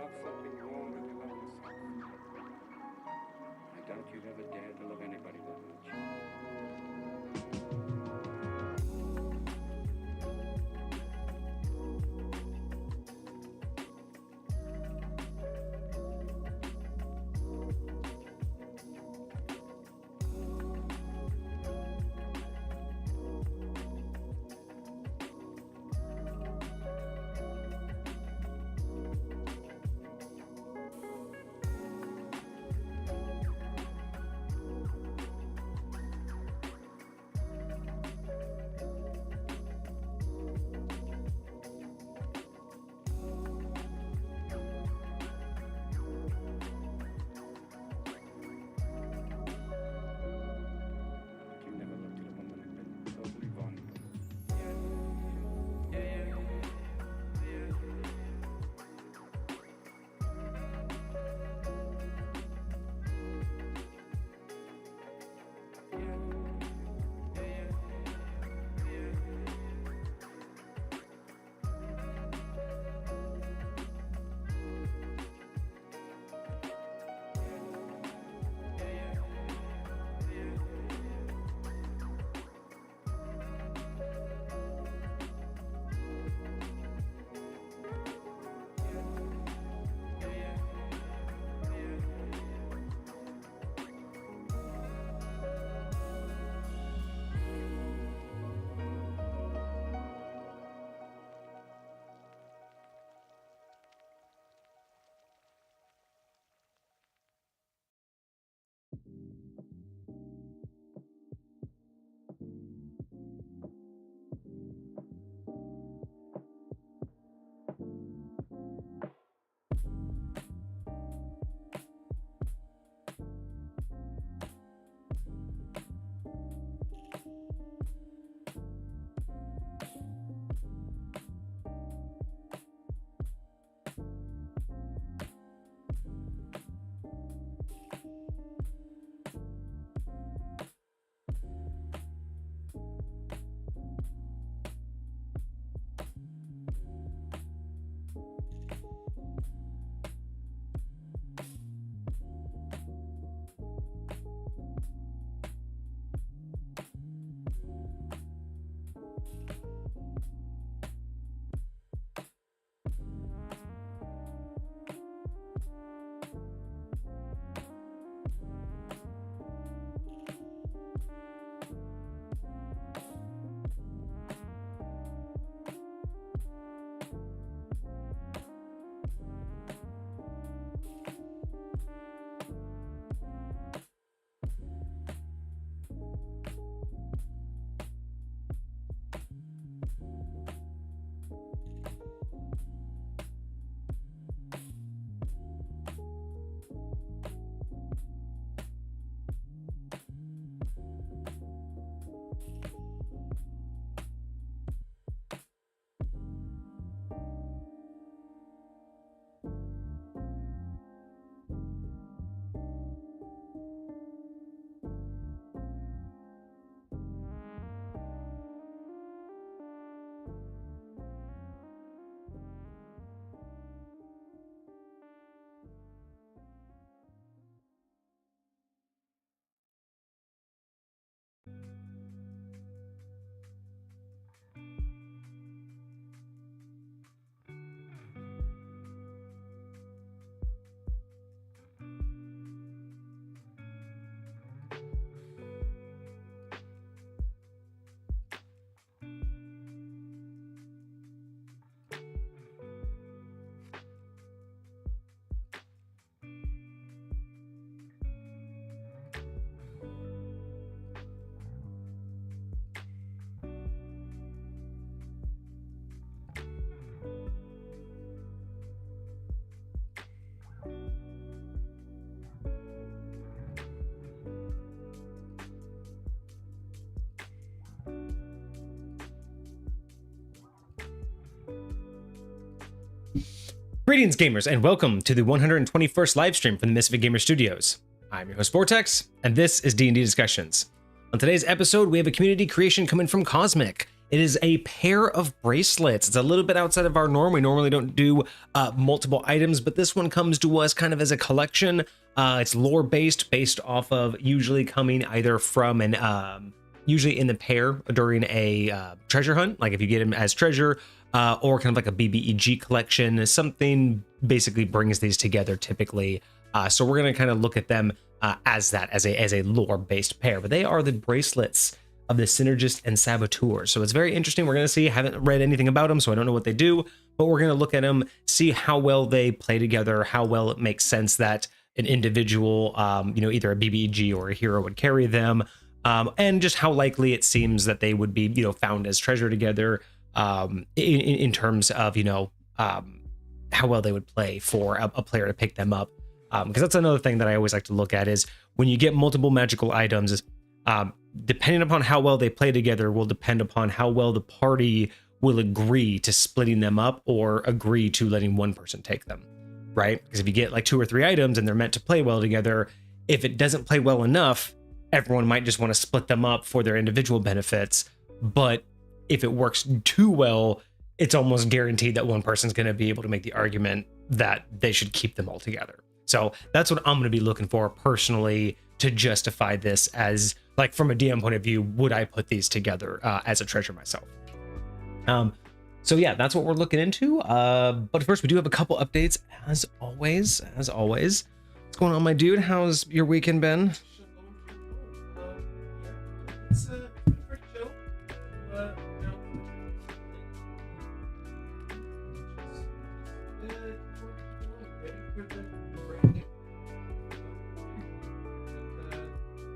not something wrong with you love yourself. I doubt you'd ever dare to love anybody that much. Greetings, gamers, and welcome to the 121st live stream from the MisfitGamersStudios. I'm your host, Vortex, and this is D&D Discussions. On today's episode, we have a community creation coming from Kosmyc. It is a pair of bracelets. It's a little bit outside of our norm. We normally don't do multiple items, but this one comes to us kind of as a collection. It's lore based off of usually coming either from an usually in the pair during a treasure hunt, like if you get them as treasure, or kind of like a BBEG collection. Something basically brings these together typically. So we're gonna kind of look at them as a lore based pair, but they are the bracelets of the Synergist and Saboteur. So it's very interesting. We're going to see, I haven't read anything about them, so I don't know what they do, but we're going to look at them, see how well they play together, how well it makes sense that an individual, either a BBG or a hero would carry them, and just how likely it seems that they would be, found as treasure together, in terms of, how well they would play for a player to pick them up. Because that's another thing that I always like to look at is when you get multiple magical items, depending upon how well they play together will depend upon how well the party will agree to splitting them up or agree to letting one person take them, right? Because if you get like 2 or 3 items and they're meant to play well together, if it doesn't play well enough, everyone might just want to split them up for their individual benefits. But if it works too well, it's almost guaranteed that one person's going to be able to make the argument that they should keep them all together. So that's what I'm going to be looking for personally to justify this as, like, from a DM point of view, would I put these together as a treasure myself? So yeah, that's what we're looking into. But first, we do have a couple updates as always. What's going on, my dude? How's your weekend been? It's pretty chill.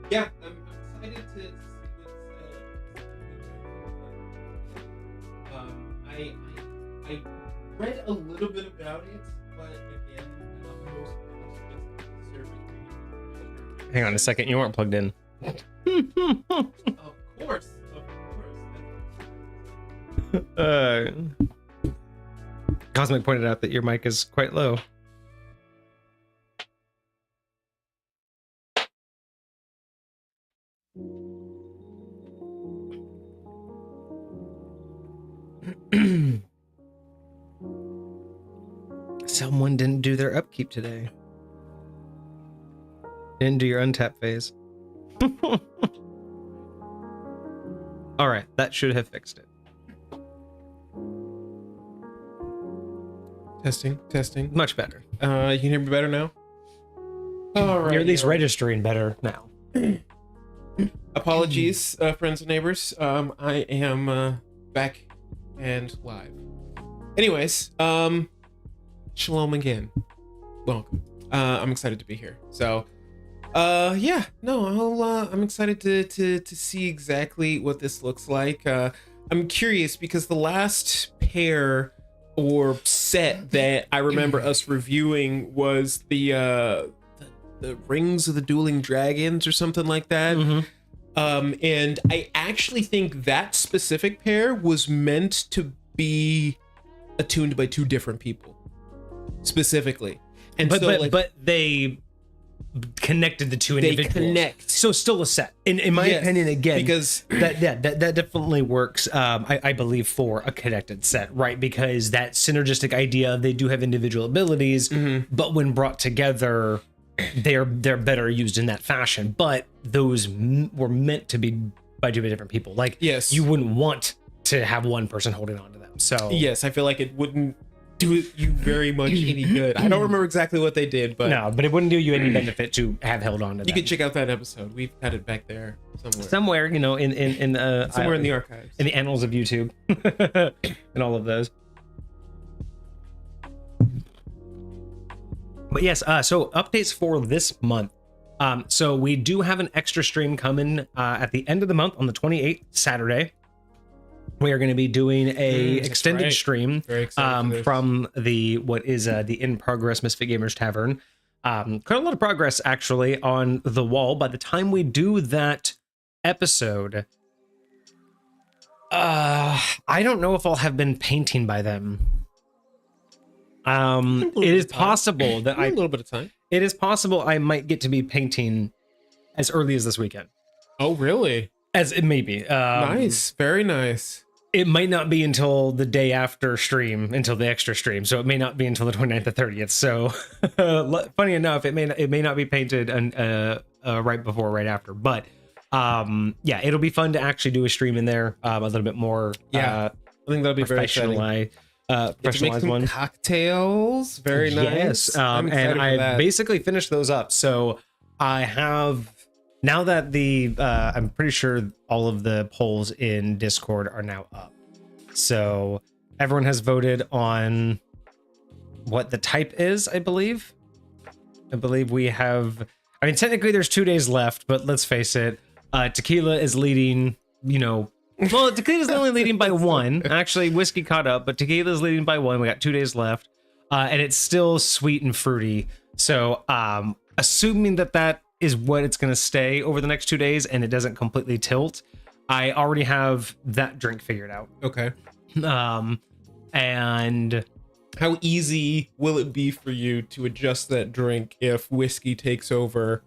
Yeah, I'm excited to see what's I read a little bit about it, but again, most Hang on a second, you weren't plugged in. Of course. Cosmic pointed out that your mic is quite low. Someone didn't do their upkeep today. Didn't do your untap phase. All right, that should have fixed it. Testing. Much better. You can hear me better now? All right. You're at least registering better now. Apologies, friends and neighbors. I am back and live. Anyways, shalom again. Welcome. I'm excited to be here. So, I'm excited to see exactly what this looks like. I'm curious because the last pair or set that I remember us reviewing was the Rings of the Dueling Dragons or something like that. And I actually think that specific pair was meant to be attuned by 2 different people specifically. And but they connected the 2 individuals. They connect. So still a set. In my opinion, again, because that definitely works. I believe for a connected set, right? Because that synergistic idea, they do have individual abilities, but when brought together, they're better used in that fashion. But those were meant to be by 2 different people. Like, yes, you wouldn't want to have one person holding on to them. So yes, I feel like it wouldn't do you very much any good. I don't remember exactly what they did, but no, but it wouldn't do you any benefit to have held on to them. You can check out that episode. We've had it back there somewhere. Somewhere, in somewhere in the archives, in the annals of YouTube, and all of those. But yes, so updates for this month. So we do have an extra stream coming at the end of the month on the 28th, Saturday. We are going to be doing a extended stream from the in progress Misfit Gamers Tavern. Quite a lot of progress actually on the wall. By the time we do that episode, I don't know if I'll have been painting by then. It is possible that a little bit of time. It is possible I might get to be painting as early as this weekend. Oh, really? As it may be. Nice, very nice. It might not be until the day after stream, until the extra stream. So it may not be until the 29th or 30th. So funny enough, it may not be painted right before, right after. But yeah, it'll be fun to actually do a stream in there, a little bit more. Yeah, I think that'll be very exciting. Personalized one. Cocktails, very nice. Yes, and I basically finished those up. So I have now that I'm pretty sure all of the polls in Discord are now up. So everyone has voted on what the type is. I believe we have. I mean, technically there's 2 days left, but let's face it, tequila is leading. Well, tequila's only leading by one. Actually, whiskey caught up, but tequila's leading by one. We got 2 days left, and it's still sweet and fruity. So, assuming that is what it's going to stay over the next 2 days, and it doesn't completely tilt, I already have that drink figured out. Okay. And how easy will it be for you to adjust that drink if whiskey takes over?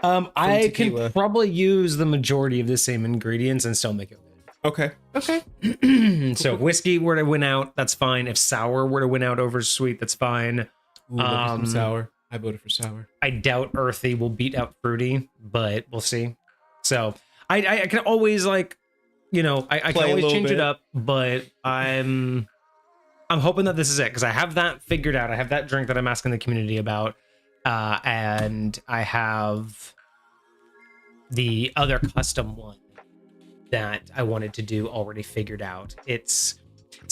I can probably use the majority of the same ingredients and still make it good. Okay. So whiskey were to win out, that's fine. If sour were to win out over sweet, that's fine. Ooh, some sour. I voted for sour. I doubt earthy will beat out fruity, but we'll see. So I can always I can always change it up, but I'm hoping that this is it because I have that figured out. I have that drink that I'm asking the community about. And I have the other custom one that I wanted to do already figured out. It's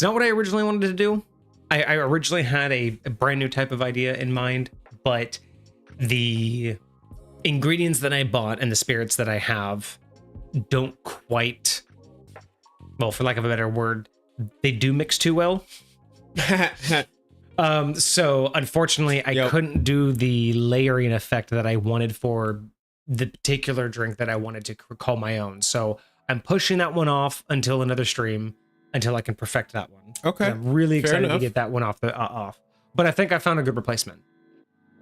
not what I originally wanted to do. I originally had a brand new type of idea in mind, but the ingredients that I bought and the spirits that I have don't quite, well, for lack of a better word, they do mix too well. So unfortunately I couldn't do the layering effect that I wanted for the particular drink that I wanted to call my own. So I'm pushing that one off until another stream until I can perfect that one. Okay. And I'm really excited to get that one off but I think I found a good replacement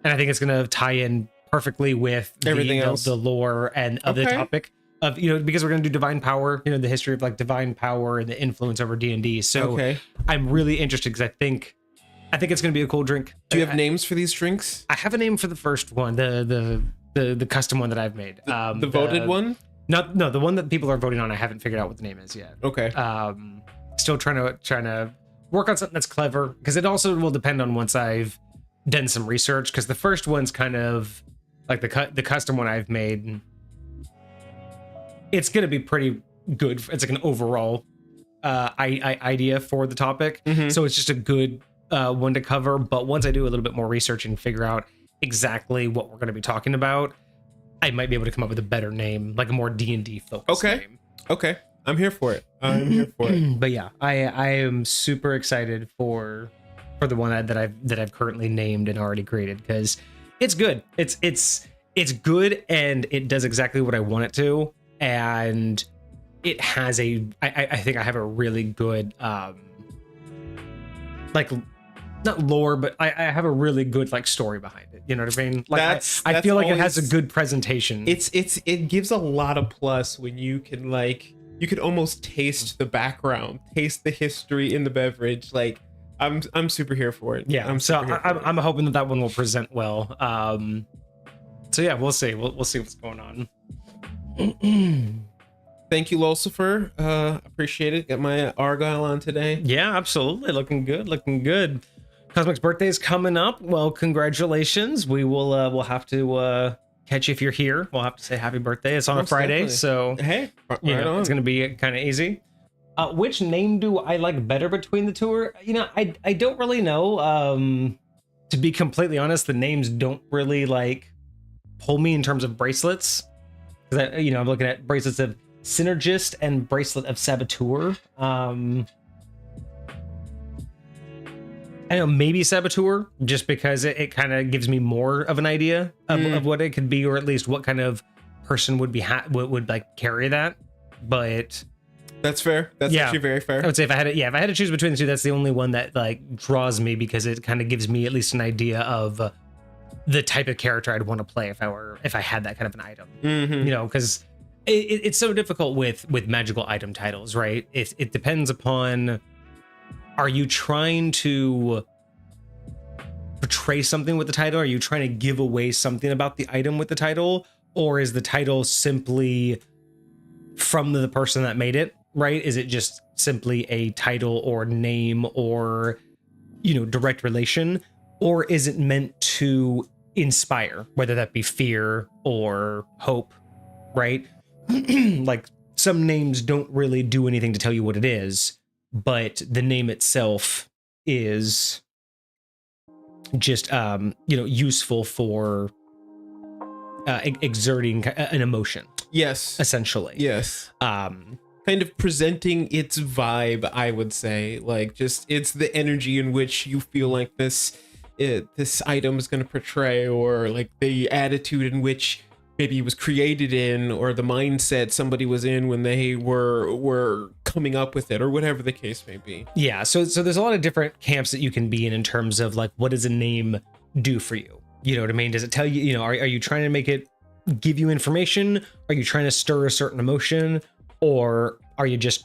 and I think it's going to tie in perfectly with everything else, the lore and the topic of, because we're going to do divine power, the history of like divine power and the influence over D&D. So I'm really interested because I think it's going to be a cool drink. Do you have names for these drinks? I have a name for the first one, the custom one that I've made. The voted one? No, the one that people are voting on. I haven't figured out what the name is yet. Okay. Still trying to work on something that's clever because it also will depend on once I've done some research. Because the first one's kind of like the custom one I've made. It's going to be pretty good. It's like an overall idea for the topic. Mm-hmm. So it's just a good one to cover, but once I do a little bit more research and figure out exactly what we're going to be talking about, I might be able to come up with a better name, like a more D&D focused name. Okay. I'm here for it. But yeah, I am super excited for the one that I've currently named and already created because it's good. It's good and it does exactly what I want it to, and it has I think I have a really good not lore, but I have a really good like story behind it. You know what I mean? Like I feel like it has a good presentation. It gives a lot of plus when you can you could almost taste the background, taste the history in the beverage. Like I'm super here for it. Yeah, I'm hoping that one will present well. So yeah, we'll see. We'll see what's going on. Thank you, Lucifer. Appreciate it. Got my Argyle on today. Yeah, absolutely. Looking good. Kosmyc's birthday is coming up. Well, congratulations. We will we'll have to catch you if you're here. We'll have to say happy birthday. It's on a Friday, definitely. So hey, it's gonna be kind of easy. Which name do I like better between the two? I don't really know. To be completely honest, the names don't really pull me in terms of bracelets. Because I'm looking at bracelets of Synergist and Bracelet of Saboteur. I know maybe Saboteur, just because it kind of gives me more of an idea of what it could be, or at least what kind of person would be would carry that. But that's fair. That's actually very fair. I would say if I had to choose between the two, that's the only one that draws me, because it kind of gives me at least an idea of the type of character I'd want to play if I had that kind of an item. Mm-hmm. Because it's so difficult with magical item titles, right? It depends upon, are you trying to portray something with the title? Are you trying to give away something about the item with the title? Or is the title simply from the person that made it, right? Is it just simply a title or name or, direct relation? Or is it meant to inspire, whether that be fear or hope, right? Like, some names don't really do anything to tell you what it is, but the name itself is just useful for exerting an emotion. Yes, essentially. yes. Kind of presenting its vibe, I would say. Like, just, it's the energy in which you feel like this item is going to portray, or like the attitude in which maybe it was created in, or the mindset somebody was in when they were coming up with it, or whatever the case may be. Yeah, so there's a lot of different camps that you can be in terms of like, what does a name do for you? You know what I mean? Does it tell you, are you trying to make it give you information? Are you trying to stir a certain emotion? Or are you just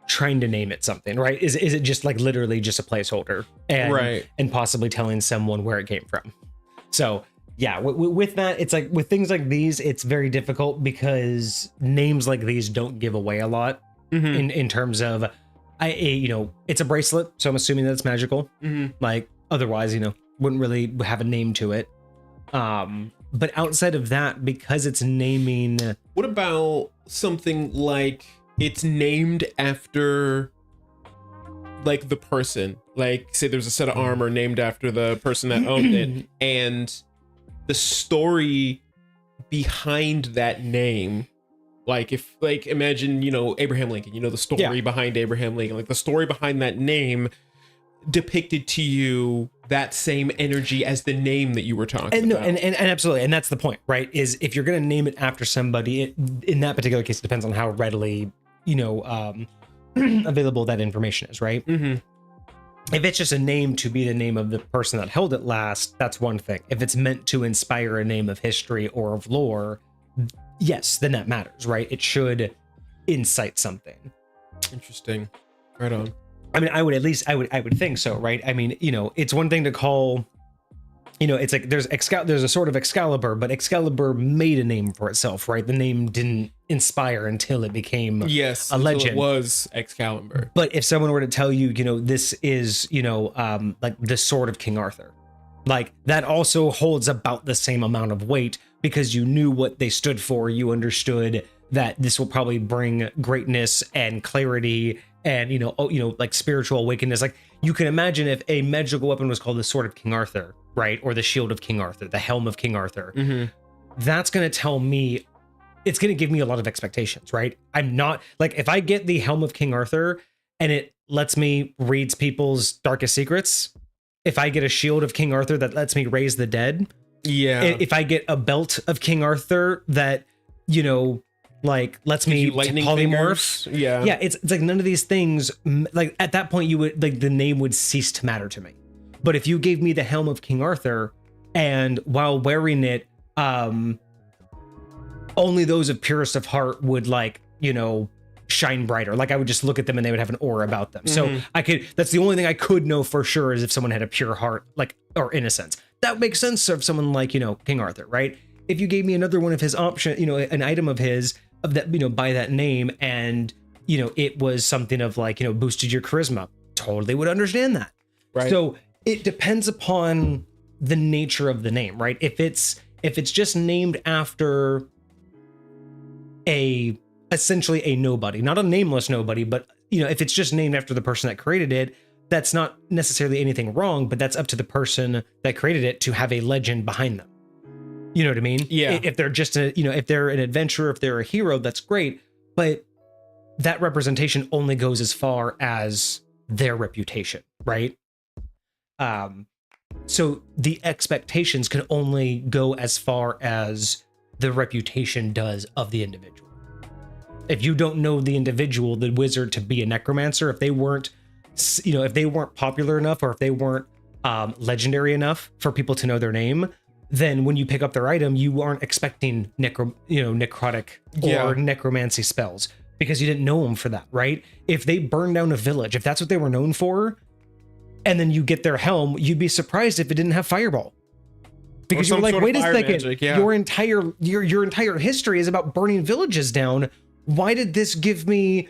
trying to name it something, right? Is it just like literally just a placeholder and possibly telling someone where it came from? So yeah, with that, it's like with things like these, it's very difficult because names like these don't give away a lot in terms of, it's a bracelet, so I'm assuming that it's magical. Like, otherwise, wouldn't really have a name to it. But outside of that, because it's naming... What about something like it's named after, like, the person? Like, say there's a set of armor named after the person that owned it, and the story behind that name, like, if, like, imagine, Abraham Lincoln, the story behind Abraham Lincoln, like the story behind that name depicted to you that same energy as the name that you were talking about. And absolutely, and that's the point, right? Is if you're going to name it after somebody, in that particular case, it depends on how readily, available that information is, right? If it's just a name to be the name of the person that held it last, that's one thing. If it's meant to inspire a name of history or of lore, yes, then that matters, right? It should incite something. Interesting. Right on. I mean, I would think so, right? I mean, it's one thing to call, it's like there's a sort of Excalibur, but Excalibur made a name for itself, right? The name didn't inspire until it became a legend. It was Excalibur. But if someone were to tell you, this is, like the sword of King Arthur, like that also holds about the same amount of weight because you knew what they stood for. You understood that this will probably bring greatness and clarity and, like spiritual awakeness. Like, you can imagine if a magical weapon was called the sword of King Arthur, right? Or the shield of King Arthur, the helm of King Arthur. That's going to tell me, it's going to give me a lot of expectations, right? I'm not like, if I get the helm of King Arthur and it lets me read people's darkest secrets, if I get a shield of King Arthur that lets me raise the dead, if I get a belt of King Arthur that, like lets me polymorph. Yeah. It's like none of these things, like at that point you would, like, the name would cease to matter to me. But if you gave me the helm of King Arthur and while wearing it, only those of purest of heart would, like, shine brighter. Like, I would just look at them and they would have an aura about them. So that's the only thing I could know for sure, is if someone had a pure heart, like, or innocence. That makes sense of someone like, King Arthur, right? If you gave me another one of his option, an item of his, of that, by that name, and, it was something of like, boosted your charisma, totally would understand that. Right. So it depends upon the nature of the name, right? If it's just named after essentially a nobody, not a nameless nobody, but if it's just named after the person that created it, that's not necessarily anything wrong, but that's up to the person that created it to have a legend behind them. You know what I mean? Yeah. If they're just if they're an adventurer, if they're a hero, that's great. But that representation only goes as far as their reputation, right? So the expectations can only go as far as the reputation does of the individual. If you don't know the individual, the wizard, to be a necromancer, if they weren't popular enough, or if they weren't legendary enough for people to know their name, then when you pick up their item, you aren't expecting necrotic or necromancy spells because you didn't know them for that, right? If they burn down a village, if that's what they were known for, and then you get their helm, you'd be surprised if it didn't have fireball. Because you're like, wait a second, magic, your entire history is about burning villages down. Why did this give me,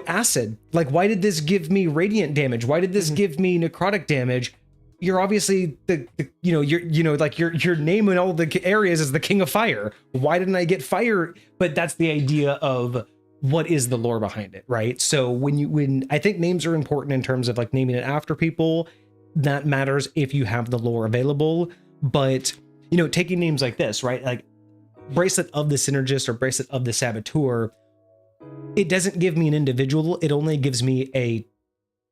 acid? Like, why did this give me radiant damage? Why did this give me necrotic damage? You're obviously your name in all the areas is the King of Fire. Why didn't I get fire? But that's the idea of what is the lore behind it, right? So when I think names are important in terms of like naming it after people, that matters if you have the lore available. But taking names like this, right? Like Bracelet of the Synergist or Bracelet of the Saboteur, it doesn't give me an individual. It only gives me a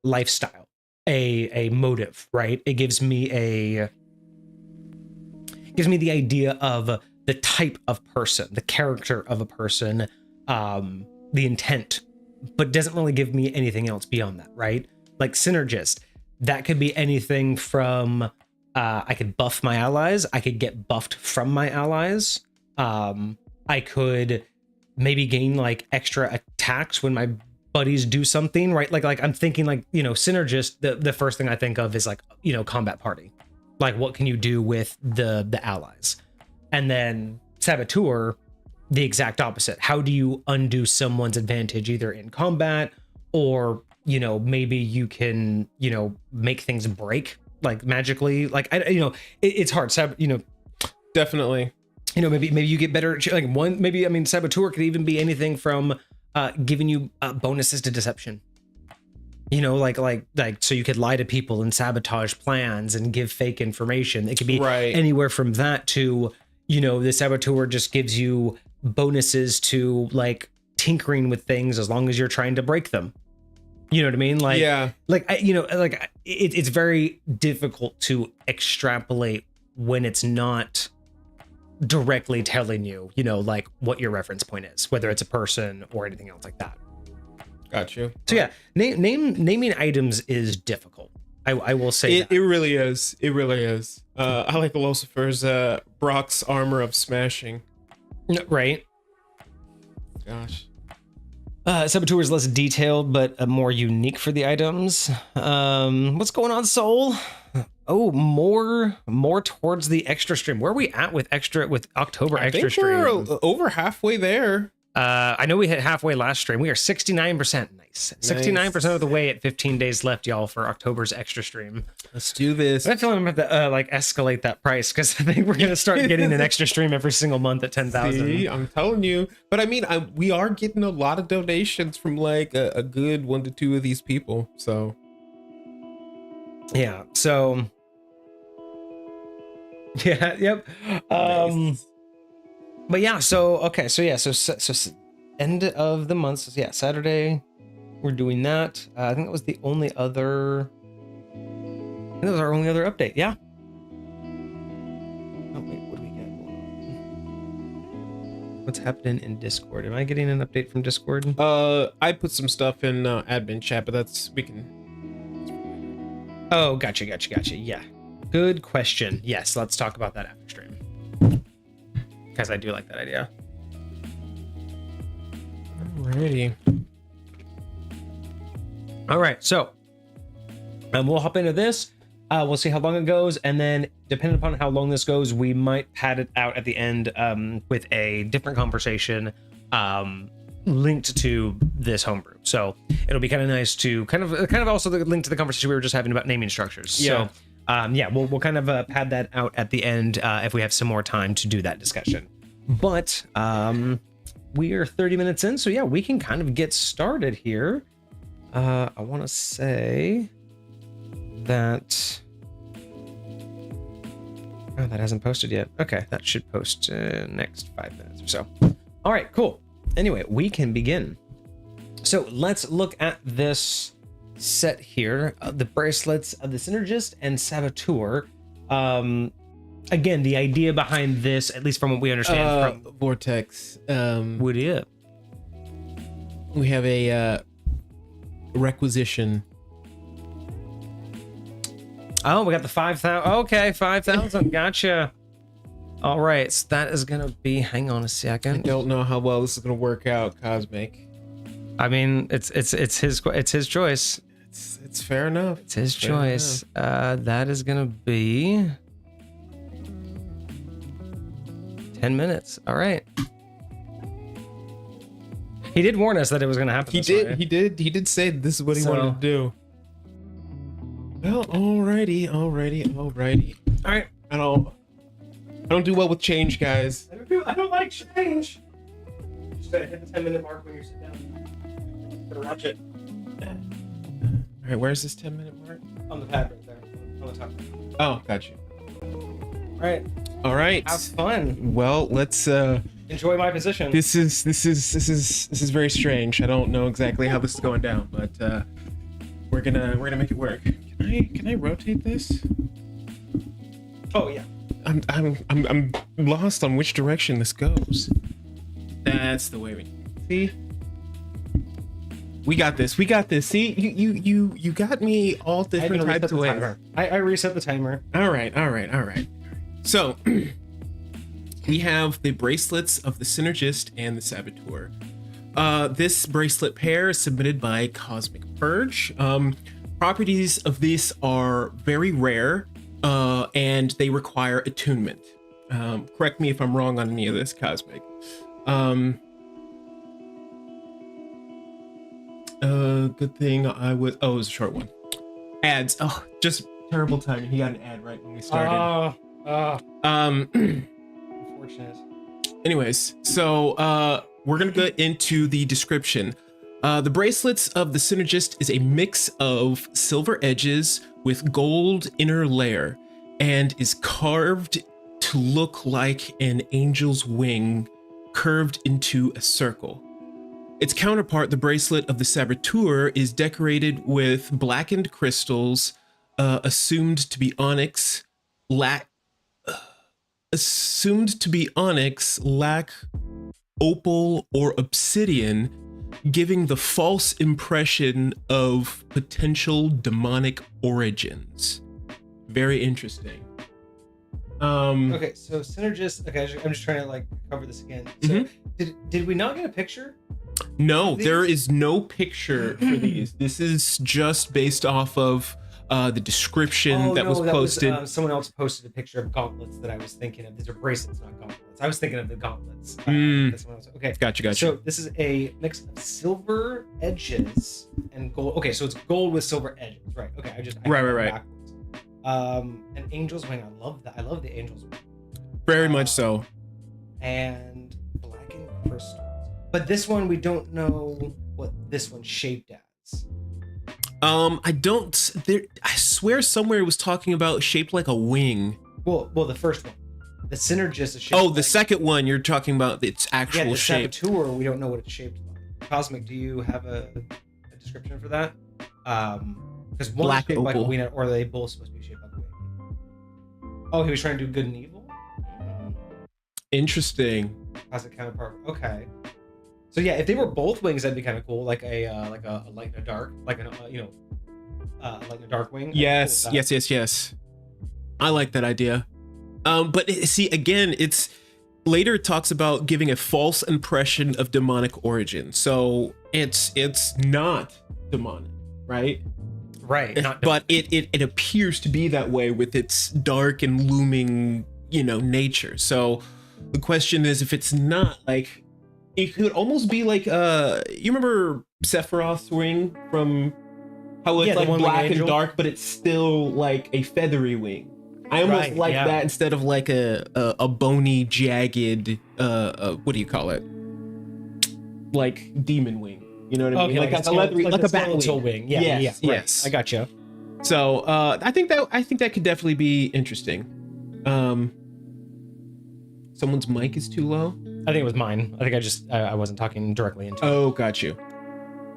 lifestyle, a motive, right? It gives me the idea of the type of person, the character of a person, the intent, but doesn't really give me anything else beyond that, right? Like Synergist, that could be anything from I could buff my allies, I could get buffed from my allies, I could maybe gain like extra attacks when my buddies do something, right? Like I'm thinking like, Synergist, the first thing I think of is like, combat party. Like what can you do with the allies? And then Saboteur, the exact opposite. How do you undo someone's advantage either in combat or, maybe you can, make things break like magically. Like, it's hard. Definitely. Maybe you get better, like Saboteur could even be anything from giving you bonuses to deception. Like so you could lie to people and sabotage plans and give fake information. It could be anywhere from that to, the Saboteur just gives you bonuses to like tinkering with things as long as you're trying to break them. You know what I mean? Like, it's very difficult to extrapolate when it's not directly telling you, like what your reference point is, whether it's a person or anything else like that. Got you. So yeah, naming items is difficult. I will say it really is. It really is. I like Lucifer's Brock's armor of smashing. Right. Gosh. Saboteur is less detailed, but more unique for the items. What's going on, Soul? Oh, more towards the extra stream. Where are we at with October extra stream? We're over halfway there. I know we hit halfway last stream. We are 69%. Nice. 69% of the way at 15 days left, y'all, for October's extra stream. Let's do this. I feel like I'm going to have to escalate that price because I think we're going to start getting an extra stream every single month at 10,000. See, I'm telling you. But I mean, we are getting a lot of donations from like a good 1 to 2 of these people. So yeah. So yeah. Yep. Nice. But yeah, so end of the month. So yeah, Saturday, we're doing that. I think that was the only other. I think that was our only other update. Yeah. Oh wait, what do we get? What's happening in Discord? Am I getting an update from Discord? I put some stuff in admin chat, but we can. Oh, gotcha. Yeah, good question. Yes, let's talk about that after stream. Because I do like that idea. Alrighty. All right, so we'll hop into this. We'll see how long it goes, and then depending upon how long this goes, we might pad it out at the end with a different conversation linked to this homebrew. So it'll be kind of nice to kind of also link to the conversation we were just having about naming structures. Yeah. So we'll kind of pad that out at the end if we have some more time to do that discussion. But we are 30 minutes in, so yeah, we can kind of get started here. I want to say that that hasn't posted yet. Okay, that should post next 5 minutes or so. All right, cool. Anyway, we can begin. So let's look at this set here, the bracelets of the Synergist and Saboteur. Again, the idea behind this, at least from what we understand from Vortex, what is it? We have a requisition. Oh, we got the 5,000. Okay, 5,000. Gotcha. All right, so that is gonna be. Hang on a I second. don't know how well this is gonna work out, Cosmic. I mean, it's his choice. It's fair enough. It's his Fair choice. That is gonna be 10 minutes. All right. He did warn us that it was gonna happen. He did say this is what he wanted to do. Well, alrighty. All right. I don't do well with change, guys. I don't like change. Just gotta hit the 10-minute mark when you sit down. Better watch it. All right, where's this 10-minute mark? On the pad right there. On the top. Oh, got you. All right. Have fun. Well, let's Enjoy my position. This is very strange. I don't know exactly how this is going down, but we're gonna make it work. Can I rotate this? Oh yeah. I'm lost on which direction this goes. That's the way we see. We got this. See, you got me all different types of ways. I reset the timer. All right. So we have the bracelets of the Synergist and the Saboteur. This bracelet pair is submitted by Kosmycpurge. Properties of this are very rare, and they require attunement. Correct me if I'm wrong on any of this, Cosmic. Good thing I was. Oh, it was a short one. Ads. Oh, just terrible timing. He got an ad right when we started. Unfortunate. Anyways, so we're gonna go into the description. The bracelets of the Synergist is a mix of silver edges with gold inner layer and is carved to look like an angel's wing curved into a circle. Its counterpart, the bracelet of the Saboteur, is decorated with blackened crystals, assumed to be onyx, lack opal, or obsidian, giving the false impression of potential demonic origins. Very interesting. Okay, so Synergist. Okay, I'm just trying to like cover this again. So did we not get a picture? No, there is no picture for these. This is just based off of the description that was posted. Someone else posted a picture of gauntlets that I was thinking of. These are bracelets, not gauntlets. I was thinking of the gauntlets. This one was, okay. Gotcha. So this is a mix of silver edges and gold. Okay, so it's gold with silver edges, right? Okay, Right. Backwards. An angel's wing. I love that. I love the angel's wing. Very much so. And blackened crystals. But this one, we don't know what this one's shaped as. I don't. I swear somewhere it was talking about shaped like a wing. Well, the first one, the Synergist is shaped. Oh, the second one you're talking about its actual shape. Saboteur, we don't know what it's shaped like. Cosmic, do you have a description for that? Because one is shaped like a wing, or are they both supposed to be shaped like a wing? Oh, he was trying to do good and evil. Interesting. Cosmic counterpart. Okay. So yeah, if they were both wings, that'd be kind of cool, like a light and a dark, like a light and a dark wing. Yes. I like that idea. But see, again, it's later it talks about giving a false impression of demonic origin. So it's not demonic, right? Right. But it appears to be that way with its dark and looming, nature. So the question is, if it's not, like, it could almost be like you remember Sephiroth's ring from how it's like black and dark, but it's still like a feathery wing. I almost like that instead of like a bony, jagged what do you call it? Like demon wing. You know what I mean? Like a leathery, like a bat wing. Yeah. Yes. I gotcha. So I think that could definitely be interesting. Someone's mic is too low. I think it was mine. I think I wasn't talking directly into it. Oh, got you.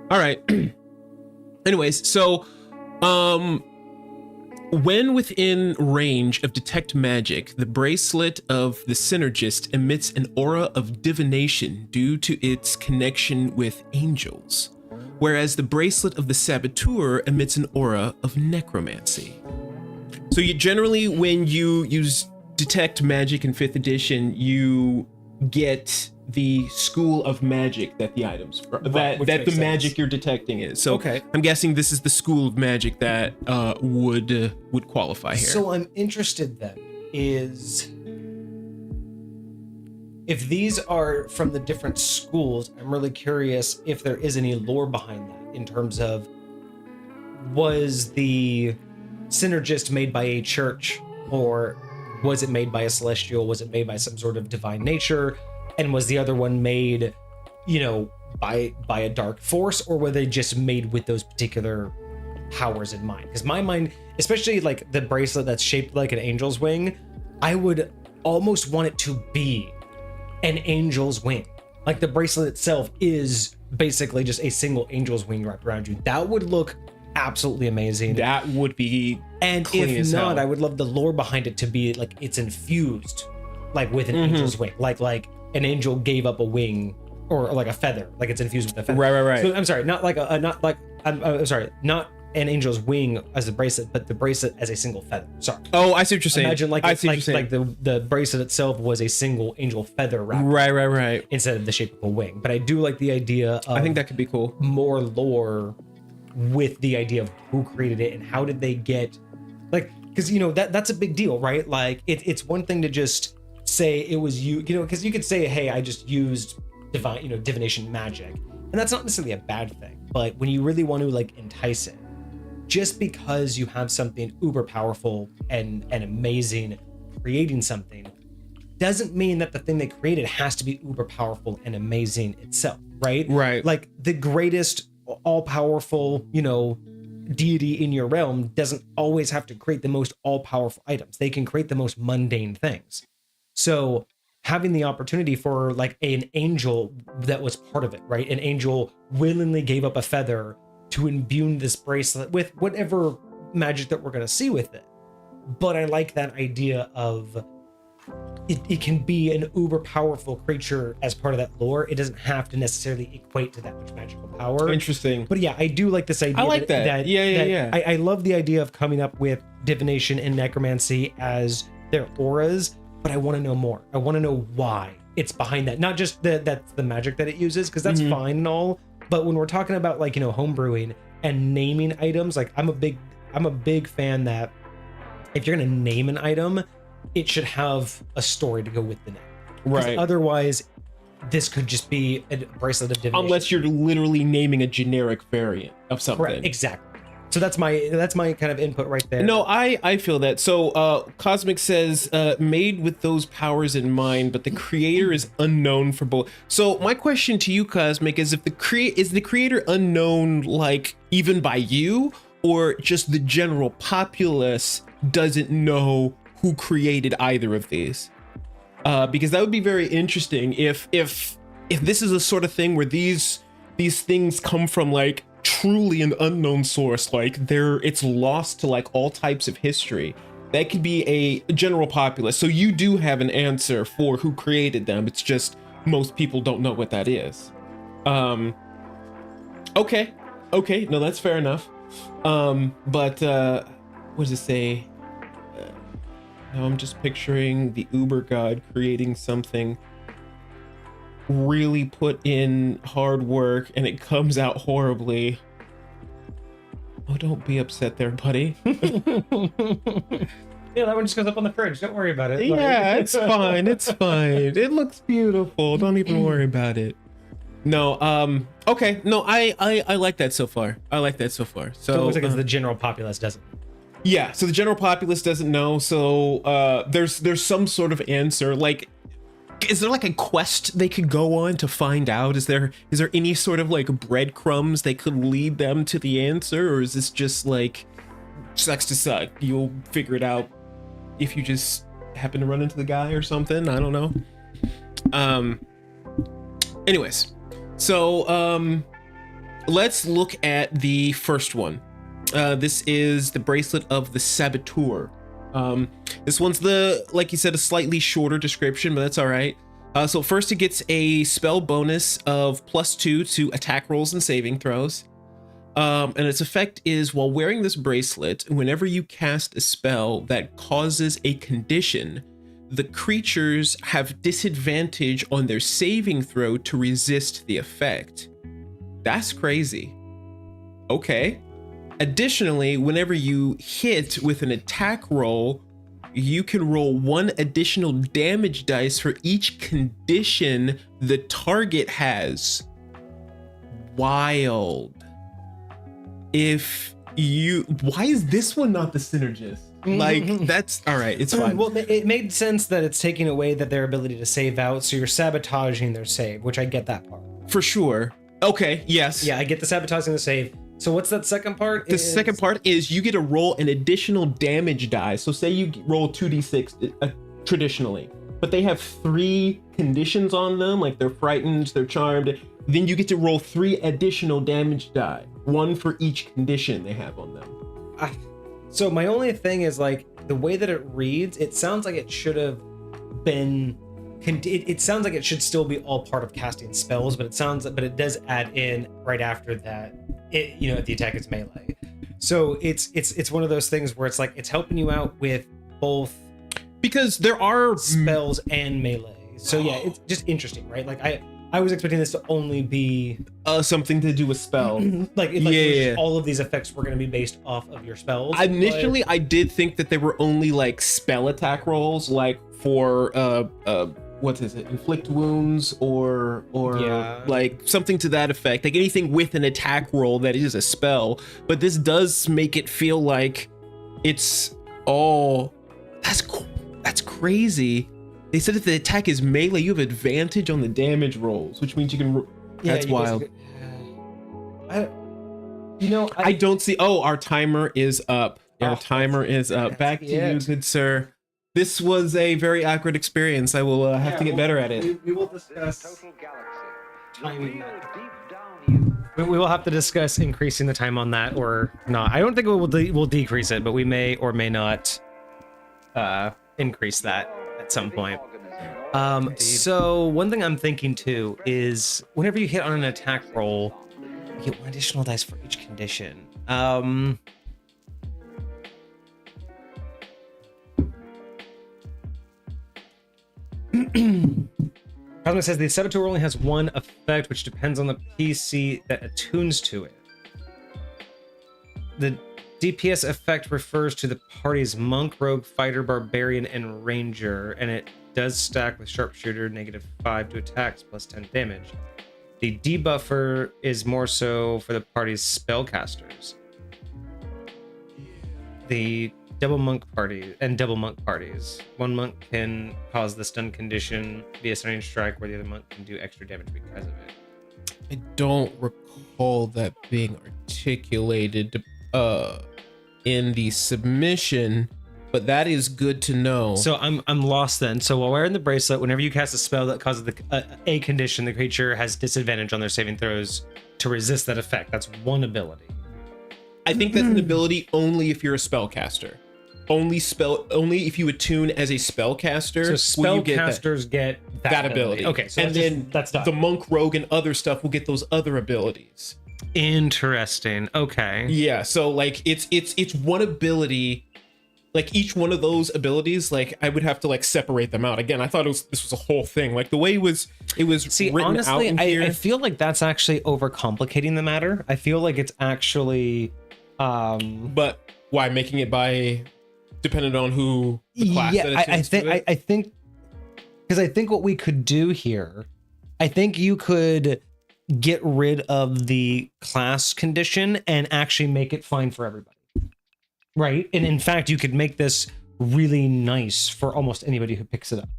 All right. Anyways, so when within range of detect magic, the bracelet of the Synergist emits an aura of divination due to its connection with angels, whereas the bracelet of the Saboteur emits an aura of necromancy. So you generally, when you use detect magic in 5th edition, you get the school of magic that the items that the magic you're detecting is. So Okay. I'm guessing this is the school of magic that would qualify here. So I'm interested then is if these are from the different schools, I'm really curious if there is any lore behind that in terms of, was the Synergist made by a church, or was it made by a celestial? Was it made by some sort of divine nature? And was the other one made, you know, by a dark force, or were they just made with those particular powers in mind? Because my mind, especially like the bracelet that's shaped like an angel's wing, I would almost want it to be an angel's wing. Like the bracelet itself is basically just a single angel's wing wrapped around you. That would look absolutely amazing. That would be And clean if as not, hell. I would love the lore behind it to be like it's infused, like with an angel's wing, like an angel gave up a wing or like a feather, like it's infused with a feather. Right. So I'm sorry, not like I'm sorry, not an angel's wing as a bracelet, but the bracelet as a single feather. Sorry. Oh, I see what you're saying. Imagine like I see what you're saying. like the bracelet itself was a single angel feather wrapped Right. instead of the shape of a wing. But I do like the idea of I think that could be cool. more lore with the idea of who created it and how did they get, like, because you know that's a big deal, right? Like it's one thing to just say it was you know, because you could say, hey, I just used divination magic, and that's not necessarily a bad thing. But when you really want to like entice it, just because you have something uber powerful and amazing creating something doesn't mean that the thing they created has to be uber powerful and amazing itself, right? Right. Like the greatest all-powerful, you know, deity in your realm doesn't always have to create the most all-powerful items. They can create the most mundane things. So having the opportunity for like an angel that was part of it, right? An angel willingly gave up a feather to imbue this bracelet with whatever magic that we're going to see with it. But I like that idea of it can be an uber powerful creature as part of that lore. It doesn't have to necessarily equate to that much magical power. Interesting. But yeah, I do like this idea. I like that. Yeah. I love the idea of coming up with divination and necromancy as their auras, but I want to know more. I want to know why it's behind that. Not just that's the magic that it uses, because that's fine and all. But when we're talking about like, you know, homebrewing and naming items, like I'm a big fan that if you're gonna name an item, it should have a story to go with the name. Right. Otherwise, this could just be a bracelet of divination. Unless you're literally naming a generic variant of something. Correct. Exactly. So that's my kind of input right there. No, I feel that. So Cosmic says made with those powers in mind, but the creator is unknown for both. So my question to you, Cosmic, is if is the creator unknown, like even by you, or just the general populace doesn't know who created either of these? Because that would be very interesting if this is a sort of thing where these things come from like truly an unknown source, like it's lost to like all types of history. That could be a general populace. So you do have an answer for who created them. It's just most people don't know what that is. Okay, no, that's fair enough. But what does it say? Now I'm just picturing the Uber God creating something, really put in hard work, and it comes out horribly. Oh, don't be upset there, buddy. Yeah, that one just goes up on the fridge. Don't worry about it. Yeah, it's fine. It's fine. It looks beautiful. Don't even worry about it. No, okay. No, I like that so far. I like that so far. So it looks like it's the general populace doesn't. Yeah, so the general populace doesn't know. So there's some sort of answer. Like, is there like a quest they could go on to find out? Is there any sort of like breadcrumbs that could lead them to the answer, or is this just like sucks to suck? You'll figure it out if you just happen to run into the guy or something. I don't know. Anyways, so let's look at the first one. This is the Bracelet of the Saboteur. This one's like you said, a slightly shorter description, but that's all right. So first it gets a spell bonus of +2 to attack rolls and saving throws. And its effect is, while wearing this bracelet, whenever you cast a spell that causes a condition, the creatures have disadvantage on their saving throw to resist the effect. That's crazy. Okay. Additionally, whenever you hit with an attack roll, you can roll 1 additional damage dice for each condition the target has. Wild. Why is this one not the Synergist? Like, that's all right, it's fine. Well, it made sense that it's taking away their ability to save out, so you're sabotaging their save, which I get that part. For sure. Okay, yes. Yeah, I get the sabotaging the save. So what's that second part? The second part is you get to roll an additional damage die. So say you roll 2d6 traditionally, but they have 3 conditions on them, like they're frightened, they're charmed. Then you get to roll 3 additional damage die, 1 for each condition they have on them. So my only thing is, like, the way that it reads, it sounds like it should have been. It sounds like it should still be all part of casting spells, but it does add in right after that. If the attack is melee. So it's one of those things where it's like it's helping you out with both, because there are spells and melee. So yeah, it's just interesting, right? Like I was expecting this to only be something to do with spell. All of these effects were going to be based off of your spells. Initially, I did think that they were only like spell attack rolls, like for what is it, inflict wounds or like something to that effect, like anything with an attack roll that is a spell. But this does make it feel like it's all that's crazy. They said if the attack is melee, you have advantage on the damage rolls, which means you can. That's wild. I don't see. Oh, our timer is up. Our timer is up. Back to you, good sir. This was a very awkward experience. I will have to get better at it. We will discuss timing. We will have to discuss increasing the time on that or not. I don't think we'll decrease it, but we may or may not increase that at some point. So one thing I'm thinking too is whenever you hit on an attack roll, you get 1 additional dice for each condition. Cosmo says the Saboteur only has 1 effect, which depends on the PC that attunes to it. The DPS effect refers to the party's monk, rogue, fighter, barbarian, and ranger, and it does stack with sharpshooter, -5 to attacks, plus 10 damage. The debuffer is more so for the party's spellcasters. The double monk parties. 1 monk can cause the stun condition via stunning strike, where the other monk can do extra damage because of it. I don't recall that being articulated in the submission, but that is good to know. So I'm lost then. So while wearing the bracelet, whenever you cast a spell that causes a condition, the creature has disadvantage on their saving throws to resist that effect. That's 1 ability. I think that's an ability only if you're a spellcaster. Only if you attune as a spellcaster. So spellcasters get that ability. Okay, so that's done. The monk, rogue, and other stuff will get those other abilities. Interesting. Okay. Yeah. So like it's 1 ability. Like each one of those abilities, like I would have to like separate them out. Again, I thought this was a whole thing. Like the way it was See, written honestly, out in here. I feel like that's actually overcomplicating the matter. I feel like it's actually but why making it by dependent on who the class that it's I think because I think what we could do here, I think you could get rid of the class condition and actually make it fine for everybody. Right. And in fact, you could make this really nice for almost anybody who picks it up.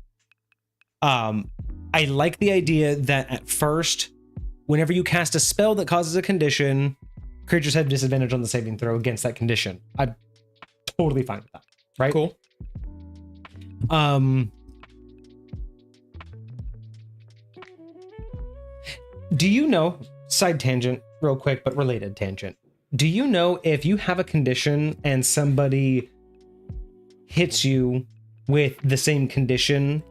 I like the idea that at first, whenever you cast a spell that causes a condition, creatures have disadvantage on the saving throw against that condition. I'm totally fine with that. Right. Cool. Do you know, side tangent real quick, but related tangent. Do you know if you have a condition and somebody hits you with the same condition,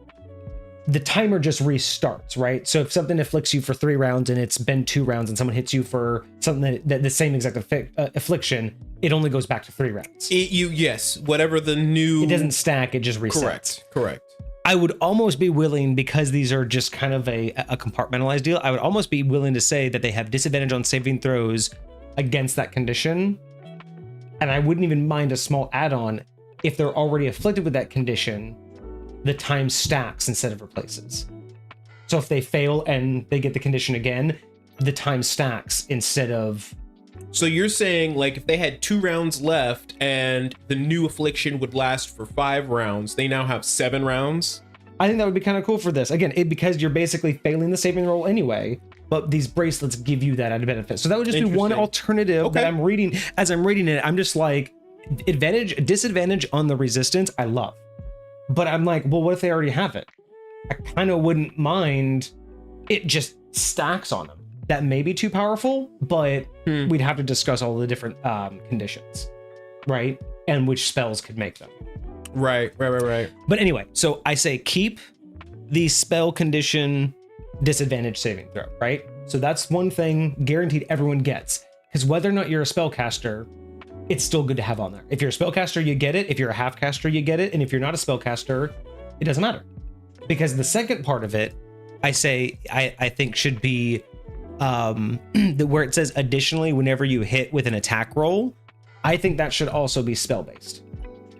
the timer just restarts, right? So if something afflicts you for 3 rounds and it's been 2 rounds and someone hits you for something that the same exact affliction, it only goes back to 3 rounds. Yes, whatever the new... It doesn't stack, it just resets. Correct. I would almost be willing, because these are just kind of a compartmentalized deal, I would almost be willing to say that they have disadvantage on saving throws against that condition. And I wouldn't even mind a small add-on if they're already afflicted with that condition, the time stacks instead of replaces. So if they fail and they get the condition again, the time stacks instead of... So you're saying, like, if they had 2 rounds left and the new affliction would last for 5 rounds, they now have 7 rounds? I think that would be kind of cool for this. Again, because you're basically failing the saving roll anyway, but these bracelets give you that added benefit. So that would just be one alternative that I'm reading. As I'm reading it, I'm just like, disadvantage on the resistance, I love. But I'm like, well, what if they already have it? I kind of wouldn't mind it just stacks on them. That may be too powerful, but we'd have to discuss all the different conditions, right? And which spells could make them. Right. But anyway, so I say keep the spell condition disadvantage saving throw, right? So that's one thing guaranteed everyone gets, because whether or not you're a spellcaster, it's still good to have on there. If you're a spellcaster, you get it. If you're a half caster, you get it. And if you're not a spellcaster, it doesn't matter. Because the second part of it, I say, I think should be where it says additionally, whenever you hit with an attack roll, I think that should also be spell based.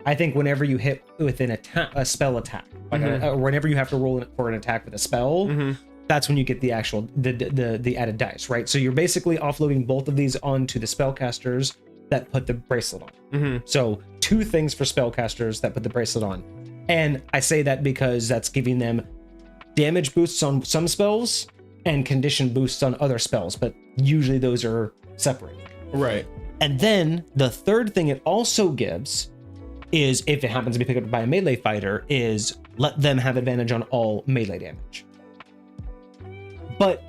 I think whenever you hit with a spell attack, like or whenever you have to roll for an attack with a spell, that's when you get the actual the added dice, right? So you're basically offloading both of these onto the spellcasters that put the bracelet on. So 2 things for spellcasters that put the bracelet on. And I say that because that's giving them damage boosts on some spells and condition boosts on other spells, but usually those are separated. Right. And then the third thing it also gives is, if it happens to be picked up by a melee fighter, is let them have advantage on all melee damage. But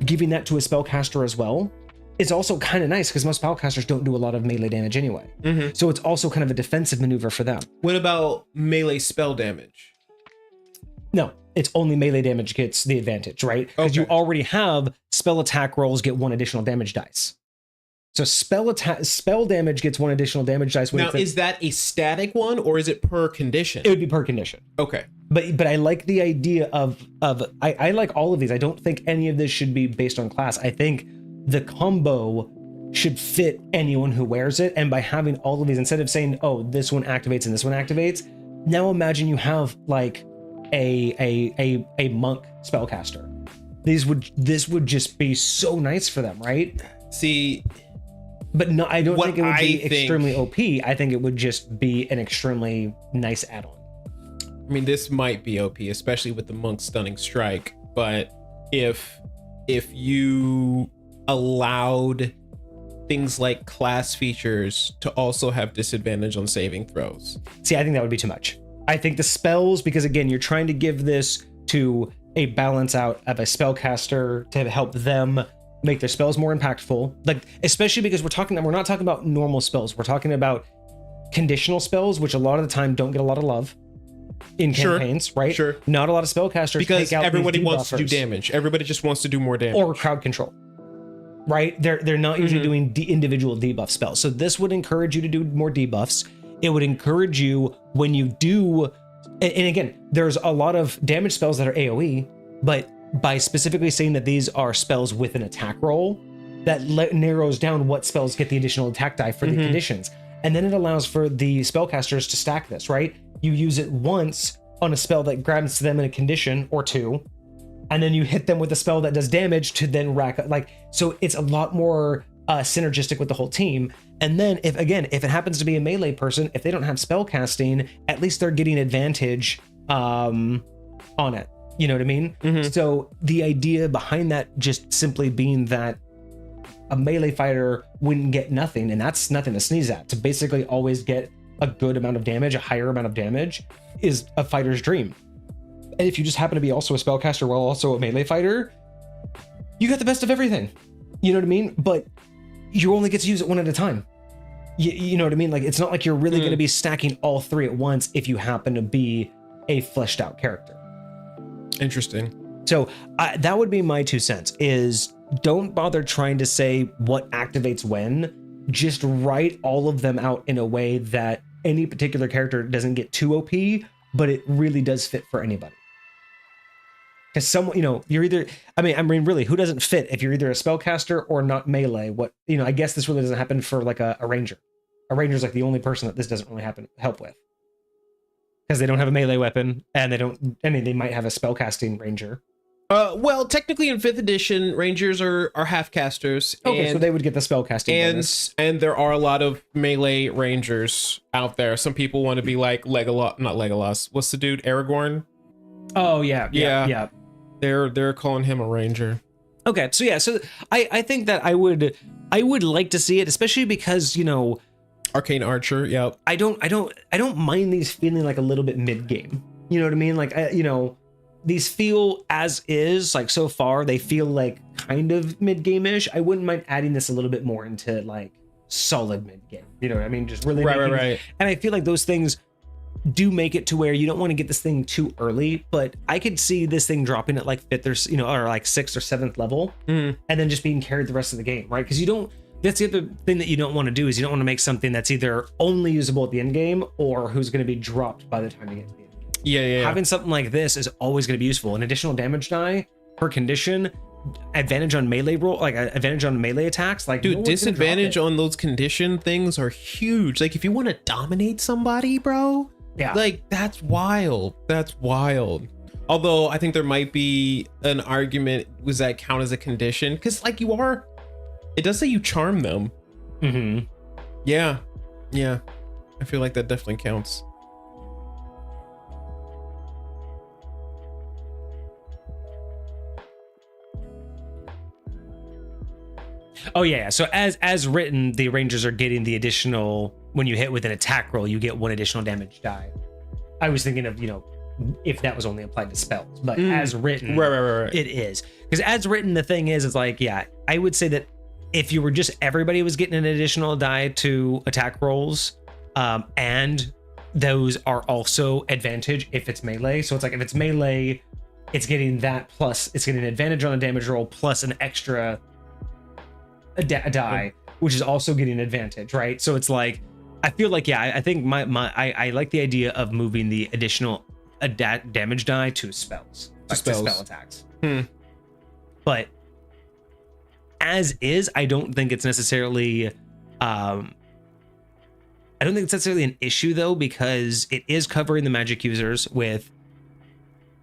giving that to a spellcaster as well is also kind of nice, because most spellcasters don't do a lot of melee damage anyway. So it's also kind of a defensive maneuver for them. What about melee spell damage? No, it's only melee damage gets the advantage, right? Because you already have spell attack rolls get 1 additional damage dice. So spell damage gets 1 additional damage dice. Now, is that a static one, or is it per condition? It would be per condition. Okay. But I like the idea of I like all of these. I don't think any of this should be based on class. I think the combo should fit anyone who wears it. And by having all of these, instead of saying, oh, this one activates and this one activates, now imagine you have like a monk spellcaster. This would just be so nice for them, right? See, but no, I don't think it would be extremely OP. I think it would just be an extremely nice add-on. I mean, this might be OP, especially with the monk stunning strike. But if you allowed things like class features to also have disadvantage on saving throws. See, I think that would be too much. I think the spells, because again, you're trying to give this to a balance out of a spellcaster to help them make their spells more impactful. Like, especially because we're not talking about normal spells. We're talking about conditional spells, which a lot of the time don't get a lot of love in campaigns, right? Sure. Not a lot of spellcasters because take out everybody wants to do damage. Everybody just wants to do more damage. Or crowd control. Right? They're not usually doing individual debuff spells. So this would encourage you to do more debuffs. It would encourage you when you do, and again, there's a lot of damage spells that are AoE, but by specifically saying that these are spells with an attack roll, that narrows down what spells get the additional attack die for the conditions. And then it allows for the spellcasters to stack this, right? You use it once on a spell that grabs them in a condition or 2, and then you hit them with a spell that does damage to then rack up, like, so it's a lot more synergistic with the whole team. And then if it happens to be a melee person, if they don't have spell casting, at least they're getting advantage on it. You know what I mean? So the idea behind that just simply being that a melee fighter wouldn't get nothing, and that's nothing to sneeze at. To basically always get a good amount of damage, a higher amount of damage, is a fighter's dream. And if you just happen to be also a spellcaster while also a melee fighter, you got the best of everything. You know what I mean? But you only get to use it one at a time. You know what I mean? Like, it's not like you're really going to be stacking all 3 at once if you happen to be a fleshed out character. Interesting. So that would be my 2 cents, is don't bother trying to say what activates when. Just write all of them out in a way that any particular character doesn't get too OP but it really does fit for anybody. Because someone, you're either, I mean, really, who doesn't fit if you're either a spellcaster or not melee? What, I guess this really doesn't happen for like a ranger. A ranger's like the only person that this doesn't really help with. Because they don't have a melee weapon, and they might have a spellcasting ranger. Well, technically in 5th edition, rangers are half casters. Okay, so they would get the spellcasting bonus. And there are a lot of melee rangers out there. Some people want to be like not Legolas. What's the dude? Aragorn? Oh yeah. They're calling him a ranger. Okay, so I think that I would like to see it, especially because Arcane Archer. Yep. I don't mind these feeling like a little bit mid game. You know what I mean? Like these feel as is, like so far they feel like kind of mid game ish. I wouldn't mind adding this a little bit more into like solid mid game. You know what I mean? Just really right. And I feel like those things do make it to where you don't want to get this thing too early, but I could see this thing dropping at like 5th or like 6th or 7th level, and then just being carried the rest of the game, right? Because that's the other thing that you don't want to do, is you don't want to make something that's either only usable at the end game or who's going to be dropped by the time you get to the end game. Yeah. Having something like this is always going to be useful. An additional damage die per condition, advantage on melee roll, like advantage on melee attacks. Like, dude, disadvantage on those condition things are huge. Like, if you want to dominate somebody, bro, yeah, like that's wild. Although I think there might be an argument, was that count as a condition? Because like it does say you charm them. Yeah. I feel like that definitely counts. Oh yeah. So as written, the rangers are getting the additional, when you hit with an attack roll, you get 1 additional damage die. I was thinking of, if that was only applied to spells, but as written, right. It is. Because as written, the thing is, it's like, yeah, I would say that if you were just, everybody was getting an additional die to attack rolls, and those are also advantage if it's melee. So it's like, if it's melee, it's getting that plus, it's getting an advantage on a damage roll plus an extra die, which is also getting an advantage, right? So it's like, I feel like, yeah, I think I like the idea of moving the additional damage die to spells, to spell attacks. But as is, I don't think it's necessarily an issue though, because it is covering the magic users with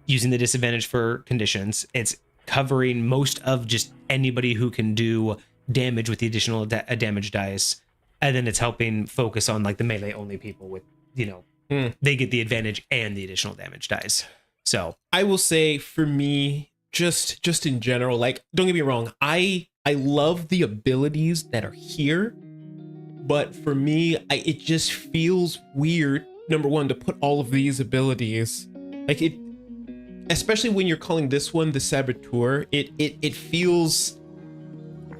using the disadvantage for conditions. It's covering most of just anybody who can do damage with the additional damage dice, and then it's helping focus on like the melee only people with, they get the advantage and the additional damage dice. So I will say, for me, just in general, like, don't get me wrong, I love the abilities that are here, but for me, it just feels weird, number one, to put all of these abilities, like it, especially when you're calling this one the Saboteur, it feels,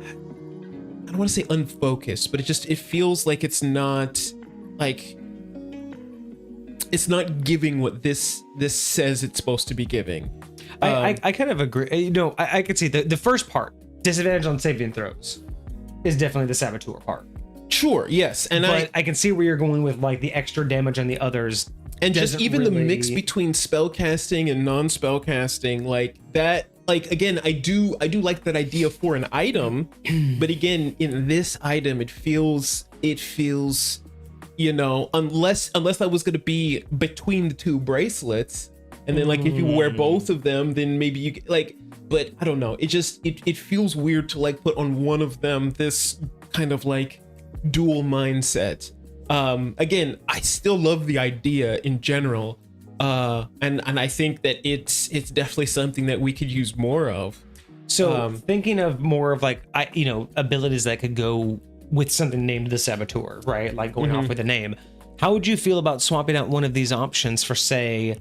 I don't want to say unfocused, but it feels like it's not giving what this says it's supposed to be giving. I kind of agree. I could see the first part, disadvantage on saving throws, is definitely the Saboteur part. Sure, yes, and I can see where you're going with like the extra damage on the others, and just even the mix between spellcasting and non-spellcasting, like that. Like, again, I do like that idea for an item, but again, in this item, it feels, unless that was going to be between the 2 bracelets, and then like if you wear both of them, then maybe you like, but I don't know. It feels weird to like put on one of them this kind of like dual mindset. Again, I still love the idea in general. And I think that it's definitely something that we could use more of. So thinking of more of like, abilities that could go with something named the Saboteur, right? Like going off with a name. How would you feel about swapping out one of these options for, say,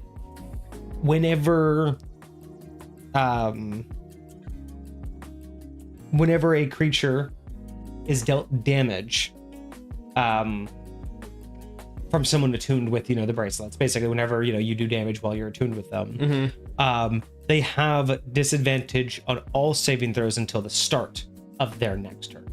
whenever a creature is dealt damage, from someone attuned with, the bracelets. Basically, whenever, you do damage while you're attuned with them, they have disadvantage on all saving throws until the start of their next turn.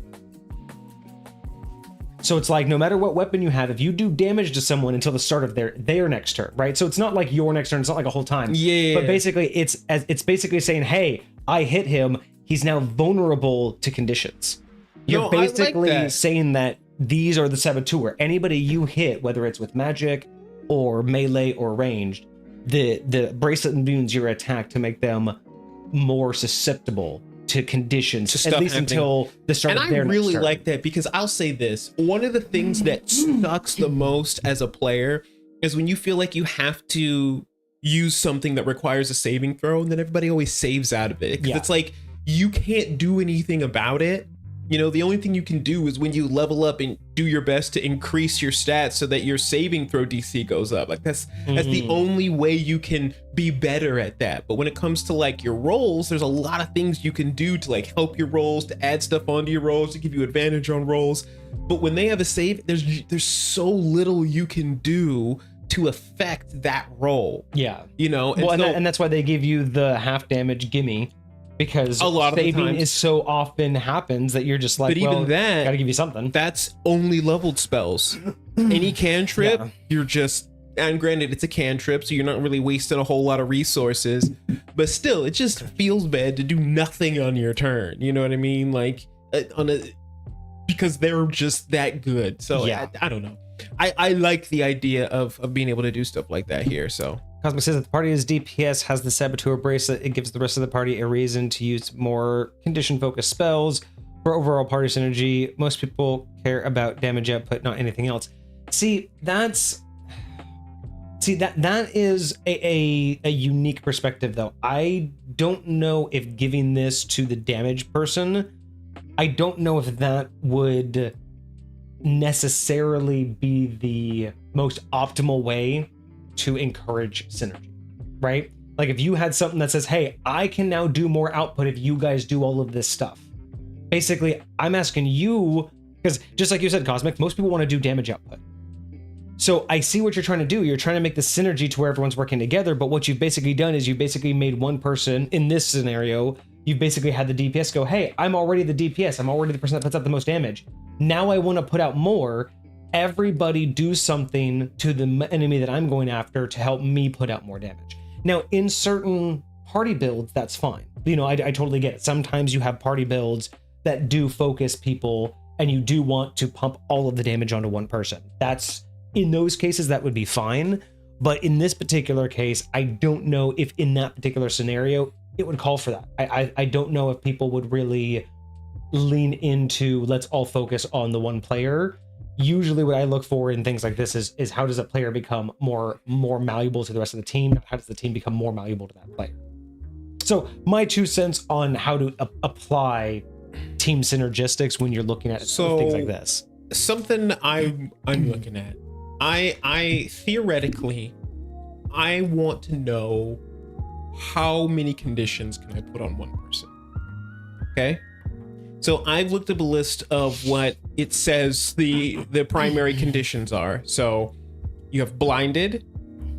So it's like no matter what weapon you have, if you do damage to someone until the start of their next turn, right? So it's not like your next turn, it's not like a whole time. Yeah. But basically it's basically saying, hey, I hit him, he's now vulnerable to conditions. You're basically saying that these are the Saboteur. Anybody you hit, whether it's with magic or melee or ranged, the bracelet imbues your attack to make them more susceptible to conditions, at least until the start of their next turn. And I really like that, because I'll say this, one of the things that sucks the most as a player is when you feel like you have to use something that requires a saving throw, and then everybody always saves out of it. Because it's like, you can't do anything about it. You know, the only thing you can do is when you level up and do your best to increase your stats so that your saving throw DC goes up. Like that's the only way you can be better at that. But when it comes to like your rolls, there's a lot of things you can do to like help your rolls, to add stuff onto your rolls, to give you advantage on rolls. But when they have a save, there's so little you can do to affect that roll. Yeah. You know, and that's why they give you the half damage gimme. Because a lot of saving is so often happens that you're just like, but even that, gotta give you something. That's only leveled spells. Any cantrip, you're just, and granted, it's a cantrip, so you're not really wasting a whole lot of resources. But still, it just feels bad to do nothing on your turn. You know what I mean? Like because they're just that good. So I don't know. I like the idea of being able to do stuff like that here. So. Cosmic says that the party's DPS has the Saboteur bracelet. It gives the rest of the party a reason to use more condition-focused spells for overall party synergy. Most people care about damage output, not anything else. That is a unique perspective, though. I don't know if giving this to the damage person, I don't know if that would necessarily be the most optimal way to encourage synergy, right? Like if you had something that says, hey, I can now do more output if you guys do all of this stuff. Basically, I'm asking you, because just like you said, Cosmic, most people want to do damage output. So I see what you're trying to do. You're trying to make the synergy to where everyone's working together, but what you've basically done is you basically made one person, in this scenario, you've basically had the DPS go, hey, I'm already the DPS. I'm already the person that puts out the most damage. Now I want to put out more. Everybody do something to the enemy that I'm going after to help me put out more damage. Now, in certain party builds, that's fine. You know, I totally get it. Sometimes you have party builds that do focus people and you do want to pump all of the damage onto one person. That's, in those cases, that would be fine. But in this particular case, I don't know if in that particular scenario, it would call for that. I don't know if people would really lean into, let's all focus on the one player. Usually what I look for in things like this is how does a player become more malleable to the rest of the team? How does the team become more malleable to that player? So my 2 cents on how to apply team synergistics when you're looking at things like this. Something I'm looking at. I theoretically, I want to know how many conditions can I put on one person? Okay. So I've looked up a list of what it says the primary conditions are. So you have blinded.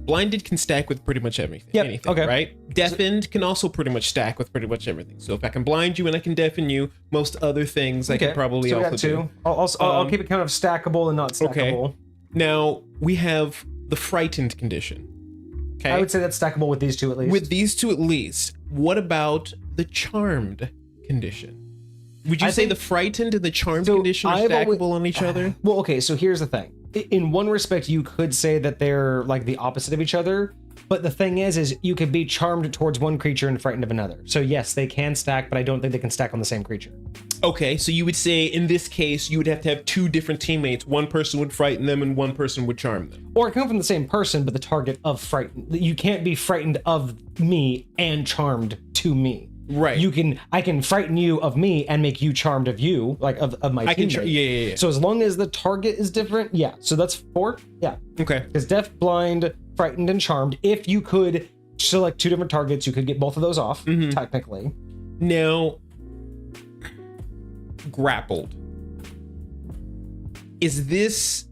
Blinded can stack with pretty much anything. Anything, okay. Right? Deafened can also pretty much stack with pretty much everything. So if I can blind you and I can deafen you, most other things I can probably also do. I'll keep it kind of stackable and not stackable. Okay. Now we have the frightened condition. Okay. I would say that's stackable with these two at least. With these two at least. What about the charmed condition? Would you say the frightened and the charmed condition are stackable on each other? Well, okay, so here's the thing. In one respect, you could say that they're like the opposite of each other, but the thing is you could be charmed towards one creature and frightened of another. So yes, they can stack, but I don't think they can stack on the same creature. Okay, so you would say in this case, you would have to have 2 different teammates. One person would frighten them and one person would charm them. Or it come from the same person, but the target of frightened. You can't be frightened of me and charmed to me. Right. I can frighten you of me and make you charmed of you, like of my teammate. Yeah. So as long as the target is different, yeah. So that's 4. Yeah. Okay. Because deaf, blind, frightened, and charmed. If you could select 2 different targets, you could get both of those off, technically. Now, grappled. Is this...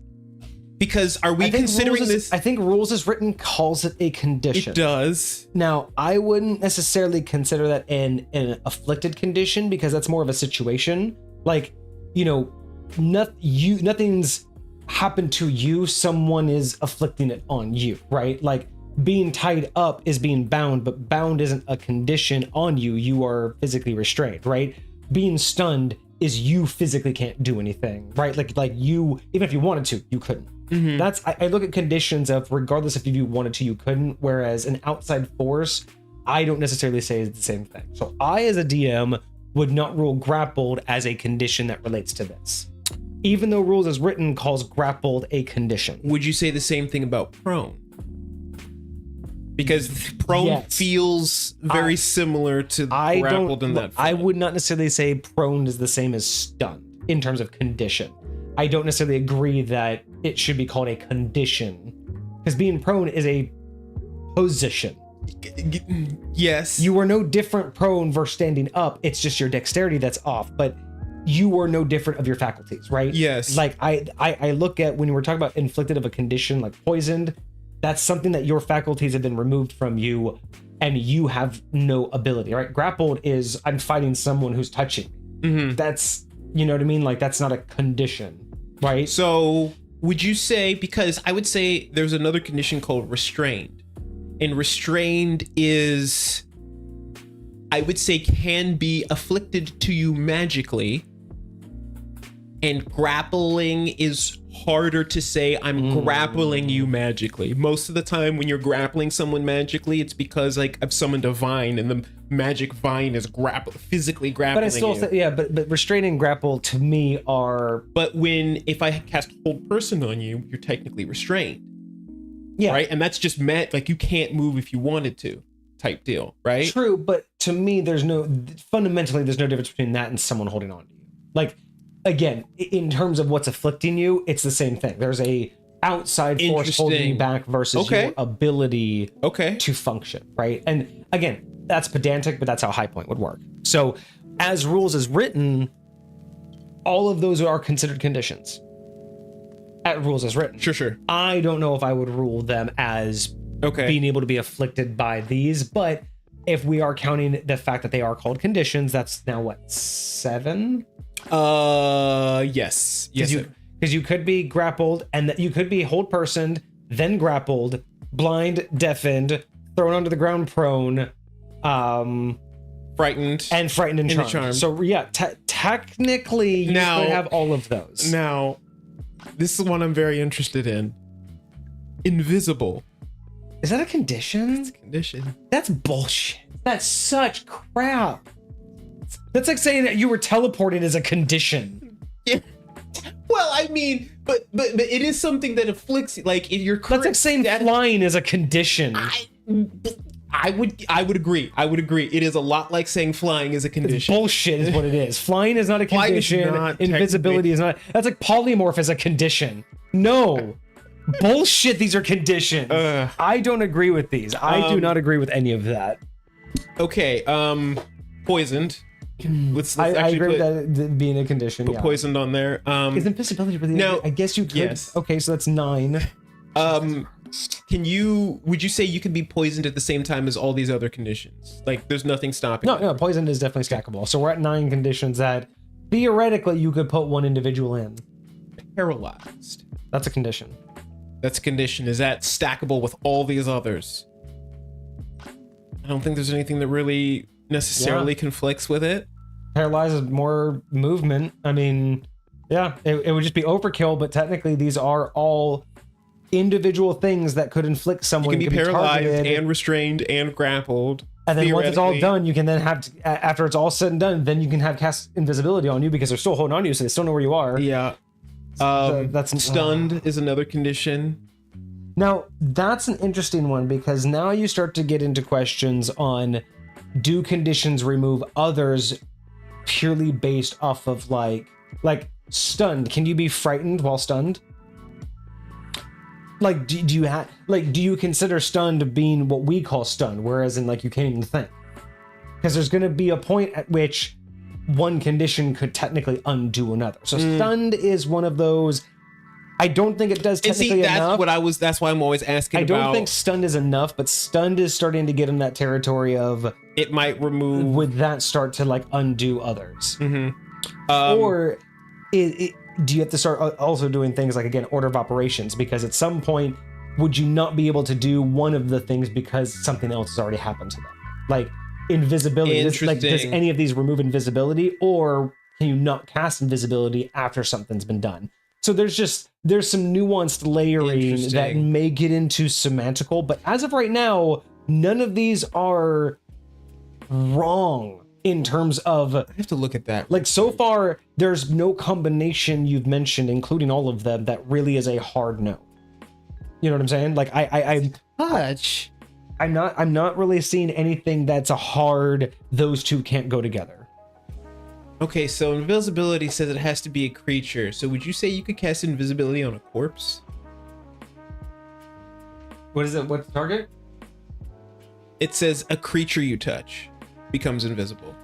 Because are we considering this? I think rules as written calls it a condition. It does. Now, I wouldn't necessarily consider that an afflicted condition because that's more of a situation. Like, you know, nothing's happened to you. Someone is afflicting it on you, right? Like being tied up is being bound, but bound isn't a condition on you. You are physically restrained, right? Being stunned is you physically can't do anything, right? Like you, even if you wanted to, you couldn't. That's I look at conditions of regardless if you wanted to, you couldn't. Whereas an outside force, I don't necessarily say is the same thing. So I, as a DM, would not rule grappled as a condition that relates to this, even though rules as written calls grappled a condition. Would you say the same thing about prone? Because prone feels very similar to grappled in that form. I would not necessarily say prone is the same as stunned in terms of condition. I don't necessarily agree that it should be called a condition, because being prone is a position. Yes. You are no different prone versus standing up. It's just your dexterity that's off, but you are no different of your faculties, right? Yes. Like I look at when we're talking about inflicted of a condition like poisoned, that's something that your faculties have been removed from you and you have no ability, right? Grappled is I'm fighting someone who's touching me. That's, you know what I mean? Like that's not a condition, right? So would you say, because I would say there's another condition called restrained, and restrained is, I would say, can be afflicted to you magically, and grappling is harder to say I'm grappling you magically. Most of the time when you're grappling someone magically, it's because like I've summoned a vine and the magic vine is physically grappling. But I still say, but restrain and grapple to me are. But if I cast hold person on you, you're technically restrained. Yeah. Right. And that's just like you can't move if you wanted to type deal. Right. True. But to me, fundamentally, there's no difference between that and someone holding on to you. Like, again, in terms of what's afflicting you, it's the same thing. There's a outside force holding you back versus your ability to function. Right. And again, that's pedantic, but that's how High Point would work. So as rules is written, all of those are considered conditions. At rules as written. Sure. I don't know if I would rule them as being able to be afflicted by these, but if we are counting the fact that they are called conditions, that's now what, 7? Yes. Because you could be grappled, and you could be hold personed, then grappled, blind, deafened, thrown onto the ground prone, frightened and charmed. So yeah, technically you could have all of those. Now, this is one I'm very interested in. Invisible. Is that a condition? It's a condition. That's bullshit. That's such crap. That's like saying that you were teleported as a condition. Yeah. Well, I mean, but it is something that afflicts you. Like in your current. That's like saying flying is a condition. I would agree. It is a lot like saying flying is a condition. It's bullshit is what it is. Flying is not a condition. Invisibility is not. That's like polymorph is a condition. No. Bullshit, these are conditions. I don't agree with these. I do not agree with any of that. Okay, poisoned. I agree with that being a condition. Put poisoned on there. Is invisibility really? No, I guess you could. Yes. Okay, so that's 9. Would you say you can be poisoned at the same time as all these other conditions? Like there's nothing stopping No, poison is definitely stackable. So we're at 9 conditions that theoretically you could put one individual in. Paralyzed. That's a condition. That's a condition. Is that stackable with all these others? I don't think there's anything that really necessarily conflicts with it. Paralyzed is more movement. I mean, yeah, it would just be overkill, but technically these are all individual things that could inflict someone. You can be paralyzed and restrained and grappled. And then once it's all done, you can then have, after it's all said and done, then you can have cast invisibility on you because they're still holding on to you, so they still know where you are. Yeah. That's stunned is another condition. Now, that's an interesting one because now you start to get into questions on, do conditions remove others purely based off of like stunned? Can you be frightened while stunned? Like, do you consider stunned being what we call stunned, whereas in like you can't even think? Because there's going to be a point at which one condition could technically undo another. So stunned is one of those. I don't think it does technically enough. That's why I'm always asking. I don't think stunned is enough, but stunned is starting to get in that territory of it might remove. Would that start to like undo others? Mm-hmm. Or do you have to start also doing things like, again, order of operations? Because at some point, would you not be able to do one of the things because something else has already happened to them? Like invisibility. Does any of these remove invisibility, or can you not cast invisibility after something's been done? So there's some nuanced layering that may get into semantical, but as of right now, none of these are wrong in terms of. I have to look at that. Like so far, there's no combination you've mentioned, including all of them, that really is a hard no. You know what I'm saying? Like I'm not really seeing anything that's a hard. Those two can't go together. Okay, so invisibility says it has to be a creature. So would you say you could cast invisibility on a corpse? What is it? What's the target? It says a creature you touch becomes invisible.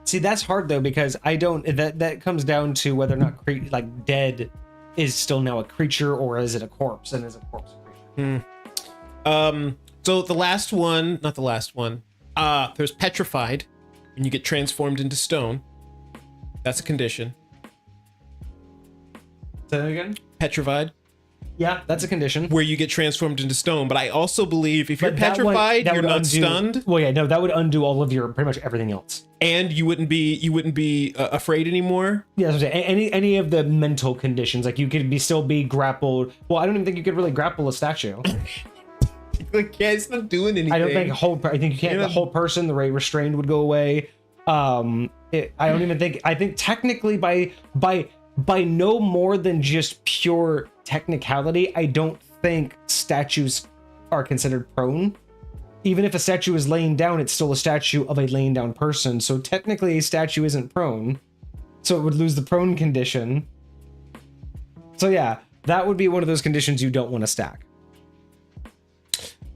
See, that's hard though, because I don't. That comes down to whether or not dead is still now a creature, or is it a corpse, and is a corpse a creature? So the last one, not the last one. There's petrified, when you get transformed into stone. That's a condition. Say that again? Petrified. Yeah, that's a condition. Where you get transformed into stone. But I also believe if you're petrified, you're not stunned. Well, yeah, no, that would undo all of your pretty much everything else. And you wouldn't be afraid anymore. Yeah, that's what I'm saying. Any of the mental conditions, like you could still be grappled. Well, I don't even think you could really grapple a statue. Like, yeah, it's not doing anything. I don't think I think you can't. The whole person, the rate restrained would go away. I don't even think. I think technically by no more than just pure technicality, I don't think statues are considered prone. Even if a statue is laying down, it's still a statue of a laying down person. So technically, a statue isn't prone. So it would lose the prone condition. So yeah, that would be one of those conditions you don't want to stack.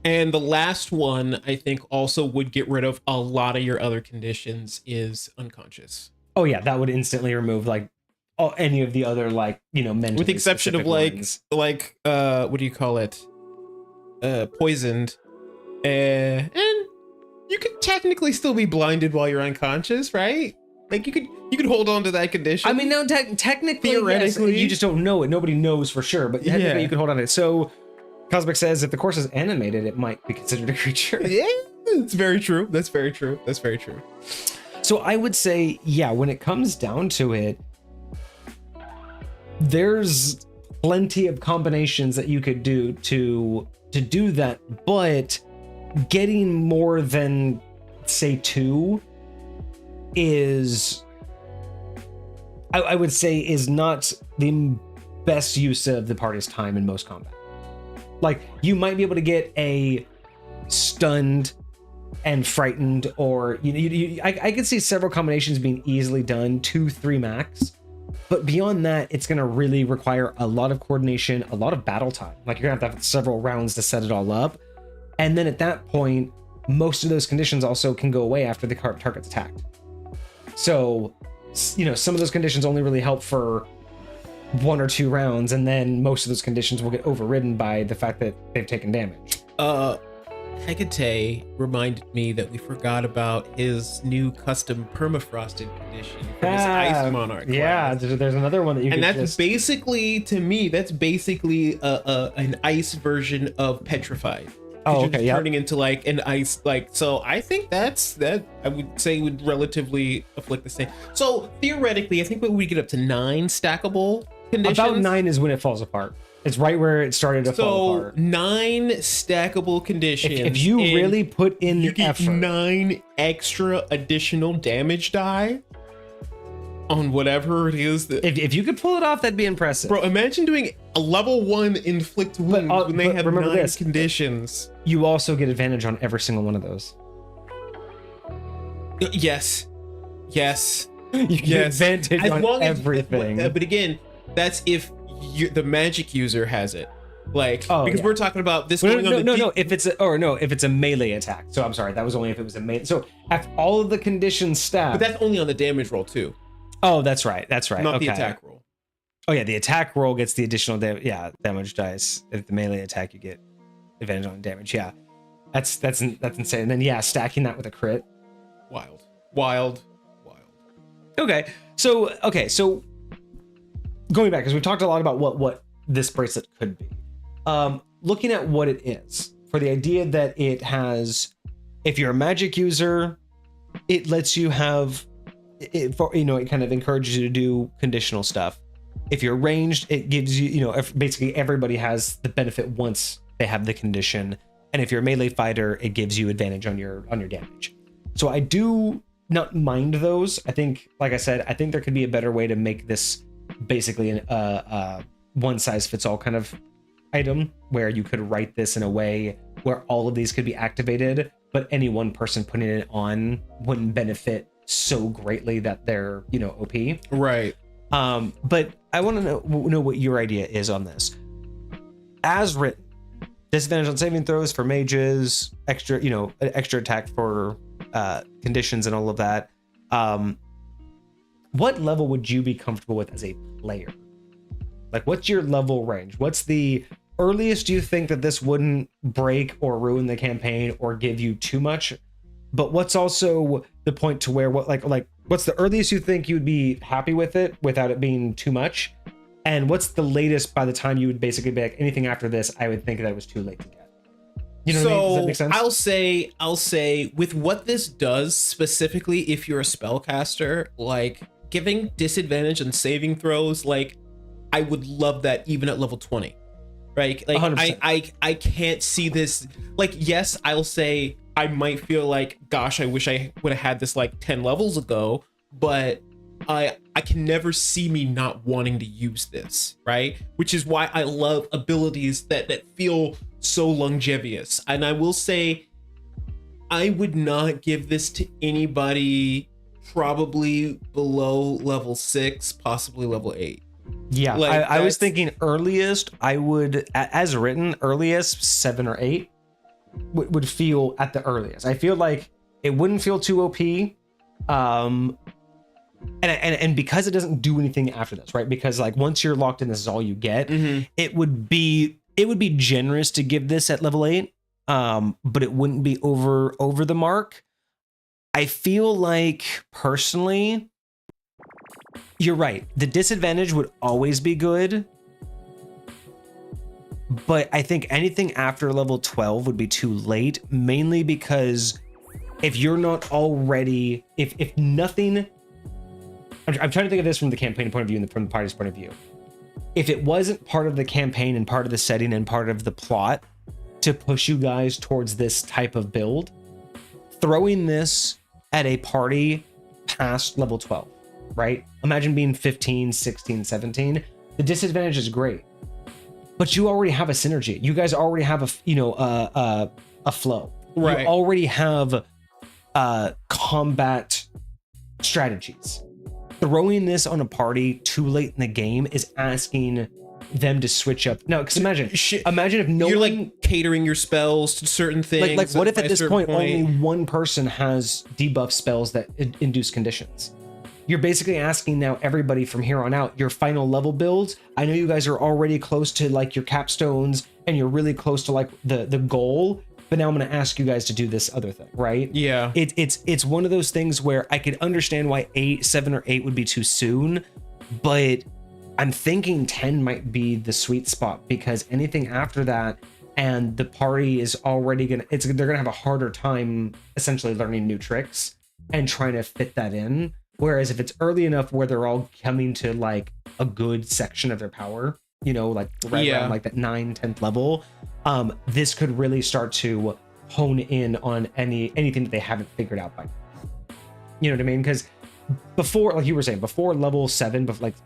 And the last one, I think, also would get rid of a lot of your other conditions is unconscious. Oh yeah, that would instantly remove like any of the other mentally, with the exception of ones. what do you call it? Poisoned. And you could technically still be blinded while you're unconscious, right? Like you could hold on to that condition. I mean, no, technically, theoretically, yes, you just don't know it. Nobody knows for sure, but technically you could hold on to it. So Cosmic says if the course is animated, it might be considered a creature. Yeah, it's very true. That's very true. That's very true. So I would say, yeah, when it comes down to it, there's plenty of combinations that you could do to do that, but getting more than say 2 is, I would say, is not the best use of the party's time in most combat. Like you might be able to get a stunned and frightened, or I could see several combinations being easily done, 2-3 max. But beyond that, it's going to really require a lot of coordination, a lot of battle time. Like you're going to have several rounds to set it all up. And then at that point, most of those conditions also can go away after the target's attacked. So, some of those conditions only really help for 1 or 2 rounds, and then most of those conditions will get overridden by the fact that they've taken damage. Hecate reminded me that we forgot about his new custom permafrosted condition for his Ice Monarch class. Yeah, there's another one that you can. And that's basically, to me, an ice version of petrified. Oh, okay, yeah. Turning into like an ice, so I think that I would say would relatively afflict the same. So theoretically, I think we get up to 9 stackable conditions. About 9 is when it falls apart. It's right where it started to fall apart. 9 stackable conditions. If you really put in the effort, 9 extra additional damage die on whatever it is that. If you could pull it off, that'd be impressive. Bro, imagine doing a level 1 inflict wounds when they have 9 conditions. You also get advantage on every single one of those. Yes. You get advantage on everything. But again, that's if the magic user has it. Because we're talking about this going on the if it's a melee attack. So I'm sorry, that was only if it was a melee. So after all of the conditions stacked. But that's only on the damage roll too. Oh, that's right. Not the attack roll. Oh yeah, the attack roll gets the additional damage dice. If the melee attack, you get advantage on damage. Yeah, that's insane. And then stacking that with a crit. Wild. Okay, so going back, because we talked a lot about what this bracelet could be. Looking at what it is, for the idea that it has, if you're a magic user, it lets you have it for, it kind of encourages you to do conditional stuff. If you're ranged, it gives you, basically everybody has the benefit once they have the condition. And if you're a melee fighter, it gives you advantage on your damage. So I do not mind those. I think, like I said, I think there could be a better way to make this basically a one size fits all kind of item, where you could write this in a way where all of these could be activated, but any one person putting it on wouldn't benefit so greatly that they're, OP. Right. But I want to know what your idea is on this. As written, disadvantage on saving throws for mages, extra attack for conditions and all of that. What level would you be comfortable with as a player? Like, what's your level range? What's the earliest you think that this wouldn't break or ruin the campaign or give you too much? But what's also the point to where what's the earliest you think you'd be happy with it without it being too much? And what's the latest by the time you would basically be like, anything after this, I would think that it was too late to get. You know what I mean? Does that make sense? I'll say with what this does specifically, if you're a spellcaster, like giving disadvantage on saving throws, like I would love that even at level 20. Right? Like 100%. I can't see this. Like, yes, I'll say I might feel like, gosh, I wish I would have had this like 10 levels ago, but I can never see me not wanting to use this, right? Which is why I love abilities that feel so longevous. And I will say, I would not give this to anybody probably below level 6, possibly level 8. Yeah, like I was thinking earliest, I would, as written, earliest 7 or 8 would feel at the earliest. I feel like it wouldn't feel too OP. And because it doesn't do anything after this, right? Because like once you're locked in, this is all you get. Mm-hmm. It would be generous to give this at level 8, but it wouldn't be over the mark. I feel like personally, you're right. The disadvantage would always be good, but I think anything after level 12 would be too late, mainly because if you're not already, if nothing, I'm trying to think of this from the campaign point of view and from the party's point of view. If it wasn't part of the campaign and part of the setting and part of the plot to push you guys towards this type of build, throwing this at a party past level 12, right? Imagine being 15, 16, 17. The disadvantage is great, but you already have a synergy. You guys already have a flow. Right. You already have combat strategies. Throwing this on a party too late in the game is asking them to switch up. No, because imagine if you're like catering your spells to certain things. Like what if at this point only one person has debuff spells that induce conditions? You're basically asking now everybody from here on out, your final level builds. I know you guys are already close to like your capstones and you're really close to like the goal, but now I'm going to ask you guys to do this other thing, right? Yeah. It's one of those things where I could understand why 7 or 8 would be too soon, but I'm thinking 10 might be the sweet spot, because anything after that and the party is already they're gonna have a harder time essentially learning new tricks and trying to fit that in. Whereas if it's early enough where they're all coming to like a good section of their power, like around like that 9-10th level, this could really start to hone in on anything that they haven't figured out by now. You know what I mean? Because before, like you were saying, before level 7, but like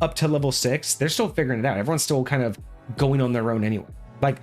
up to level 6, they're still figuring it out. Everyone's still kind of going on their own anyway. Like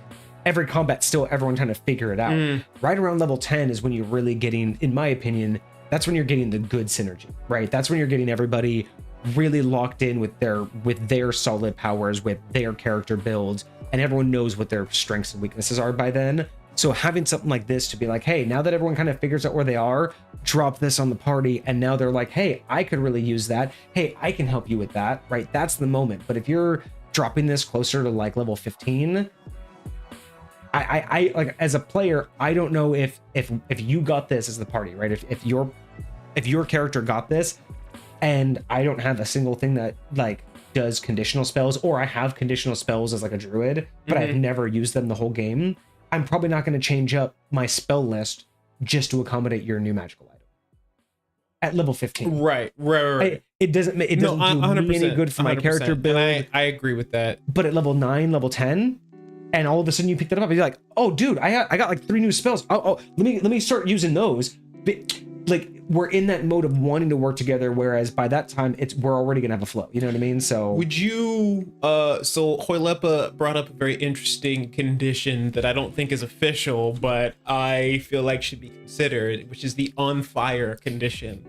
every combat, still everyone trying to figure it out. Right around level 10 is when you're really getting, in my opinion, that's when you're getting the good synergy, right? That's when you're getting everybody really locked in with their solid powers, with their character builds, and everyone knows what their strengths and weaknesses are by then. So having something like this to be like, hey, now that everyone kind of figures out where they are, drop this on the party, and now they're like, hey, I could really use that. Hey, I can help you with that, right? That's the moment. But if you're dropping this closer to like level 15, I like as a player, I don't know if you got this as the party, right? If your character got this, and I don't have a single thing that like does conditional spells, or I have conditional spells as like a druid, but I've never used them the whole game, I'm probably not going to change up my spell list just to accommodate your new magical item at level 15. Right. It doesn't do 100%, me any good for my character build. And I agree with that. But at level 9, level 10, and all of a sudden you pick that up and you're like, oh dude, I got like 3 new spells. Oh, let me start using those. But, like, we're in that mode of wanting to work together, whereas by that time we're already gonna have a flow. You know what I mean? So would you so Hoylepa brought up a very interesting condition that I don't think is official, but I feel like should be considered, which is the on fire condition.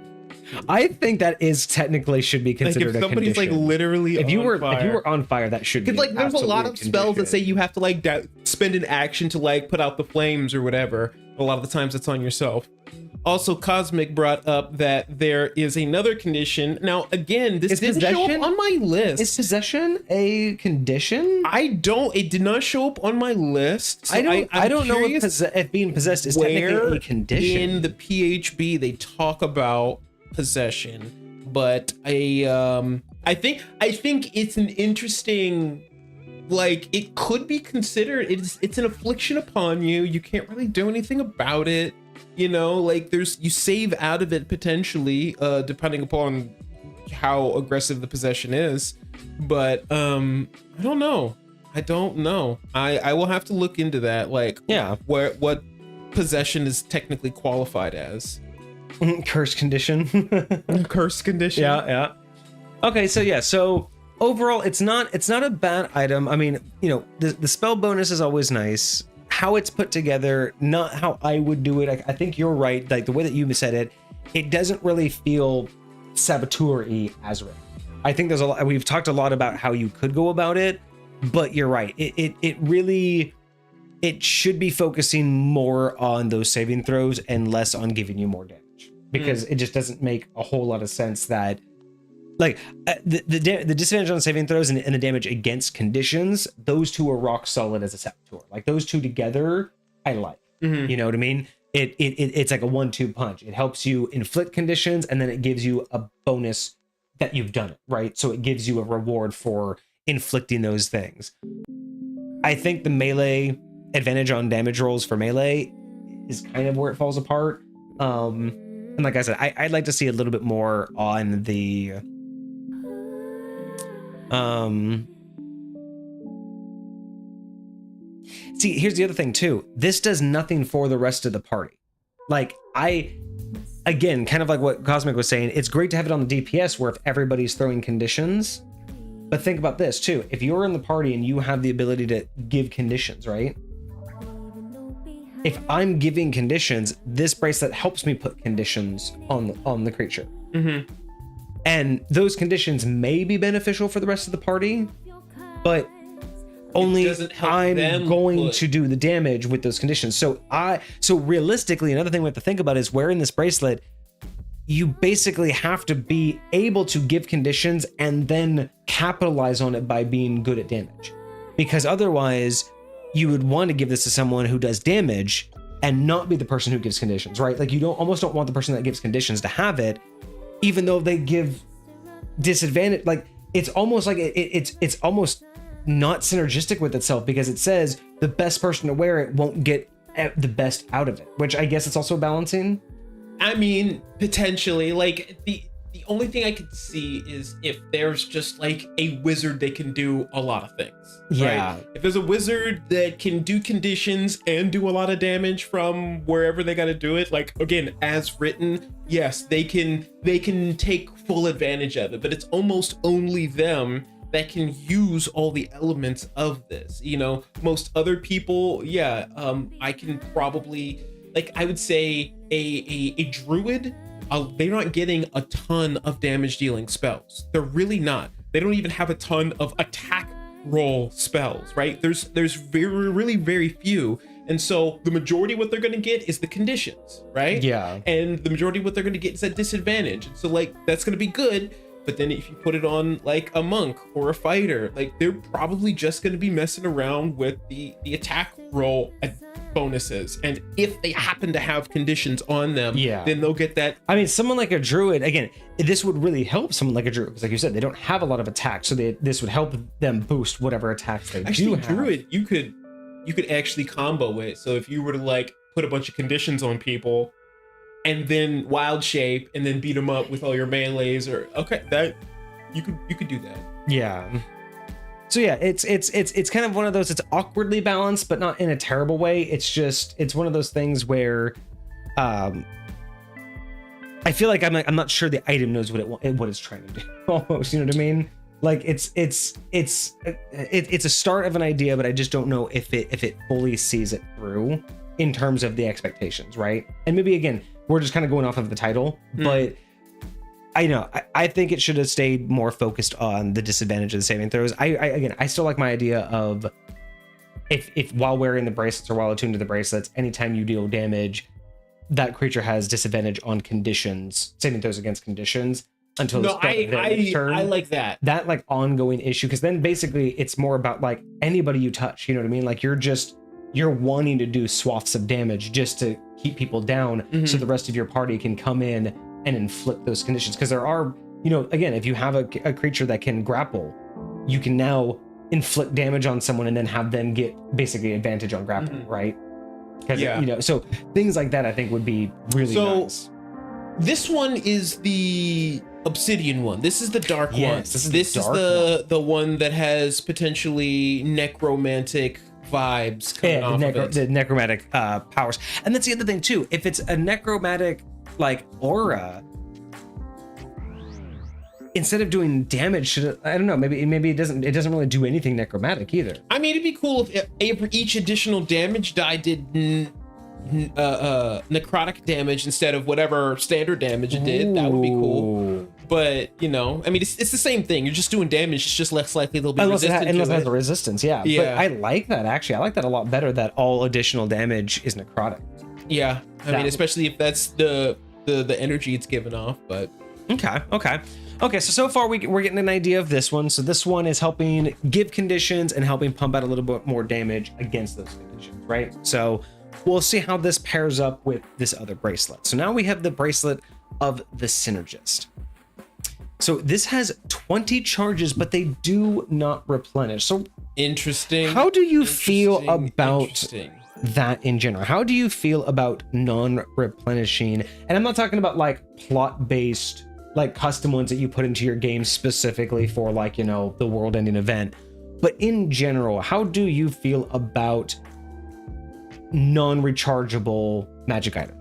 I think that is technically should be considered like if somebody's a condition. like literally if you were on fire, that should be. Because like there's a lot of spells that say you have to like spend an action to like put out the flames or whatever. A lot of the times it's on yourself. Also, Cosmic brought up that there is another condition. Now, again, this didn't show up on my list. Is possession a condition? It did not show up on my list. So I don't know if being possessed is technically a condition. In the PHB, they talk about possession, but I think it's an interesting, like, it could be considered. It's an affliction upon you. You can't really do anything about it. You know, like you save out of it potentially, depending upon how aggressive the possession is. But I don't know. I will have to look into that. Like, yeah, what possession is technically qualified as. Curse condition. Curse condition. Yeah. Okay, so overall, it's not a bad item. I mean, you know, the spell bonus is always nice. How it's put together, not how I would do it. I think you're right. Like the way that you said it, it doesn't really feel Saboteur-y as written. I think there's a lot. We've talked a lot about how you could go about it, but you're right. It really should be focusing more on those saving throws and less on giving you more damage, because it just doesn't make a whole lot of sense that. Like the disadvantage on saving throws and the damage against conditions, those two are rock solid as a saboteur. Like those two together, I like. You know what I mean? It's like a 1-2 punch. It helps you inflict conditions, and then it gives you a bonus that you've done it, right? So it gives you a reward for inflicting those things. I think the melee advantage on damage rolls for melee is kind of where it falls apart. And like I said, I'd like to see a little bit more on the see, here's the other thing too. This does nothing for the rest of the party. Like again, kind of like what Cosmic was saying, it's great to have it on the DPS where if everybody's throwing conditions, but think about this too. If you're in the party and you have the ability to give conditions, right? If I'm giving conditions, this bracelet helps me put conditions on the creature. And those conditions may be beneficial for the rest of the party, but only I'm going to do the damage with those conditions. So realistically, another thing we have to think about is wearing this bracelet, you basically have to be able to give conditions and then capitalize on it by being good at damage. Because otherwise, you would want to give this to someone who does damage and not be the person who gives conditions, right? Like you almost don't want the person that gives conditions to have it, even though they give disadvantage. Like it's almost like it's almost not synergistic with itself, because it says the best person to wear it won't get the best out of it, which I guess it's also balancing. I mean, potentially. Like the only thing I could see is if there's just like a wizard that can do a lot of things. Yeah. Right? If there's a wizard that can do conditions and do a lot of damage from wherever they got to do it, like again, as written, yes, they can take full advantage of it, but it's almost only them that can use all the elements of this. You know, most other people, I can probably, like, I would say a druid, they're not getting a ton of damage dealing spells. They're really not. They don't even have a ton of attack roll spells, right? There's really very few. And so the majority of what they're going to get is the conditions, right? Yeah. And the majority of what they're going to get is a disadvantage. So like, that's going to be good. But then if you put it on like a monk or a fighter, like they're probably just going to be messing around with the attack roll bonuses, and if they happen to have conditions on them, then they'll get that. I mean, someone like a druid, again, this would really help someone like a druid, because like you said, they don't have a lot of attacks, so this would help them boost whatever attacks they do have. Druid, you could actually combo it. So if you were to like put a bunch of conditions on people and then wild shape and then beat them up with all your melees, or that you could do that. Yeah. So yeah, it's kind of one of those, it's awkwardly balanced, but not in a terrible way. It's one of those things where I feel like I'm not sure the item knows what it's trying to do. Almost, you know what I mean? Like it's a start of an idea, but I just don't know if it fully sees it through in terms of the expectations, right? And maybe again, we're just kind of going off of the title, but I think it should have stayed more focused on the disadvantage of the saving throws. I still like my idea of if while wearing the bracelets or while attuned to the bracelets, anytime you deal damage, that creature has disadvantage on conditions, saving throws against conditions until the start of their next turn. I like that like ongoing issue, because then basically it's more about like anybody you touch, you know what I mean? Like you're wanting to do swaths of damage just to keep people down, so the rest of your party can come in and inflict those conditions. Because there are, again, if you have a creature that can grapple, you can now inflict damage on someone and then have them get basically advantage on grappling, right? Because so things like that I think would be really nice. This one is the obsidian one. This is the dark one. This is the one that has potentially necromantic vibes coming off of it. The necromantic powers. And that's the other thing too. If it's a necromantic like aura, instead of doing damage, I don't know, maybe it doesn't really do anything necromantic either. I mean, it'd be cool if each additional damage die did necrotic damage instead of whatever standard damage it did. That would be cool. But I mean, it's the same thing. You're just doing damage. It's just less likely they'll be resistant unless to it has a resistance. Yeah. But I like that, actually. I like that a lot better, that all additional damage is necrotic. Yeah. I mean, especially if that's the energy it's giving off. But okay, so far we're getting an idea of this one. So this one is helping give conditions and helping pump out a little bit more damage against those conditions, right? So we'll see how this pairs up with this other bracelet. So now we have the bracelet of the Synergist. So this has 20 charges, but they do not replenish. So interesting. How do you feel about that in general? How do you feel about non-replenishing? And I'm not talking about like plot-based, like custom ones that you put into your game specifically for like, the world-ending event. But in general, how do you feel about non-rechargeable magic items?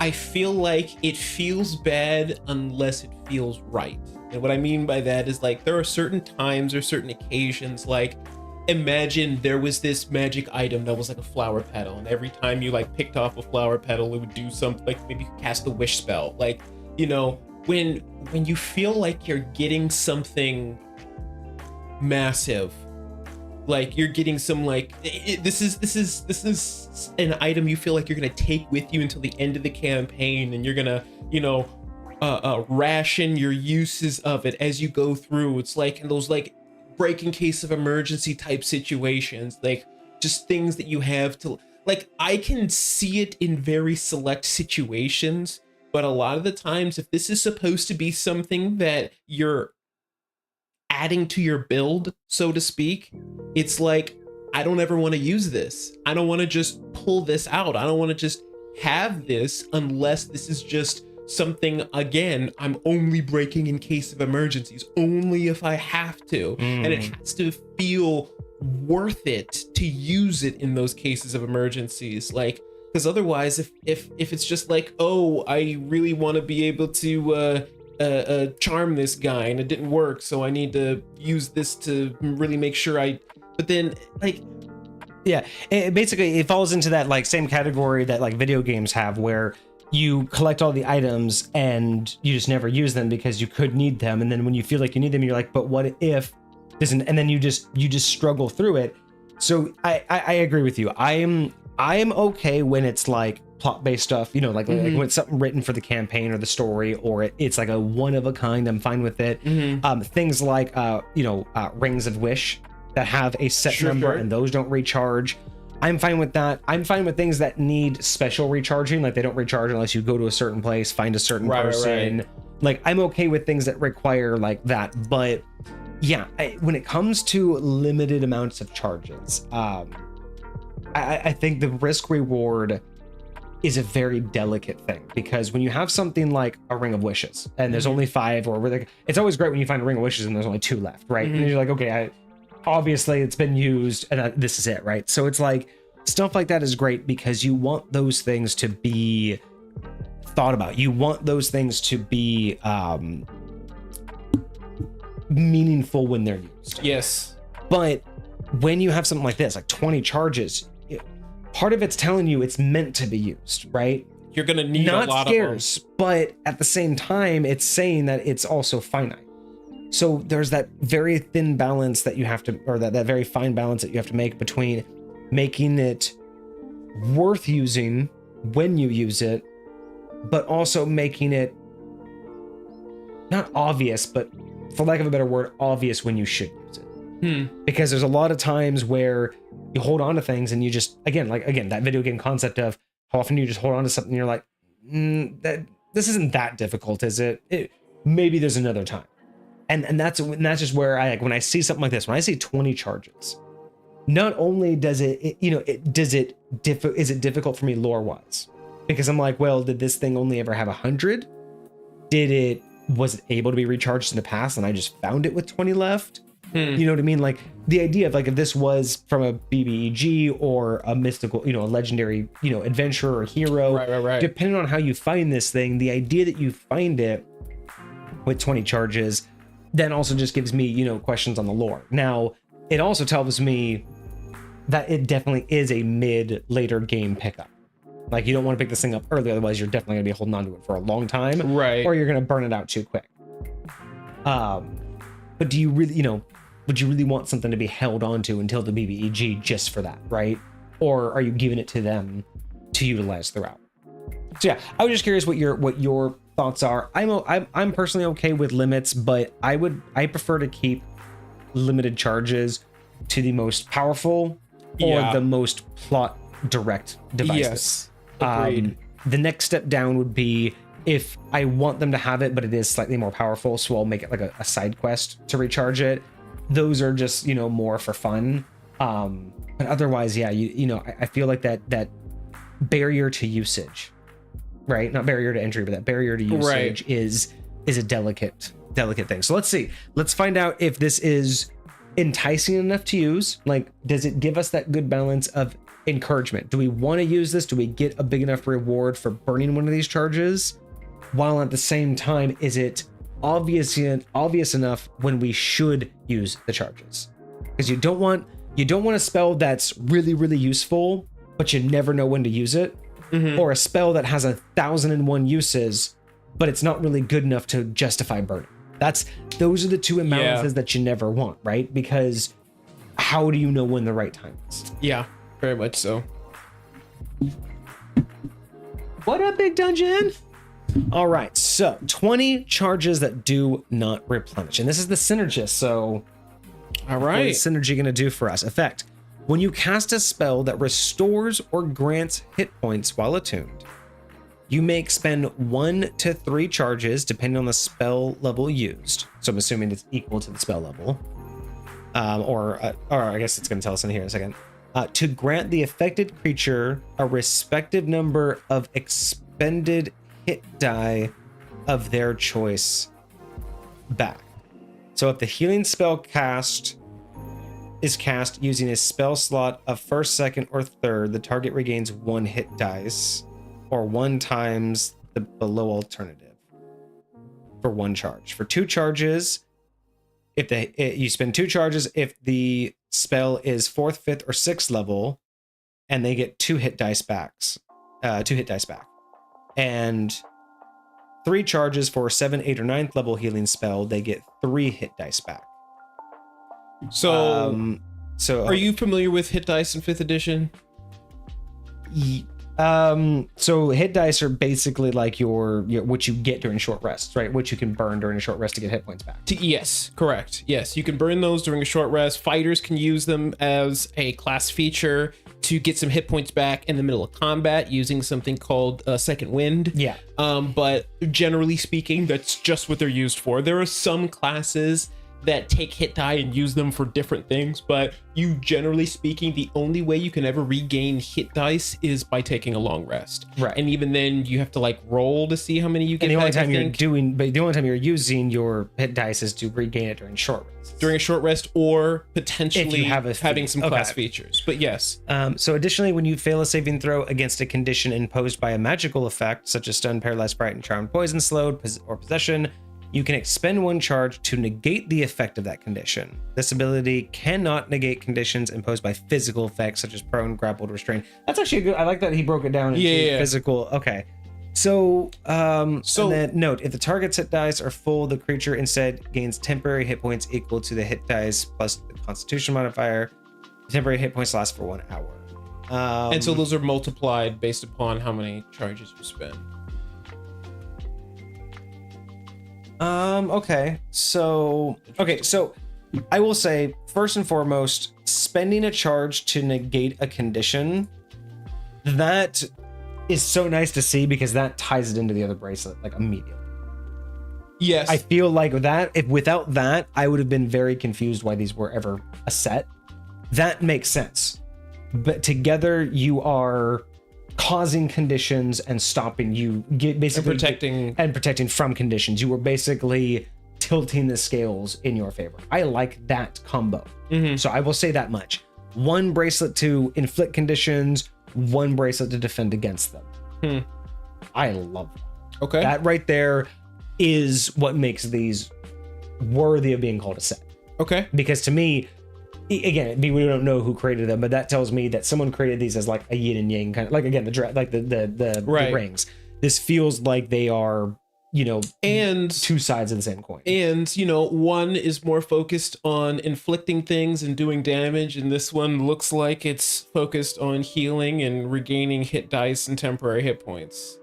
I feel like it feels bad unless it feels right. And what I mean by that is like there are certain times or certain occasions, like imagine there was this magic item that was like a flower petal, and every time you like picked off a flower petal, it would do something, like maybe you could cast a wish spell. Like, when you feel like you're getting something massive, like you're getting some this is an item you feel like you're gonna take with you until the end of the campaign, and you're gonna ration your uses of it as you go through. It's like in those like break in case of emergency type situations, like just things that you have to like. I can see it in very select situations, but a lot of the times if this is supposed to be something that you're adding to your build, so to speak, it's like, I don't ever want to use this. I don't want to just pull this out. I don't want to just have this unless this is just something, again, I'm only breaking in case of emergencies, only if I have to. And it has to feel worth it to use it in those cases of emergencies. Like, because otherwise, if it's just like, oh, I really want to be able to charm this guy and it didn't work, so I need to use this to really make sure but then like, yeah, it falls into that like same category that like video games have, where you collect all the items and you just never use them because you could need them, and then when you feel like you need them, you're like, but what if this, and then you just struggle through it. So I agree with you. I am okay when it's like plot-based stuff, like when it's something written for the campaign or the story, or it's like a one of a kind. I'm fine with it. Things like Rings of Wish, that have a set Sure, number sure. and those don't recharge. I'm fine with that. I'm fine with things that need special recharging, like they don't recharge unless you go to a certain place, find a certain person. Right. Like I'm okay with things that require like that. But yeah, when it comes to limited amounts of charges, I think the risk reward is a very delicate thing, because when you have something like a Ring of Wishes and there's only 5, or it's always great when you find a Ring of Wishes and there's only 2 left, right? And you're like, okay, obviously it's been used and this is it, right? So it's like stuff like that is great because you want those things to be thought about. You want those things to be meaningful when they're used. Yes. But when you have something like this, like 20 charges, part of it's telling you it's meant to be used, right? You're gonna need not a lot scarce, of them. but at the same time, it's saying that it's also finite. So there's that very thin balance that you have to, or that very fine balance that you have to make between making it worth using when you use it, but also making it not obvious, but for lack of a better word, obvious when you should use it. Because there's a lot of times where you hold on to things and you just, again, that video game concept of how often you just hold on to something and you're like, that this isn't that difficult, is it? Maybe there's another time. And that's just where I, like, when I see something like this, when I see 20 charges, not only does is it difficult for me lore wise, because I'm like, well, did this thing only ever have 100? Was it able to be recharged in the past and I just found it with 20 left? You know what I mean? Like the idea of like, if this was from a BBEG or a mystical, a legendary, adventurer or hero, right. Depending on how you find this thing, the idea that you find it with 20 charges then also just gives me, questions on the lore. Now, it also tells me that it definitely is a later game pickup. Like you don't want to pick this thing up early, otherwise you're definitely gonna be holding on to it for a long time, right? Or you're gonna burn it out too quick. But do you really, would you really want something to be held on to until the BBEG just for that, right? Or are you giving it to them to utilize throughout? So yeah, I was just curious what your thoughts are. I'm personally okay with limits, but I prefer to keep limited charges to the most powerful or the most plot direct devices. Yes, agreed. The next step down would be if I want them to have it, but it is slightly more powerful, so I'll make it like a side quest to recharge it. Those are just, more for fun. But otherwise, yeah, I feel like that barrier to usage, right? Not barrier to entry, but that barrier to usage is a delicate thing. So let's see. Let's find out if this is enticing enough to use. Like, does it give us that good balance of encouragement? Do we want to use this? Do we get a big enough reward for burning one of these charges? While at the same time, is it obvious enough when we should use the charges? Because you don't want a spell that's really, really useful, but you never know when to use it, or a spell that has 1,001 uses, but it's not really good enough to justify burning. Those are the two imbalances that you never want, right? Because how do you know when the right time is? Yeah, very much so. What up, big dungeon? All right, so 20 charges that do not replenish. And this is the Synergist, so all what right. is Synergy going to do for us? Effect. When you cast a spell that restores or grants hit points while attuned, you may expend 1 to 3 charges depending on the spell level used. So I'm assuming it's equal to the spell level. Or I guess it's going to tell us in here in a second. To grant the affected creature a respective number of expended hit die of their choice back. So if the healing spell is cast using a spell slot of first, second, or third, the target regains 1 hit dice, or 1 times the below alternative for 1 charge. For 2 charges, you spend 2 charges if the spell is 4th, 5th, or 6th level, and they get 2 hit dice back. And 3 charges for 7th, 8th, or 9th level healing spell, they get 3 hit dice back. So are you familiar with hit dice in 5th edition? So hit dice are basically like your what you get during short rests, right? What you can burn during a short rest to get hit points back. Yes, correct. Yes, you can burn those during a short rest. Fighters can use them as a class feature to get some hit points back in the middle of combat using something called second wind. Yeah. But generally speaking, that's just what they're used for. There are some classes that take hit die and use them for different things, but you generally speaking, the only way you can ever regain hit dice is by taking a long rest. Right. And even then you have to like roll to see how many you get And the only back, time the only time you're using your hit dice is to regain it during short rests. during a short rest, or potentially having some class Okay. features. But yes. So additionally, when you fail a saving throw against a condition imposed by a magical effect, such as stun, paralyzed, frightened, charmed, poison, slowed, or possession, you can expend one charge to negate the effect of that condition. This ability cannot negate conditions imposed by physical effects, such as prone, grappled, restrained. That's actually a good. I like that he broke it down into physical. Okay. So, and then note, if the target's hit dice are full, the creature instead gains temporary hit points equal to the hit dice plus the Constitution modifier. Temporary hit points last for 1 hour. And so those are multiplied based upon how many charges you spend. Okay. So I will say, first and foremost, spending a charge to negate a condition, that is so nice to see because that ties it into the other bracelet like immediately. Yes. I feel like if without that, I would have been very confused why these were ever a set. That makes sense. But together you are causing conditions and stopping you basically protecting from conditions. You were basically tilting the scales in your favor. I like that combo. So I will say that much. One bracelet to inflict conditions, one bracelet to defend against them. I love that. Okay. That right there is what makes these worthy of being called a set. Okay. Because to me, again, we don't know who created them, but that tells me that someone created these as like a yin and yang kind of, like, again, the rings. This feels like they are, and two sides of the same coin. And one is more focused on inflicting things and doing damage, and this one looks like it's focused on healing and regaining hit dice and temporary hit points.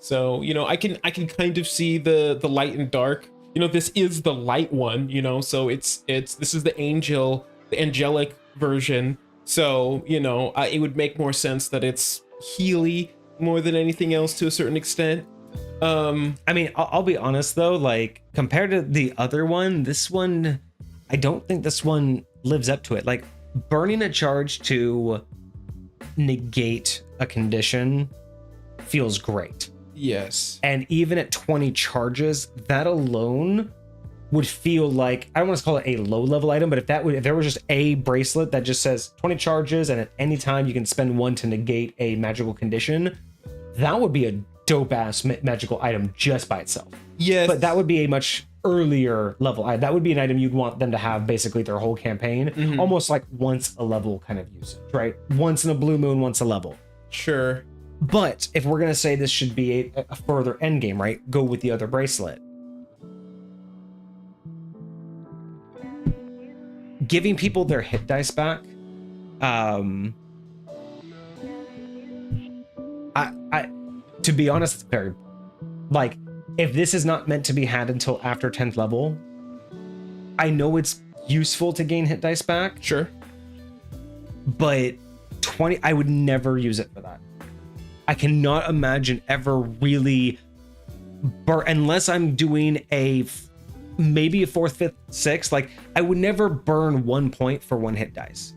So I can kind of see the light and dark. This is the light one. So this is the angelic version. So it would make more sense that it's Healy more than anything else to a certain extent. I mean, I'll be honest though, like compared to the other one, this one, I don't think this one lives up to it. Like burning a charge to negate a condition feels great. Yes. And even at 20 charges, that alone would feel like, I don't want to call it a low level item, but if there was just a bracelet that just says 20 charges and at any time you can spend one to negate a magical condition, that would be a dope ass magical item just by itself. Yes. But that would be a much earlier level item. That would be an item you'd want them to have basically their whole campaign, almost like once a level kind of usage, right? Once in a blue moon, once a level. Sure. But if we're gonna say this should be a further end game, right? Go with the other bracelet. Giving people their hit dice back. To be honest, it's very like if this is not meant to be had until after 10th level, I know it's useful to gain hit dice back. Sure. But 20, I would never use it for that. I cannot imagine ever really unless I'm doing maybe a 4th, 5th, 6th, like I would never burn 1 point for one hit dice.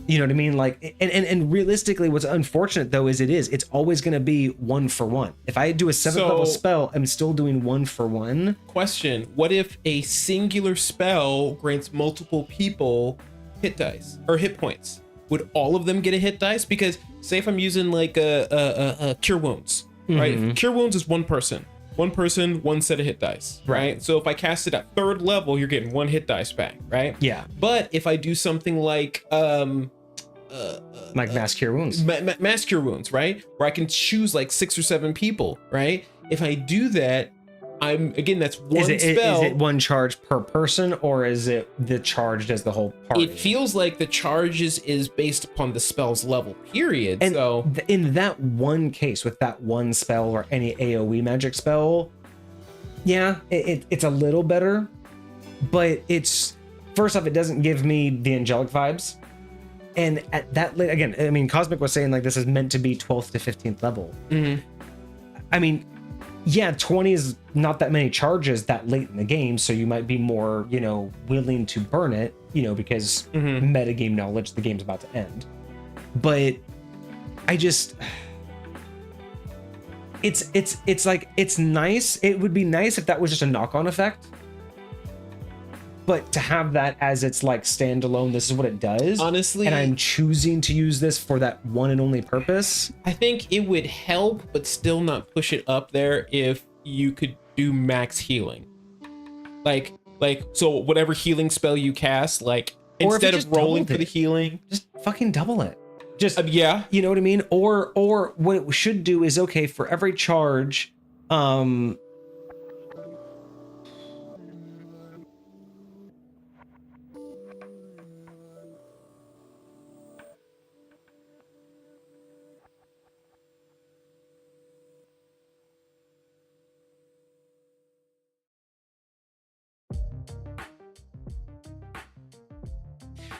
You know what I mean? Like, and realistically, what's unfortunate though is it's always going to be 1 for 1. If I do a 7th level spell, I'm still doing 1 for 1. Question: what if a singular spell grants multiple people hit dice or hit points? Would all of them get a hit dice? Because say if I'm using like a cure wounds, right? Cure wounds is one person, one set of hit dice, right? So if I cast it at 3rd level, you're getting 1 hit dice back, right? Yeah. But if I do something like mass cure wounds, mass cure wounds, right? Where I can choose like 6 or 7 people, right? If I do that, That's one Is spell. it one charge per person, or is it the charged as the whole party? It feels like the charges is based upon the spell's level, period. And so in that one case, with that one spell or any AoE magic spell, yeah, it's a little better, but it's, first off, it doesn't give me the angelic vibes. And at that late, again, I mean, Cosmic was saying like this is meant to be 12th to 15th level. I mean, yeah, 20 is not that many charges that late in the game, so you might be more, willing to burn it, because metagame knowledge, the game's about to end. But I just, it's like, it's nice. It would be nice if that was just a knock-on effect. But to have that as its like standalone, this is what it does. Honestly, and I'm choosing to use this for that one and only purpose. I think it would help, but still not push it up there if you could do max healing. Like so whatever healing spell you cast, like Or instead of rolling for the healing, just fucking double it. Just yeah. You know what I mean? Or what it should do is, okay, for every charge,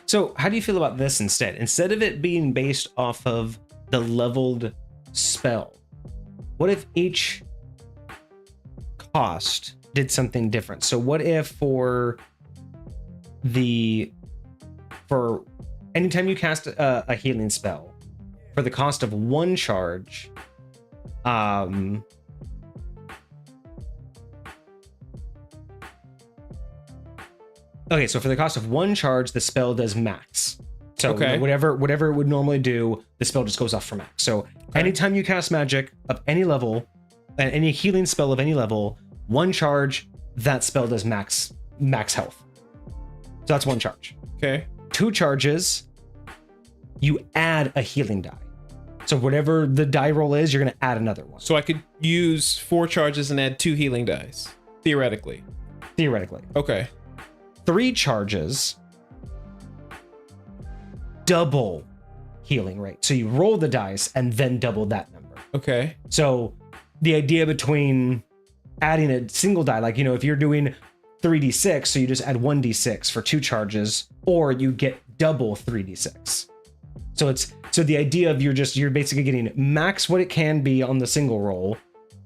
so how do you feel about this instead? Instead of it being based off of the leveled spell, what if each cost did something different? So what if for anytime you cast a healing spell, for the cost of one charge, okay, so for the cost of one charge, the spell does max. So whatever it would normally do, the spell just goes off for max. So anytime you cast magic of any level, and any healing spell of any level, one charge, that spell does max health. So that's one charge. Okay. Two charges, you add a healing die. So whatever the die roll is, you're going to add another one. So I could use 4 charges and add 2 healing dice, theoretically. Okay. 3 charges, double healing rate. So you roll the dice and then double that number. Okay. So the idea between adding a single die, like, if you're doing 3d6, so you just add 1d6 for 2 charges, or you get double 3d6. So the idea of you're basically getting max what it can be on the single roll,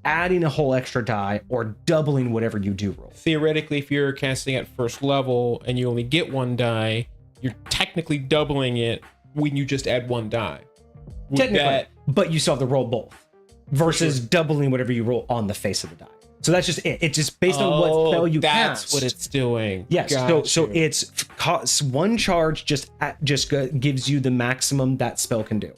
adding a whole extra die, or doubling whatever you do roll. Theoretically, if you're casting at first level and you only get 1 die, you're technically doubling it when you just add 1 die. But you still have to roll both versus doubling whatever you roll on the face of the die. So that's just it. It's just based on what spell you cast. That's what it's doing. Yes. So it's one charge just gives you the maximum that spell can do.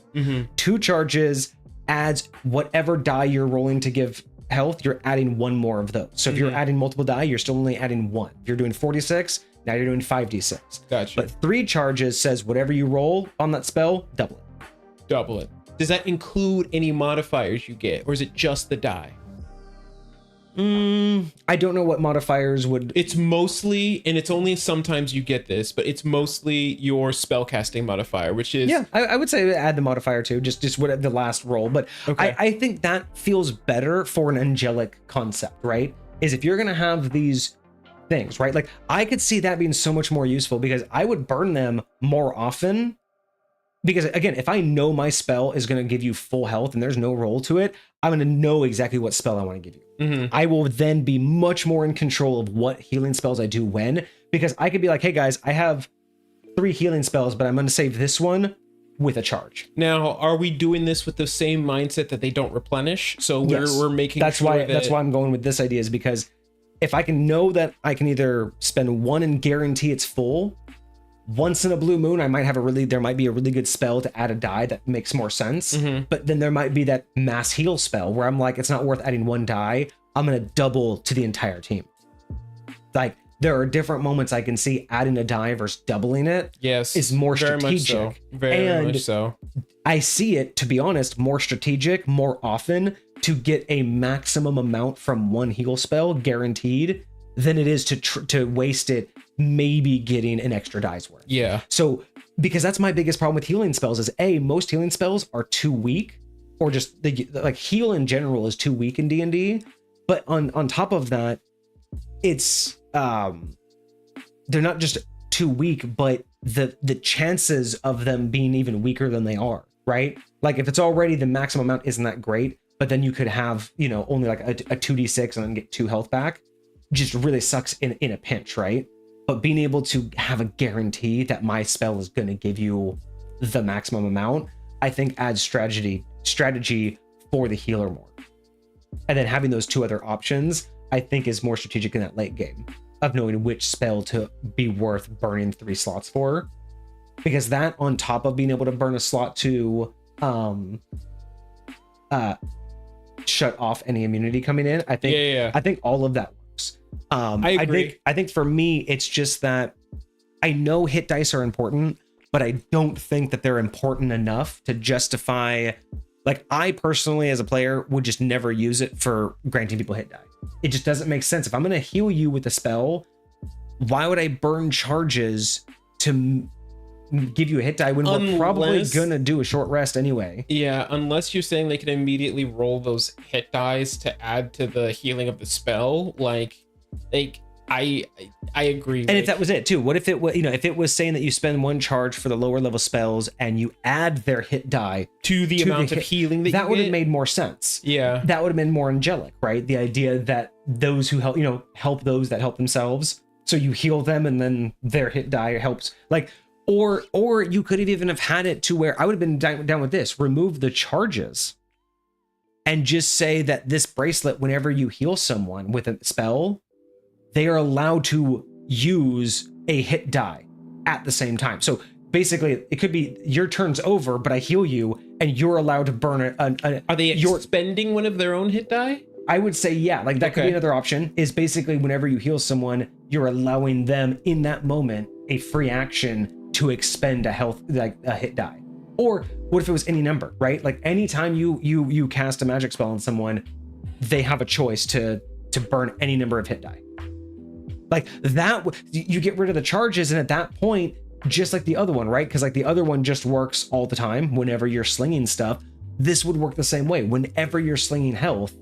2 charges adds whatever die you're rolling to give health. You're adding 1 more of those. So if you're adding multiple die, you're still only adding 1. If you're doing 46, now you're doing 5d6. Gotcha. But 3 charges says whatever you roll on that spell, double it. Double it. Does that include any modifiers you get, or is it just the die? I don't know what modifiers would. It's mostly, and it's only sometimes you get this, but it's mostly your spellcasting modifier, which is I would say add the modifier too, just what the last roll. But I think that feels better for an angelic concept, right? Is if you're gonna have these things, right? Like I could see that being so much more useful because I would burn them more often. Because again, if I know my spell is going to give you full health and there's no roll to it, I'm going to know exactly what spell I want to give you. I will then be much more in control of what healing spells I do when, because I could be like, hey guys, I have 3 healing spells, but I'm going to save this one with a charge. Now, are we doing this with the same mindset that they don't replenish? So we're making that's why I'm going with this idea, is because if I can know that I can either spend 1 and guarantee it's full, once in a blue moon, there might be a really good spell to add a die that makes more sense. But then there might be that mass heal spell where I'm like, it's not worth adding 1 die. I'm going to double to the entire team. Like there are different moments I can see adding a die versus doubling it. Yes, is more strategic. Very much so. I see it, to be honest, more strategic, more often to get a maximum amount from one heal spell guaranteed than it is to waste it maybe getting an extra die's worth. Yeah. So because that's my biggest problem with healing spells is most healing spells are too weak, or just like heal in general is too weak in D&D. But on top of that, it's they're not just too weak, but the chances of them being even weaker than they are, right? Like if it's already the maximum amount isn't that great, but then you could have, only like a 2d6 and then get 2 health back, just really sucks in a pinch, right? But being able to have a guarantee that my spell is going to give you the maximum amount, I think adds strategy for the healer more. And then having those 2 other options, I think is more strategic in that late game of knowing which spell to be worth burning 3 slots for. Because that, on top of being able to burn a slot to shut off any immunity coming in, I think all of that works. I agree. I think for me, it's just that I know hit dice are important, but I don't think that they're important enough to justify. Like, I personally, as a player, would just never use it for granting people hit die. It just doesn't make sense. If I'm going to heal you with a spell, why would I burn charges to give you a hit die when we're probably going to do a short rest anyway? Yeah, unless you're saying they can immediately roll those hit dice to add to the healing of the spell. I agree. And if that was it too, what if it was, if it was saying that you spend 1 charge for the lower level spells and you add their hit die to the amount of healing that would have made more sense. Yeah. That would have been more angelic, right? The idea that those who help, help those that help themselves. So you heal them and then their hit die helps. Like, or you could have even have had it to where I would have been down with this, remove the charges and just say that this bracelet, whenever you heal someone with a spell, they are allowed to use a hit die at the same time. So basically, it could be your turn's over, but I heal you, and you're allowed to burn Are they expending one of their own hit die? I would say, yeah. Like, that could be another option, is basically whenever you heal someone, you're allowing them in that moment a free action to expend a hit die. Or what if it was any number, right? Like, anytime you cast a magic spell on someone, they have a choice to burn any number of hit die. Like that, you get rid of the charges, and at that point, just like the other one, right? Because like the other one just works all the time whenever you're slinging stuff. This would work the same way. Whenever you're slinging health,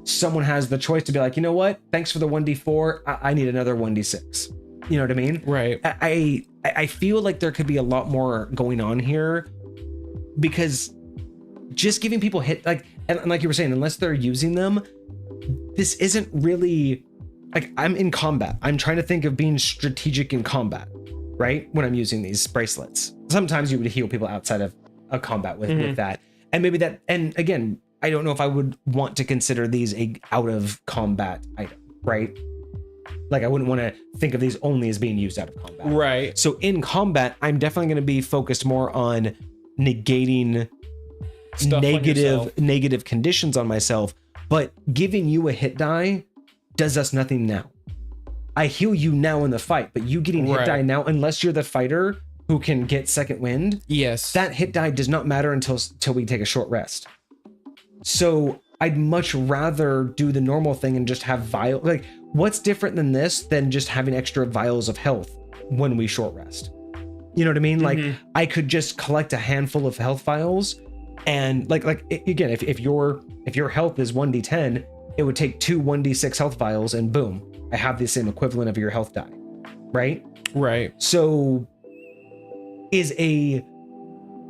someone has the choice to be like, you know what? Thanks for the 1d4. I need another 1d6. You know what I mean? Right. I feel like there could be a lot more going on here, because just giving people hit, and like you were saying, unless they're using them, this isn't really. Like, I'm in combat. I'm trying to think of being strategic in combat, right? When I'm using these bracelets. Sometimes you would heal people outside of a combat with that. And maybe that, and again, I don't know if I would want to consider these a out of combat item, right? Like, I wouldn't want to think of these only as being used out of combat. Right. So in combat, I'm definitely going to be focused more on negating negative conditions on myself, but giving you a hit die does us nothing now. I heal you now in the fight, but you getting hit die now, unless you're the fighter who can get second wind, yes, that hit die does not matter until we take a short rest. So I'd much rather do the normal thing and just have vial. Like, what's different than this than just having extra vials of health when we short rest? You know what I mean? Like, I could just collect a handful of health vials, and like again, if your health is 1d10, it would take 2 1d6 health vials, and boom, I have the same equivalent of your health die, right? Right. So is a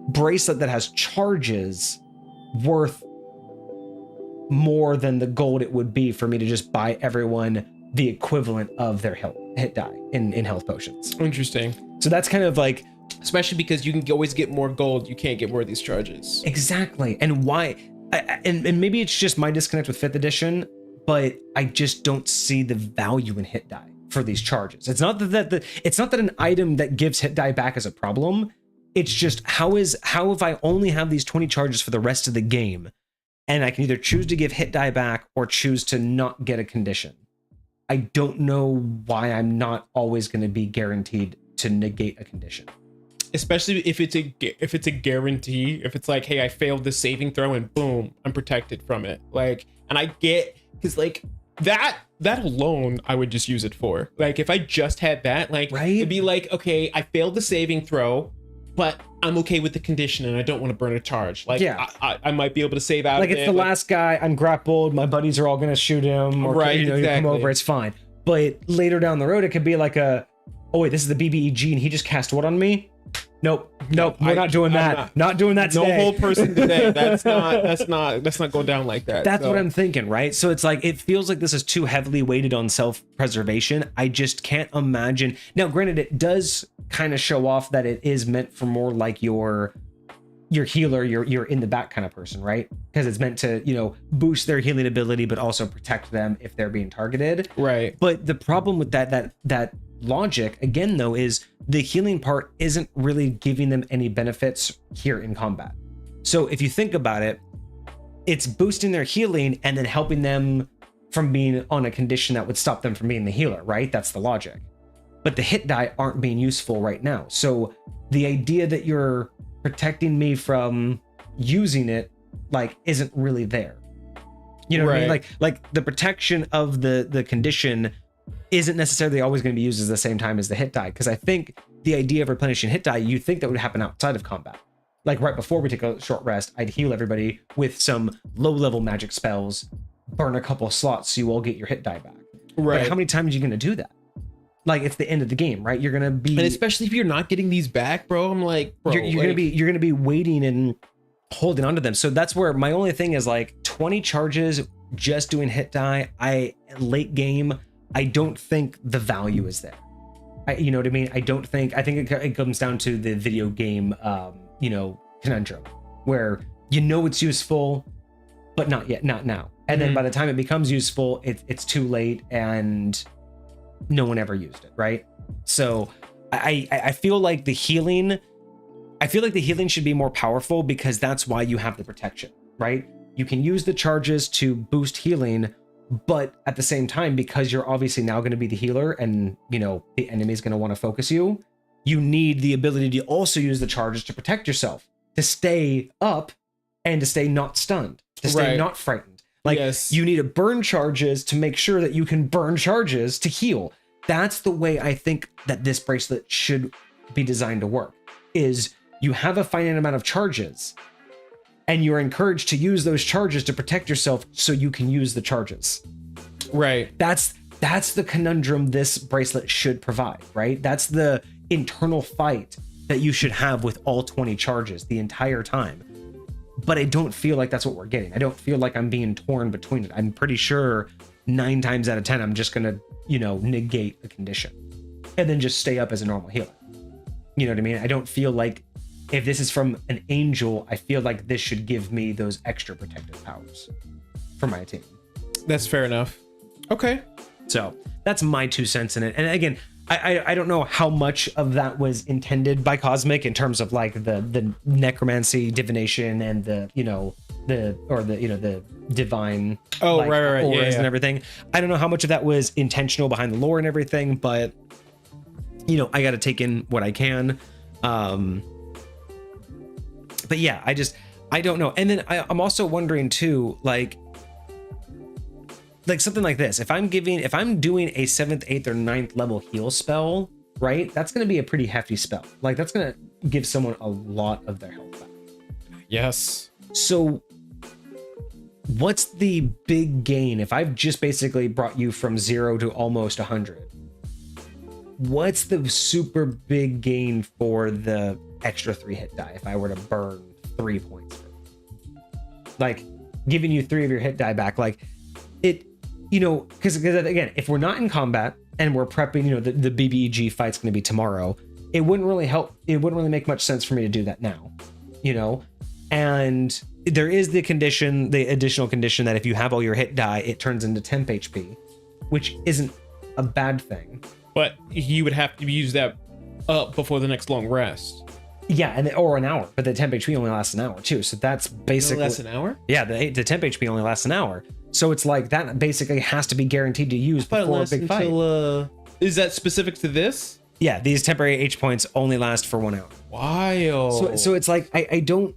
bracelet that has charges worth more than the gold it would be for me to just buy everyone the equivalent of their hit die in health potions? Interesting. So that's kind of like, especially because you can always get more gold, you can't get more of these charges. Exactly. And why? And maybe it's just my disconnect with 5th edition, but I just don't see the value in hit die for these charges. It's not that it's not that an item that gives hit die back is a problem. It's just how if I only have these 20 charges for the rest of the game, and I can either choose to give hit die back or choose to not get a condition. I don't know why I'm not always going to be guaranteed to negate a condition. especially if it's a guarantee, if it's like, hey, I failed this saving throw and boom, I'm protected from it. Like, and I get, because like that alone I would just use it for. Like if I just had that, like it'd be like, okay, I failed the saving throw, but I'm okay with the condition and I don't want to burn a charge. Like I might be able to save out. Like it's the last guy, I'm grappled, my buddies are all gonna shoot him, or you come over, it's fine. But later down the road, it could be like oh wait, this is the BBEG and he just cast what on me? Nope, we're not doing that. Not doing that today. No whole person today. That's not going down like that. That's what I'm thinking, right? So it's like, it feels like this is too heavily weighted on self-preservation. I just can't imagine. Now, granted, it does kind of show off that it is meant for more like your healer, you're in the back kind of person, right? Because it's meant to, boost their healing ability, but also protect them if they're being targeted. Right. But the problem with that logic, again, though, is the healing part isn't really giving them any benefits here in combat. So if you think about it, it's boosting their healing and then helping them from being on a condition that would stop them from being the healer, right? That's the logic. But the hit die aren't being useful right now. So the idea that you're protecting me from using it, like, isn't really there. You know what I mean? Like the protection of the condition isn't necessarily always going to be used at the same time as the hit die, because I think the idea of replenishing hit die, you think that would happen outside of combat. Like right before we take a short rest, I'd heal everybody with some low-level magic spells, burn a couple of slots so you all get your hit die back. Right. But how many times are you going to do that? Like, it's the end of the game, right? You're going to be... And especially if you're not getting these back, bro, I'm like... Bro, you're going to be waiting and holding onto them. So that's where my only thing is, like, 20 charges just doing hit die, late game, I don't think the value is there. You know what I mean? I think it comes down to the video game, conundrum, where it's useful, but not yet, not now. And then by the time it becomes useful, it's too late and no one ever used it, right? So I feel like the healing should be more powerful, because that's why you have the protection, right? You can use the charges to boost healing, but at the same time, because you're obviously now going to be the healer and, the enemy is going to want to focus you, you need the ability to also use the charges to protect yourself, to stay up and to stay not stunned, to stay not frightened. Like, you need to burn charges to make sure that you can burn charges to heal. That's the way I think that this bracelet should be designed to work, is you have a finite amount of charges and you're encouraged to use those charges to protect yourself so you can use the charges. Right. That's the conundrum this bracelet should provide, right? That's the internal fight that you should have with all 20 charges the entire time. But I don't feel like that's what we're getting. I don't feel like I'm being torn between it. I'm pretty sure 9 times out of 10, I'm just gonna, negate a condition and then just stay up as a normal healer. You know what I mean? I don't feel like, if this is from an angel, I feel like this should give me those extra protective powers for my team. That's fair enough. Okay. So that's my 2 cents in it. And again, I don't know how much of that was intended by Cosmic in terms of like the necromancy, divination, and the divine auras and everything. I don't know how much of that was intentional behind the lore and everything, but I got to take in what I can. But yeah, I don't know. And then I'm also wondering too, like something like this. If I'm doing a 7th, 8th, or 9th level heal spell, right? That's going to be a pretty hefty spell. Like, that's going to give someone a lot of their health back. Yes. So what's the big gain if I've just basically brought you from 0 to almost 100? What's the super big gain for the extra 3 hit die if I were to burn 3 points? Like, giving you 3 of your hit die back, like it, because again, if we're not in combat and we're prepping, the BBEG fight's going to be tomorrow, it wouldn't really help. It wouldn't really make much sense for me to do that now, and there is the additional condition that if you have all your hit die, it turns into temp HP, which isn't a bad thing. But you would have to use that up before the next long rest. Yeah, or an hour, but the temp HP only lasts an hour too. So that's basically less an hour. Yeah, the temp HP only lasts an hour. So it's like that basically has to be guaranteed to use before a big fight. Is that specific to this? Yeah, these temporary H points only last for 1 hour. Wild. So it's like I don't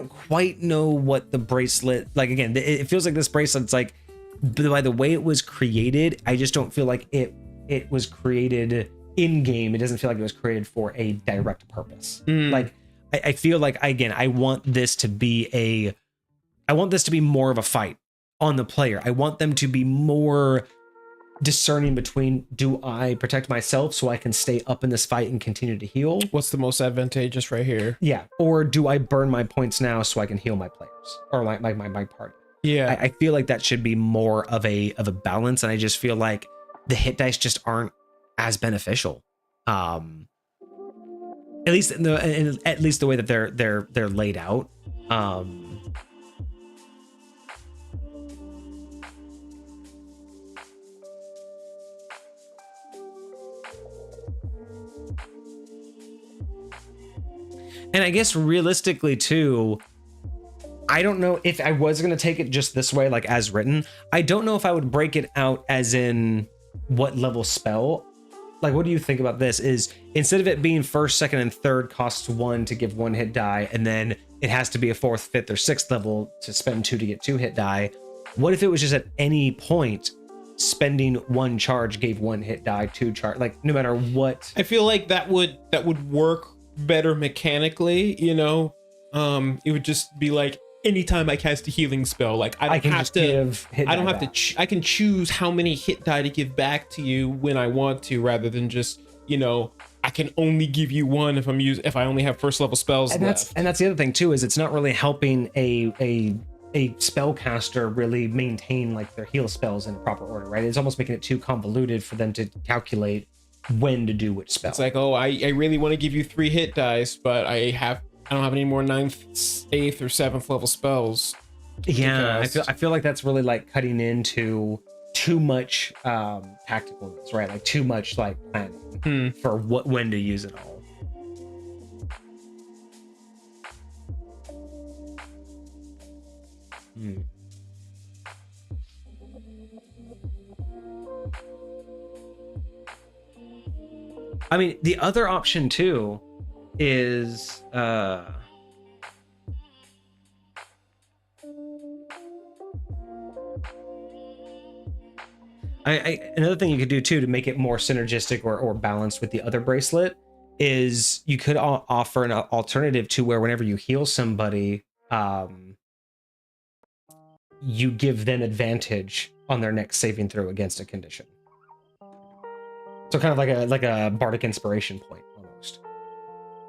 quite know what the bracelet, like, again, it feels like this bracelet's like, by the way it was created, I just don't feel like it was created in game. It doesn't feel like it was created for a direct purpose. Like I feel like, again, I want this to be more of a fight on the player. I want them to be more discerning between, do I protect myself so I can stay up in this fight and continue to heal? What's the most advantageous right here? Yeah. Or do I burn my points now so I can heal my players or like my party? Yeah. I feel like that should be more of a balance, and I just feel like the hit dice just aren't as beneficial. At least at least the way that they're laid out. And I guess realistically too, I don't know if I was going to take it just this way, like as written. I don't know if I would break it out as in what level spell. Like, what do you think about this? Is instead of it being first, second, and third costs 1 to give 1 hit die, and then it has to be a 4th, 5th, or 6th level to spend 2 to get 2 hit die. What if it was just at any point spending 1 charge gave 1 hit die, 2 charge, like no matter what? I feel like that would work better mechanically, you know. It would just be like, anytime I cast a healing spell, like I don't have to I can choose how many hit die to give back to you when I want to, rather than just, you know, I can only give you 1 if I only have first level spells left. That's the other thing too, is it's not really helping a spellcaster really maintain like their heal spells in proper order, right? It's almost making it too convoluted for them to calculate when to do which spell. It's like, oh, I really want to give you 3 hit dice, but I don't have any more 9th, 8th, or 7th level spells. Yeah, I feel like that's really like cutting into too much tacticalness, right? Like too much like planning for when to use it all. I mean, the other option too is another thing you could do too to make it more synergistic or balanced with the other bracelet is you could offer an alternative to where whenever you heal somebody, you give them advantage on their next saving throw against a condition. So kind of like a bardic inspiration point almost.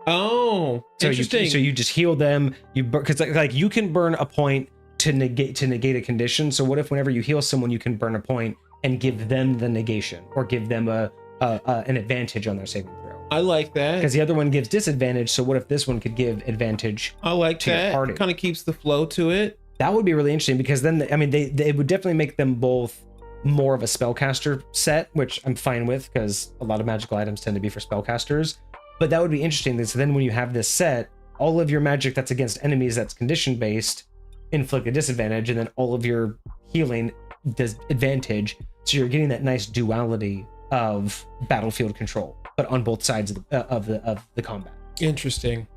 Oh, so interesting. You just heal them. Because like you can burn a point to negate a condition. So what if whenever you heal someone, you can burn a point and give them the negation or give them an advantage on their saving throw? I like that, because the other one gives disadvantage. So what if this one could give advantage? I like to that. Your party? Kind of keeps the flow to it. That would be really interesting, because then they would definitely make them both more of a spellcaster set, which I'm fine with because a lot of magical items tend to be for spellcasters. But that would be interesting. So then when you have this set, all of your magic that's against enemies that's condition based inflict a disadvantage, and then all of your healing does advantage. So you're getting that nice duality of battlefield control, but on both sides of the combat. Interesting.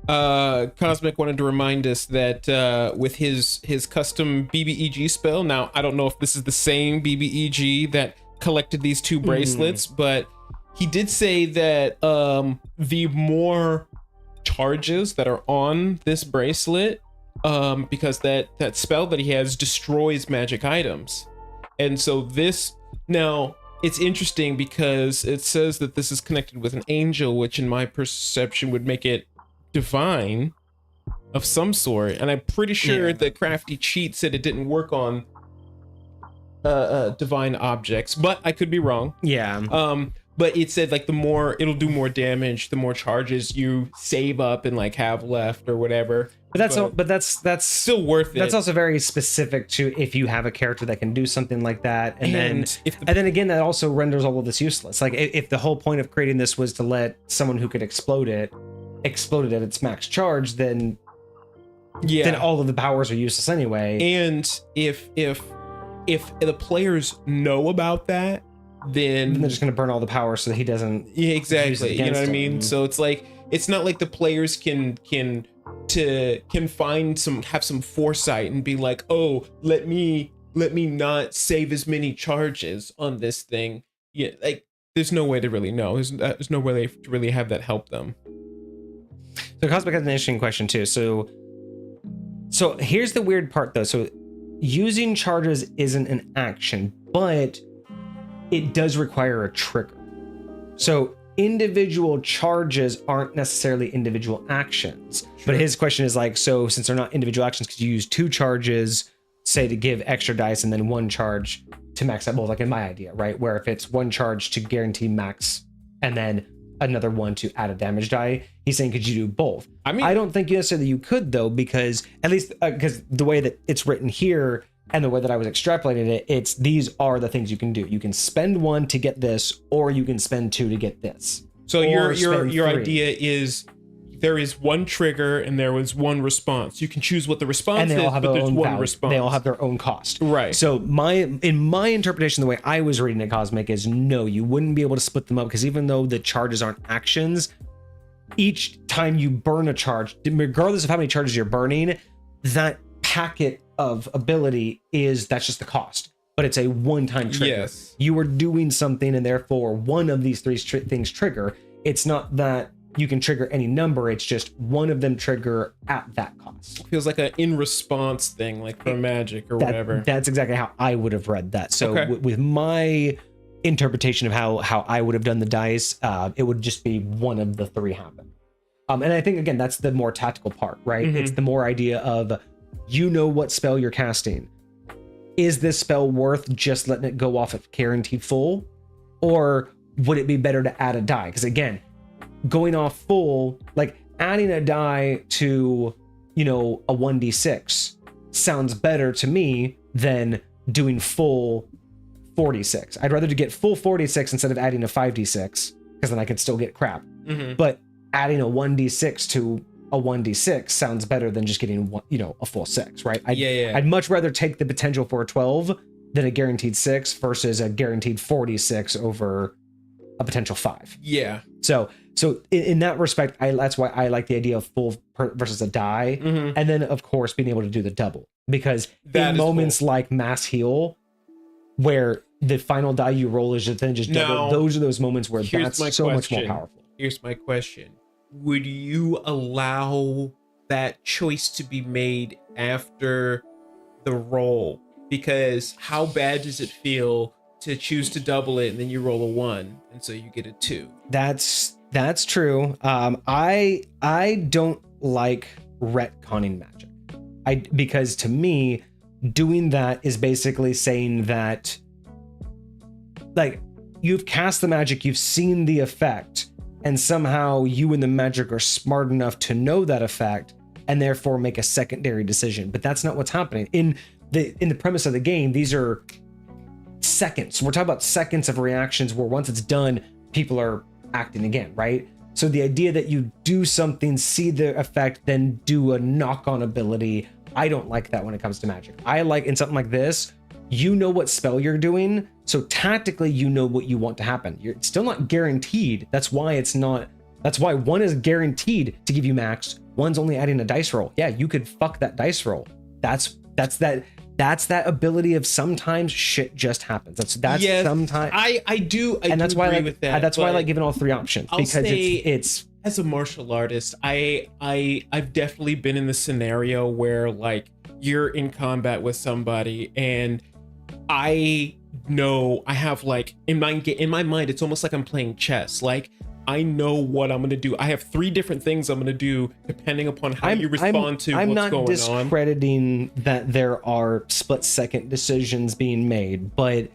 Cosmic wanted to remind us that with his custom BBEG spell, now I don't know if this is the same BBEG that collected these 2 bracelets, but he did say that the more charges that are on this bracelet, because that spell that he has destroys magic items. And so this, now it's interesting because it says that this is connected with an angel, which in my perception would make it divine of some sort. And I'm pretty sure the crafty cheat said it didn't work on divine objects, but I could be wrong. But it said like it'll do more damage the more charges you save up and like have left or whatever. But that's still worth it. That's also very specific to if you have a character that can do something like that, and then again that also renders all of this useless. Like if the whole point of creating this was to let someone who could explode it at its max charge, then all of the powers are useless anyway. And if the players know about that, then they're just going to burn all the power so that he doesn't. yeah, use it exactly. You know against what I mean? him. So it's like it's not like the players can have some foresight and be like, oh, let me not save as many charges on this thing. Yeah, like there's no way to really know. There's no way to really have that help them. So Cosmic has an interesting question too. So here's the weird part though. So using charges isn't an action, but it does require a trigger. So individual charges aren't necessarily individual actions. Sure. But his question is like, so since they're not individual actions, could you use 2 charges, say to give extra dice and then 1 charge to max out both, like in my idea, right? Where if it's 1 charge to guarantee max and then another 1 to add a damage die, he's saying, could you do both? I mean, I don't think necessarily you could though, because at least because the way that it's written here and the way that I was extrapolating it, these are the things you can do. You can spend 1 to get this, or you can spend 2 to get this. So your idea is there is 1 trigger and there was 1 response. You can choose what the response is, but there's 1 response. They all have their own cost. Right. So in my interpretation, the way I was reading it, Cosmic, is no, you wouldn't be able to split them up, because even though the charges aren't actions, each time you burn a charge, regardless of how many charges you're burning, that packet of ability that's just the cost. But it's a one-time trigger. Yes. You are doing something, and therefore one of these 3 things trigger. It's not that you can trigger any number, it's just one of them trigger at that cost. Feels like an in response thing, like for magic or whatever. That's exactly how I would have read that. So okay. with my interpretation of how I would have done the dice, it would just be one of the 3 happen. And I think, again, that's the more tactical part, right? Mm-hmm. It's the more idea of, you know what spell you're casting. Is this spell worth just letting it go off at guaranteed full? Or would it be better to add a die? Because again, going off full, like adding a die to, a 1d6 sounds better to me than doing full 46. I'd rather to get full 46 instead of adding a 5d6, because then I could still get crap. Mm-hmm. But adding a 1d6 to a 1d6 sounds better than just getting a full 6, right? I'd much rather take the potential for a 12 than a guaranteed 6 versus a guaranteed 46 over a potential 5. Yeah. So in that respect, that's why I like the idea of full versus a die. Mm-hmm. And then of course being able to do the double, because in moments like mass heal, where the final die you roll is just double, those are those moments where that's so much more powerful. Here's my question. Would you allow that choice to be made after the roll? Because how bad does it feel to choose to double it and then you roll a 1 and so you get a 2? That's true. I don't like retconning magic. Because to me, doing that is basically saying that, like, you've cast the magic, you've seen the effect, and somehow you and the magic are smart enough to know that effect and therefore make a secondary decision. But that's not what's happening. In the premise of the game, these are seconds. We're talking about seconds of reactions where once it's done, people are acting again, right? So the idea that you do something, see the effect, then do a knock-on ability, I don't like that when it comes to magic. I like, in something like this, you know what spell you're doing, so tactically you know what you want to happen. It's still not guaranteed. That's why 1 is guaranteed to give you max, 1's only adding a dice roll. Yeah, you could fuck that dice roll. That's that ability of sometimes shit just happens. That's yes, sometimes I do that's why I like with that. That's why I like giving all 3 options. I'll because say, it's as a martial artist, I've definitely been in the scenario where like you're in combat with somebody and I know I have like in my mind it's almost like I'm playing chess. Like I know what I'm going to do. I have 3 different things I'm going to do depending upon how you respond to what's going on. I'm not discrediting that there are split-second decisions being made, but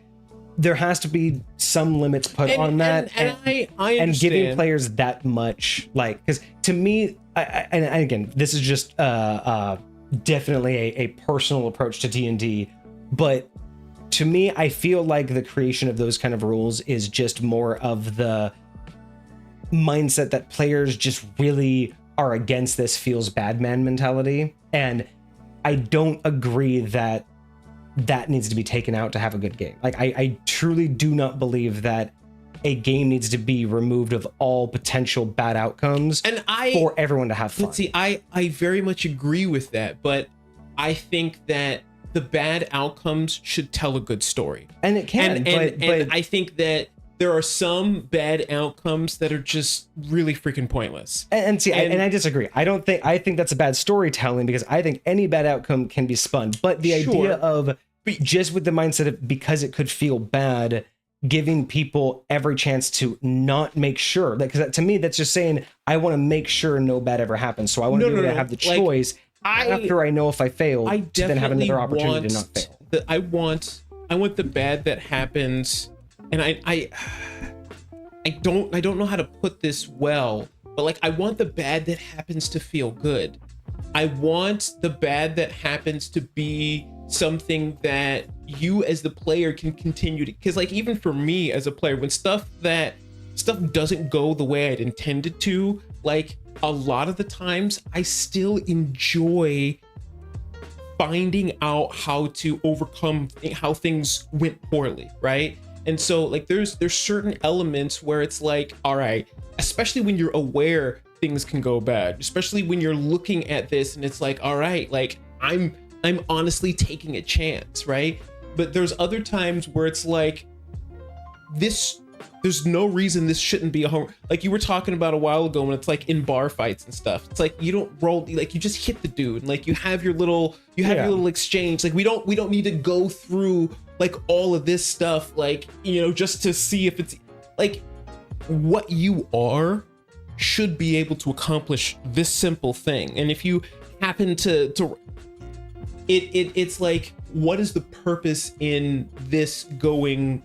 there has to be some limits put on that. I understand. And giving players that much, like, because to me, and again, this is just definitely a personal approach to D&D, but to me, I feel like the creation of those kind of rules is just more of the mindset that players just really are against this feels bad man mentality. And I don't agree that that needs to be taken out to have a good game. Like I truly do not believe that a game needs to be removed of all potential bad outcomes for everyone to have fun. Let's see, I very much agree with that, but I think that the bad outcomes should tell a good story. And it can, and I think that there are some bad outcomes that are just really freaking pointless. And see, I disagree. I think that's a bad storytelling, because I think any bad outcome can be spun. But the idea of just with the mindset of, because it could feel bad, giving people every chance to not make sure, because to me, that's just saying, I want to make sure no bad ever happens. So I want to be able to have the choice after I know if I failed to then have another opportunity to not fail. I want the bad that happens. And I don't know how to put this well, but like, I want the bad that happens to feel good. I want the bad that happens to be something that you as the player can continue to, because like, even for me as a player, when stuff doesn't go the way I'd intended to, like a lot of the times I still enjoy finding out how to overcome how things went poorly, right? And so like there's certain elements where it's like, all right, especially when you're aware things can go bad, especially when you're looking at this and it's like, all right, like I'm honestly taking a chance, right? But there's other times where it's like, there's no reason this shouldn't be a home. Like you were talking about a while ago, when it's like in bar fights and stuff, it's like you don't roll, like you just hit the dude and like you have your little exchange. Like we don't need to go through like all of this stuff, like, you know, just to see if it's like, what you are should be able to accomplish this simple thing. And if you happen to it's like, what is the purpose in this going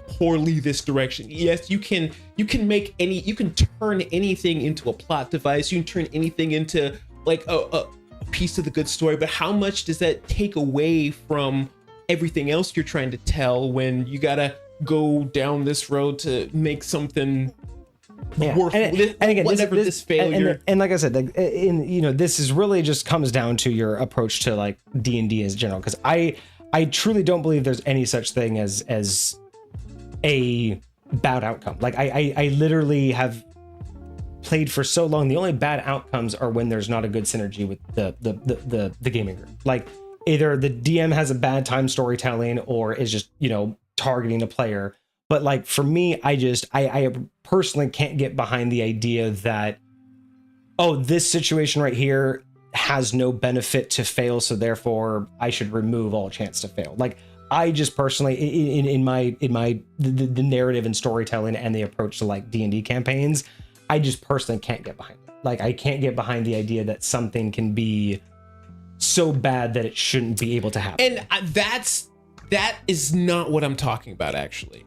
poorly this direction? Yes, you can turn anything into a plot device, you can turn anything into like a piece of the good story, but how much does that take away from everything else you're trying to tell, when you gotta go down this road to make something worth this failure? And like I said, like, this is really just comes down to your approach to like D&D as general, because I truly don't believe there's any such thing as a bad outcome. Like I literally have played for so long, the only bad outcomes are when there's not a good synergy with the gaming group. Like either the DM has a bad time storytelling or is just, targeting a player. But like for me, I personally can't get behind the idea that, oh, this situation right here has no benefit to fail, so therefore I should remove all chance to fail. Like I just personally, in the narrative and storytelling and the approach to like D&D campaigns, I just personally can't get behind it. Like I can't get behind the idea that something can be so bad that it shouldn't be able to happen. And that is not what I'm talking about, actually.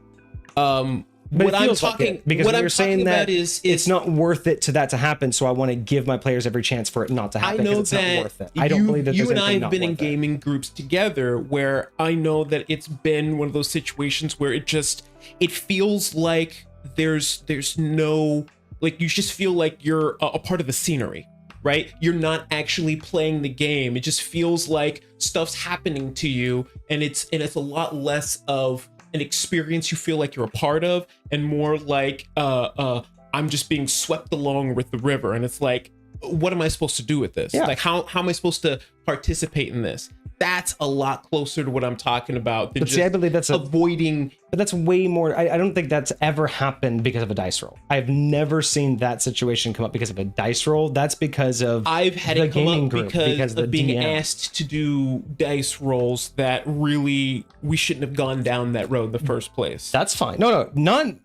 What I'm talking like because what you're saying that is it's not worth it to that to happen, so I want to give my players every chance for it not to happen. I know it's that not worth it. I don't believe that you and I have been in gaming groups together where I know that it's been one of those situations where it feels like there's no, like you just feel like you're a part of the scenery, right? You're not actually playing the game. It just feels like stuff's happening to you, and it's a lot less of an experience you feel like you're a part of, and more like I'm just being swept along with the river. And it's like, what am I supposed to do with this? Like how am I supposed to participate in this? That's a lot closer to what I'm talking about than I believe that's avoiding. But that's way more. I don't think that's ever happened because of a dice roll. I've never seen that situation come up because of a dice roll. That's because of I've had it come up because of being asked to do dice rolls that really we shouldn't have gone down that road in the first place. That's fine. No, not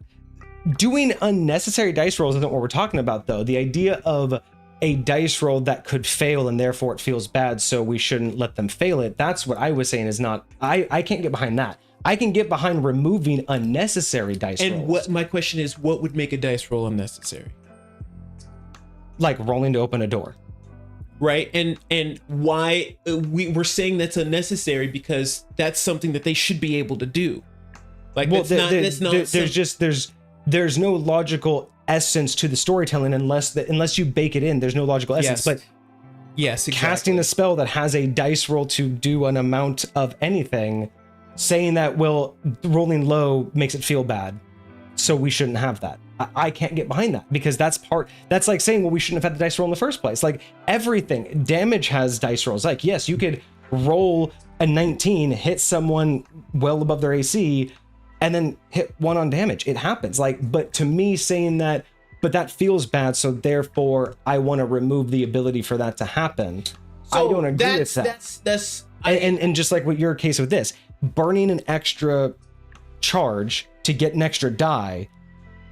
doing unnecessary dice rolls isn't what we're talking about, though. The idea of a dice roll that could fail and therefore it feels bad, so we shouldn't let them fail it. That's what I was saying is not, I can't get behind that. I can get behind removing unnecessary dice rolls. And what my question is, what would make a dice roll unnecessary? Like rolling to open a door. Right? And why we're saying that's unnecessary, because that's something that they should be able to do. Like, well, there's no logical essence to the storytelling unless you bake it in. There's no logical essence. Yes. Yes, exactly. casting a spell that has a dice roll to do an amount of anything, saying that, well, rolling low makes it feel bad, so we shouldn't have that. I can't get behind that, because that's like saying, well, we shouldn't have had the dice roll in the first place. Like, everything, damage has dice rolls. Like, yes, you could roll a 19, hit someone well above their AC, and then hit 1 on damage. It happens. Like, but to me, saying that, but that feels bad, so therefore I want to remove the ability for that to happen. So I don't agree with that. And just like what your case with this, burning an extra charge to get an extra die,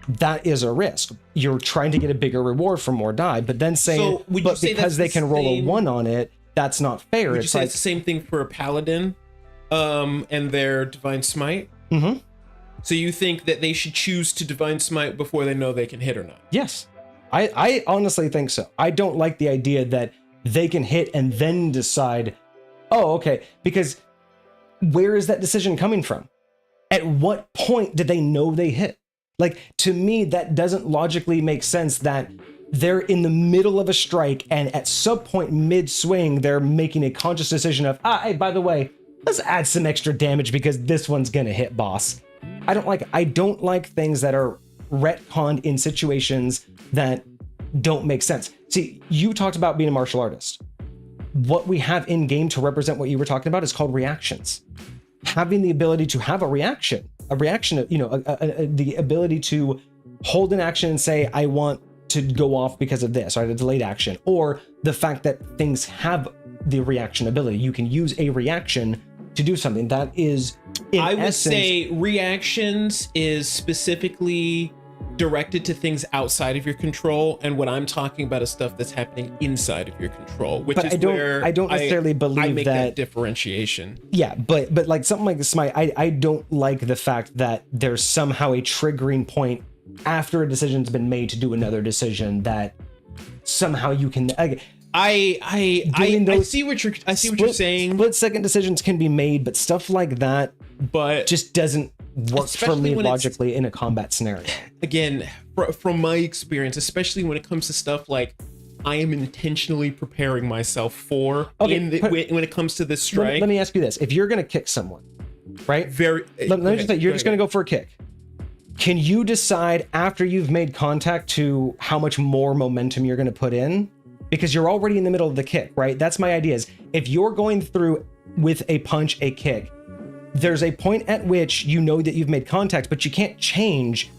that is a risk. You're trying to get a bigger reward for more die, but then saying, but because they can roll a 1 on it, that's not fair. Would you say it's the same thing for a paladin and their divine smite? Mm-hmm. So you think that they should choose to divine smite before they know they can hit or not? Yes. I honestly think so. I don't like the idea that they can hit and then decide, oh, okay, because where is that decision coming from? At what point did they know they hit? Like, to me, that doesn't logically make sense, that they're in the middle of a strike and at some point mid-swing, they're making a conscious decision of, hey, by the way, let's add some extra damage because this one's gonna hit, boss. I don't like things that are retconned in situations that don't make sense. See, you talked about being a martial artist. What we have in game to represent what you were talking about is called reactions. Having the ability to have a reaction, the ability to hold an action and say, I want to go off because of this, or a delayed action, or the fact that things have the reaction ability. You can use a reaction to do something that is, I would say reactions is specifically directed to things outside of your control, and what I'm talking about is stuff that's happening inside of your control, which is where I don't necessarily believe I make that differentiation. Yeah, but like something like the smite, I don't like the fact that there's somehow a triggering point after a decision's been made to do another decision that somehow you can. I see what you're saying. Split second decisions can be made, but stuff like that, but just doesn't work for me logically in a combat scenario. Again, from my experience, especially when it comes to stuff like I am intentionally preparing myself for when it comes to this strike. Let me ask you this: if you're going to kick someone, right? Let me just say, you're just going to go for a kick. Can you decide after you've made contact to how much more momentum you're going to put in? Because you're already in the middle of the kick, right? That's my idea. Is if you're going through with a punch, a kick, there's a point at which you know that you've made contact, but you can't change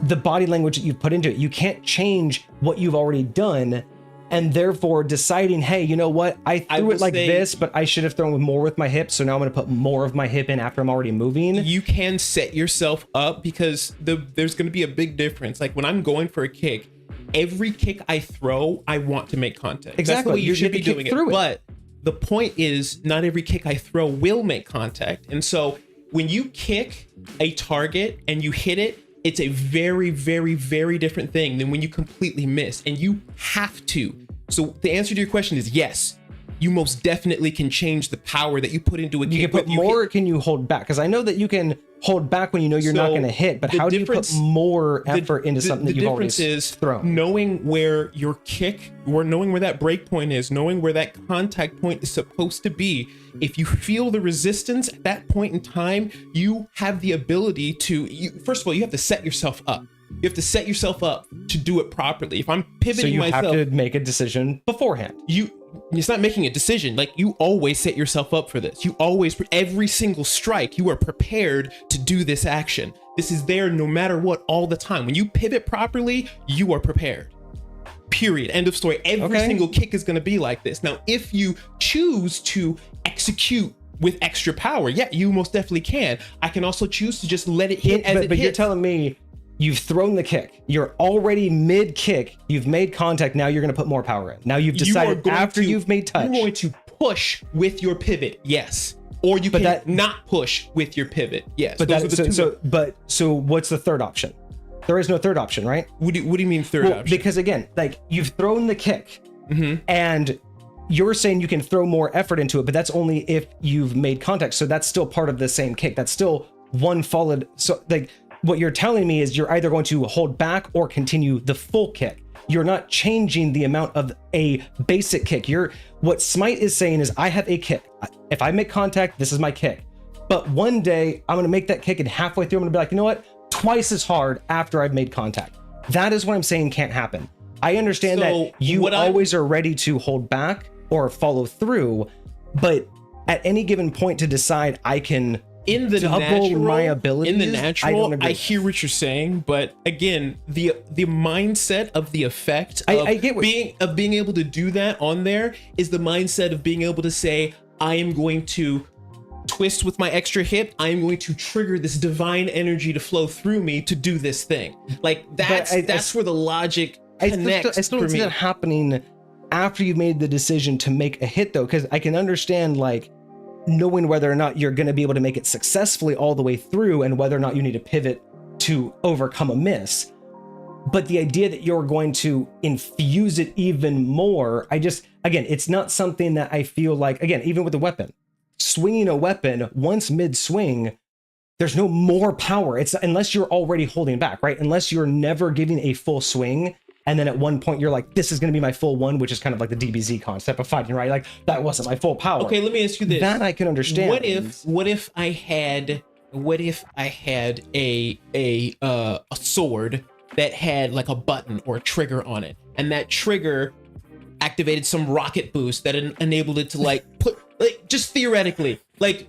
the body language that you've put into it. You can't change what you've already done, and therefore deciding, hey, you know what? I threw it like this, but I should have thrown more with my hip, so now I'm going to put more of my hip in after I'm already moving. You can set yourself up, because there's going to be a big difference. Like when I'm going for a kick, every kick I throw, I want to make contact. Exactly. That's the way you should be doing it. But the point is, not every kick I throw will make contact. And so when you kick a target and you hit it, it's a very, very, very different thing than when you completely miss. And you have to. So the answer to your question is yes. You most definitely can change the power that you put into a kick. You can put more, or can you hold back? Because I know that you can hold back when you know you're not going to hit, but how do you put more effort into something that you've already thrown? The difference is knowing where your kick, or knowing where that break point is, knowing where that contact point is supposed to be. If you feel the resistance at that point in time, you have the ability to, first of all, you have to set yourself up. You have to set yourself up to do it properly. If I'm pivoting myself, so you have to make a decision beforehand. It's not making a decision. Like, you always set yourself up for this. You always, every single strike, you are prepared to do this action. This is there no matter what, all the time. When you pivot properly, you are prepared. Period. End of story. Every single kick is going to be like this. Now, if you choose to execute with extra power, yeah, you most definitely can. I can also choose to just let it hit as it hits. But you're telling me you've thrown the kick. You're already mid-kick. You've made contact. Now you're going to put more power in. Now you've decided after you've made touch. You're going to push with your pivot, yes. Or you can not push with your pivot, yes. But so what's the third option? There is no third option, right? What do you mean third option? Because again, like, you've thrown the kick, and you're saying you can throw more effort into it, but that's only if you've made contact. So that's still part of the same kick. That's still one followed. So like, what you're telling me is you're either going to hold back or continue the full kick. You're not changing the amount of a basic kick. What Smite is saying is, I have a kick. If I make contact, this is my kick. But one day I'm going to make that kick, and halfway through I'm going to be like, you know what? Twice as hard after I've made contact. That is what I'm saying can't happen. I understand that you always are ready to hold back or follow through, but at any given point to decide I can in the double natural, my abilities, in the natural, I hear this. what you're saying, but again, the mindset of the effect of I get what, being able to do that on there is the mindset of being able to say, I am going to twist with my extra hip, I am going to trigger this divine energy to flow through me to do this thing. Like that's where the logic connects. I still don't see that happening after you've made the decision to make a hit, though, because I can understand like knowing whether or not you're going to be able to make it successfully all the way through and whether or not you need to pivot to overcome a miss. But the idea that you're going to infuse it even more, again, it's not something that I feel like, again, even with a weapon, swinging a weapon once mid swing, there's no more power. It's unless you're already holding back, right? Unless you're never giving a full swing. And then at one point you're like, this is going to be my full one, which is kind of like the DBZ concept of fighting, right? Like that wasn't my full power. Okay, let me ask you this. That I can understand. What if I had a sword that had like a button or a trigger on it, and that trigger activated some rocket boost that enabled it to like just theoretically, like,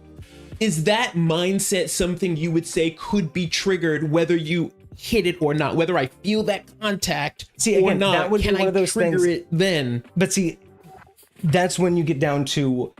is that mindset something you would say could be triggered whether you hit it or not, whether I feel that contact or not? That would be one of those trigger things. It then? But see, that's when you get down to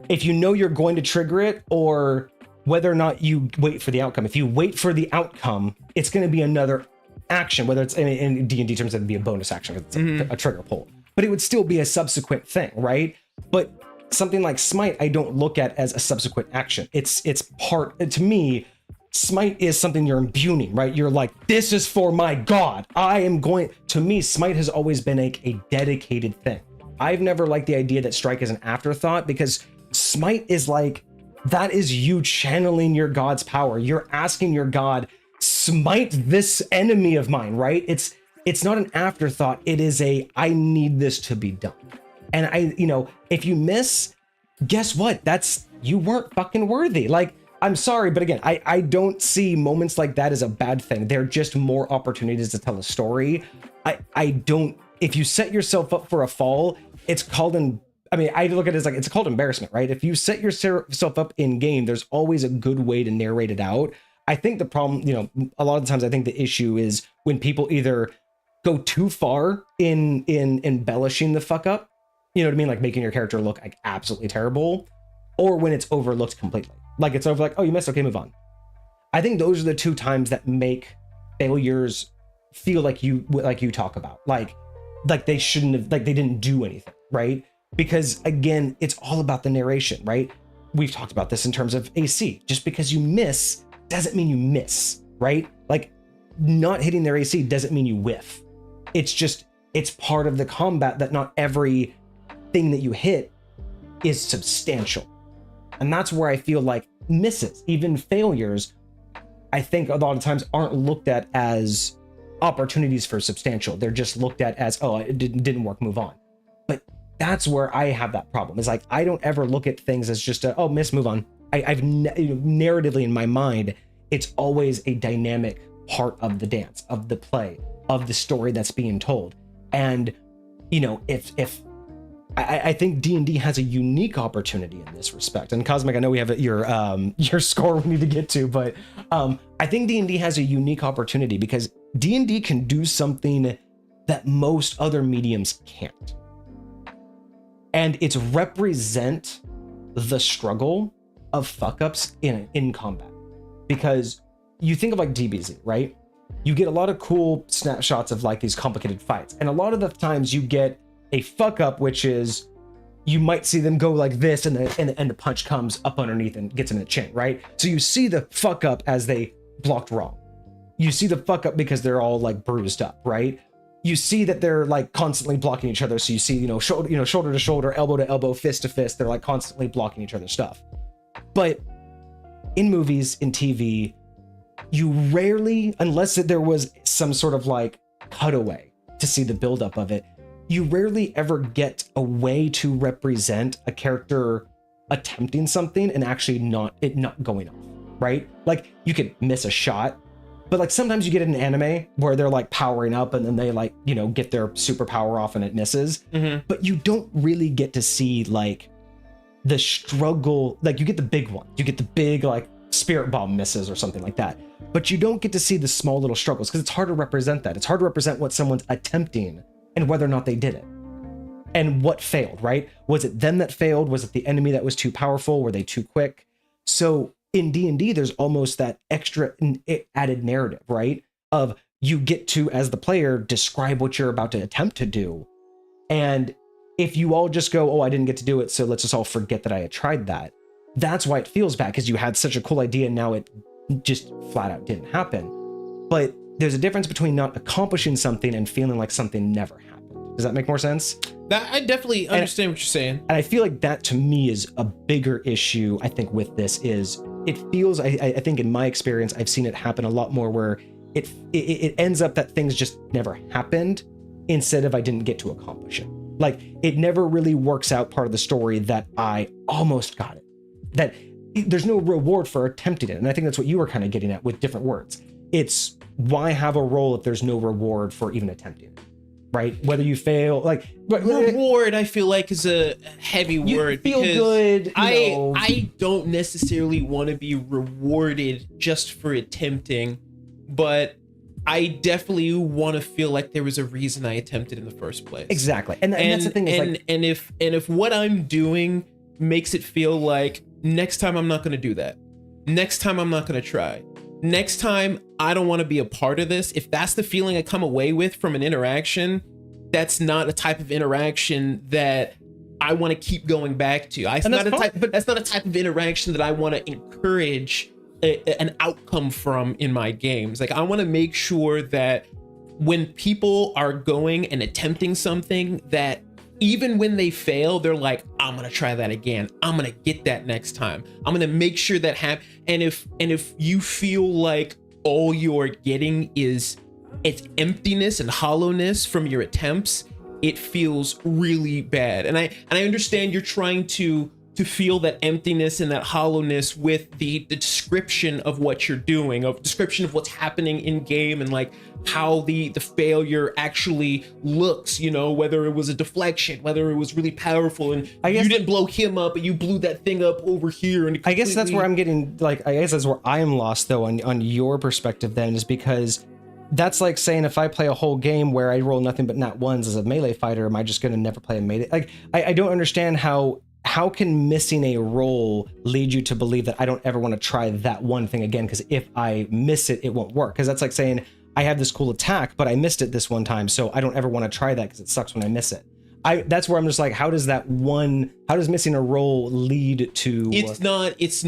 if you know you're going to trigger it or whether or not you wait for the outcome. If you wait for the outcome, it's going to be another action, whether it's in D&D terms, it'd be a bonus action. It's a trigger pull, but it would still be a subsequent thing, right? But something like Smite, I don't look at as a subsequent action. It's part, to me, Smite is something you're imbuing, right? You're like, this is for my god. To me, Smite has always been a dedicated thing. I've never liked the idea that Strike is an afterthought, because Smite is like, that is you channeling your god's power. You're asking your god, smite this enemy of mine, right? It's not an afterthought. It is I need this to be done. And if you miss, guess what? You weren't fucking worthy. Like, I'm sorry, but again, I don't see moments like that as a bad thing. They're just more opportunities to tell a story. If you set yourself up for a fall, it's called I look at it as like, it's called embarrassment, right? If you set yourself up in game, there's always a good way to narrate it out. I think the problem, a lot of the times I think the issue is when people either go too far in embellishing the fuck up, you know what I mean? Like making your character look like absolutely terrible, or when it's overlooked completely. Like it's over, like, oh, you missed, okay, move on. I think those are the two times that make failures feel like you talk about, like they shouldn't have, like they didn't do anything, right? Because again, it's all about the narration, right? We've talked about this in terms of AC. Just because you miss doesn't mean you miss, right? Like not hitting their AC doesn't mean you whiff. It's part of the combat that not every thing that you hit is substantial. And that's where I feel like misses, even failures, I think a lot of times aren't looked at as opportunities for substantial. They're just looked at as, oh, it didn't work, move on. But that's where I have that problem. It's like, I don't ever look at things as just miss, move on. I've narratively in my mind, it's always a dynamic part of the dance, of the play, of the story that's being told. And, if I think D&D has a unique opportunity in this respect. And Cosmic, I know we have your score we need to get to, but I think D&D has a unique opportunity because D&D can do something that most other mediums can't. And it's represent the struggle of fuck-ups in combat. Because you think of like DBZ, right? You get a lot of cool snapshots of like these complicated fights. And a lot of the times you get a fuck up, which is you might see them go like this and the punch comes up underneath and gets in a chin, right? So you see the fuck up as they blocked wrong. You see the fuck up because they're all like bruised up, right? You see that they're like constantly blocking each other. So you see, shoulder to shoulder, elbow to elbow, fist to fist. They're like constantly blocking each other's stuff. But in movies, in TV, you rarely, unless there was some sort of like cutaway to see the buildup of it. You rarely ever get a way to represent a character attempting something and actually not going off, right? Like you could miss a shot, but like sometimes you get an anime where they're like powering up and then they like, get their superpower off and it misses. But you don't really get to see like the struggle. Like you get the big one, you get the big like spirit bomb misses or something like that, but you don't get to see the small little struggles because it's hard to represent that. It's hard to represent what someone's attempting and whether or not they did it and what failed, right? Was it them that failed? Was it the enemy that was too powerful? Were they too quick? So in D&D, there's almost that extra added narrative, right? Of you get to, as the player, describe what you're about to attempt to do. And if you all just go, oh, I didn't get to do it, so let's just all forget that I had tried that. That's why it feels bad, because you had such a cool idea and now it just flat out didn't happen. But there's a difference between not accomplishing something and feeling like something never happened. Does that make more sense? That I definitely understand what you're saying. And I feel like that to me is a bigger issue, I think, with this is it feels, I think in my experience, I've seen it happen a lot more where it ends up that things just never happened instead of I didn't get to accomplish it. Like it never really works out part of the story that I almost got it. That there's no reward for attempting it. And I think that's what you were kind of getting at with different words. It's why have a role if there's no reward for even attempting it, right? Whether you fail, like reward, I feel like is a heavy word. Feel because good. I don't necessarily want to be rewarded just for attempting, but I definitely want to feel like there was a reason I attempted in the first place. Exactly, and that's the thing. And if what I'm doing makes it feel like next time I'm not going to do that, next time I'm not going to try, next time I don't want to be a part of this, if that's the feeling I come away with from an interaction, that's not a type of interaction that I want to keep going back to. That's not a type of interaction that I want to encourage an outcome from in my games. Like I want to make sure that when people are going and attempting something, that even when they fail, they're like, I'm gonna try that again. I'm gonna get that next time. I'm gonna make sure that happens. And if you feel like all you're getting is it's emptiness and hollowness from your attempts, it feels really bad. And I understand you're trying to feel that emptiness and that hollowness with the description of what you're doing, of description of what's happening in game, and like how the failure actually looks, whether it was a deflection, whether it was really powerful, and you didn't blow him up, but you blew that thing up over here. And I guess that's where I'm getting, like, I guess that's where I am lost though on your perspective then, is because that's like saying if I play a whole game where I roll nothing but nat ones as a melee fighter, am I just going to never play a melee? Like, I don't understand how can missing a roll lead you to believe that I don't ever want to try that one thing again? Because if I miss it, it won't work. Because that's like saying I have this cool attack, but I missed it this one time, so I don't ever want to try that because it sucks when I miss it. That's where I'm just like, how does missing a roll lead to? It's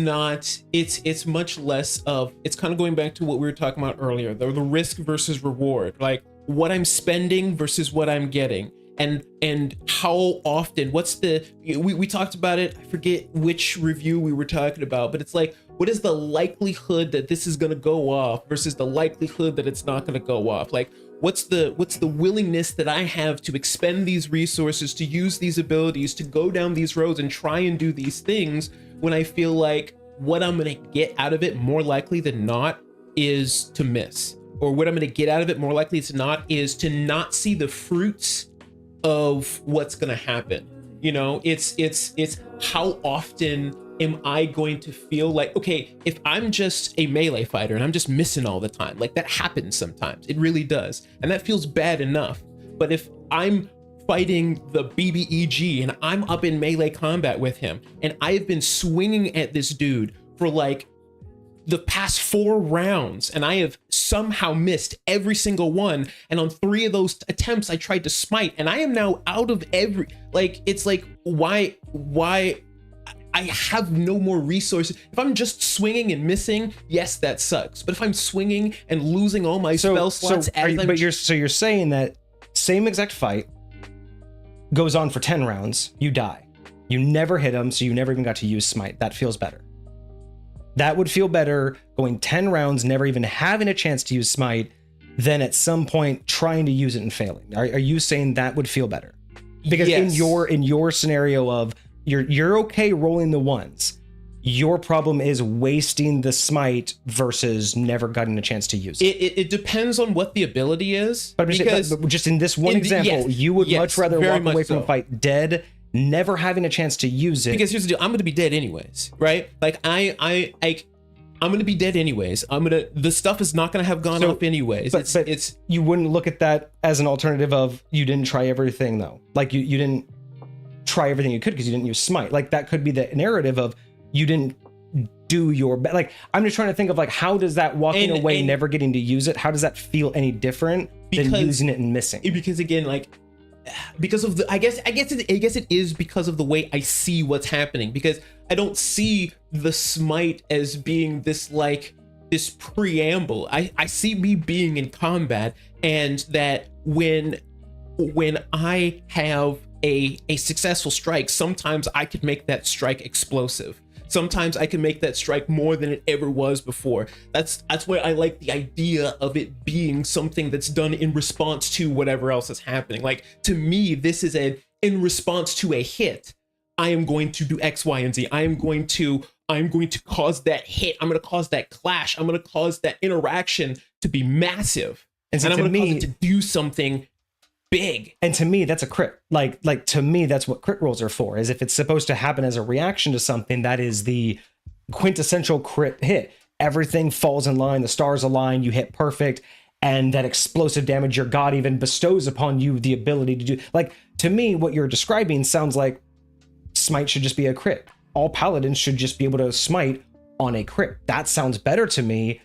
much less of, it's kind of going back to what we were talking about earlier, the risk versus reward, like what I'm spending versus what I'm getting. And how often, we talked about it, I forget which review we were talking about, but it's like, what is the likelihood that this is going to go off versus the likelihood that it's not going to go off? Like, what's the willingness that I have to expend these resources, to use these abilities, to go down these roads and try and do these things, when I feel like what I'm going to get out of it more likely than not is to miss, or what I'm going to get out of it more likely than not is to not see the fruits of what's going to happen. It's how often am I going to feel like, okay, if I'm just a melee fighter and I'm just missing all the time, like that happens sometimes, it really does, and that feels bad enough. But if I'm fighting the BBEG and I'm up in melee combat with him and I've been swinging at this dude for like the past 4 rounds and I have somehow missed every single one, and on 3 of those attempts I tried to smite, and I am now out of it's like, why I have no more resources. If I'm just swinging and missing, yes, that sucks. But if I'm swinging and losing all my spell slots, you're saying that same exact fight goes on for 10 rounds, you die, you never hit him, so you never even got to use smite. That feels better. That would feel better, going 10 rounds, never even having a chance to use smite, than at some point trying to use it and failing. Are you saying that would feel better? Because Yes. in your scenario of you're okay rolling the ones, your problem is wasting the smite versus never getting a chance to use it. It depends on what the ability is. But just in this one example, you would much rather walk away from a fight dead, never having a chance to use it. Because here's the deal, I'm gonna be dead anyways, right? Like I'm gonna be dead anyways. The stuff is not gonna have gone up anyways. But it's you wouldn't look at that as an alternative of you didn't try everything though. Like you didn't try everything you could because you didn't use smite. Like that could be the narrative of you didn't do your best. Like I'm just trying to think of like how does that walking away, never getting to use it, how does that feel any different than using it and missing? Because again, like because of the I guess it is because of the way I see what's happening, because I don't see the smite as being this like this preamble. I see me being in combat, and that when I have a successful strike, sometimes I could make that strike explosive. Sometimes I can make that strike more than it ever was before. That's why I like the idea of it being something that's done in response to whatever else is happening. Like to me, this is in response to a hit. I am going to do X, Y, and Z. I'm going to cause that hit. I'm going to cause that clash. I'm going to cause that interaction to be massive, and I'm going to cause it to do something big. And to me, that's a crit. Like to me, that's what crit rolls are for, is if it's supposed to happen as a reaction to something, that is the quintessential crit hit. Everything falls in line, the stars align, you hit perfect, and that explosive damage your god even bestows upon you the ability to do. Like, to me, what you're describing sounds like smite should just be a crit. All paladins should just be able to smite on a crit. That sounds better to me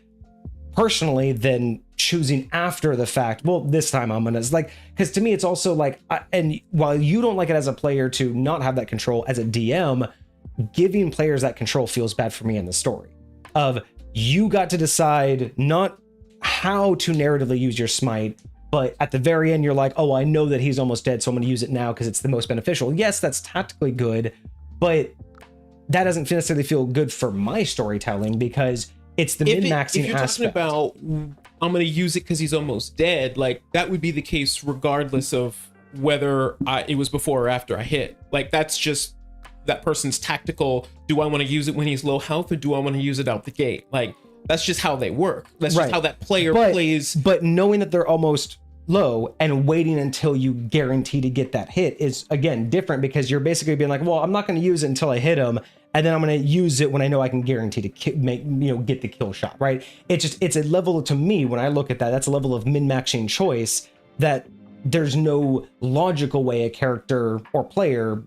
personally than choosing after the fact, well, this time I'm gonna, like, because to me it's also like, and while you don't like it as a player to not have that control, as a DM, giving players that control feels bad for me in the story of you got to decide not how to narratively use your smite, but at the very end you're like, oh, I know that he's almost dead, so I'm gonna use it now because it's the most beneficial. Yes, that's tactically good, but that doesn't necessarily feel good for my storytelling, because it's the min-maxing if you're aspect. Talking about I'm going to use it because he's almost dead, like that would be the case regardless of whether it was before or after I hit. Like that's just that person's tactical. Do I want to use it when he's low health, or do I want to use it out the gate? Like that's just how they work. That's just how that player plays. But knowing that they're almost low and waiting until you guarantee to get that hit is again different, because you're basically being like, well, I'm not going to use it until I hit him, and then I'm going to use it when I know I can guarantee to get the kill shot, right? It's a level, to me, when I look at that, that's a level of min-maxing choice that there's no logical way a character or player,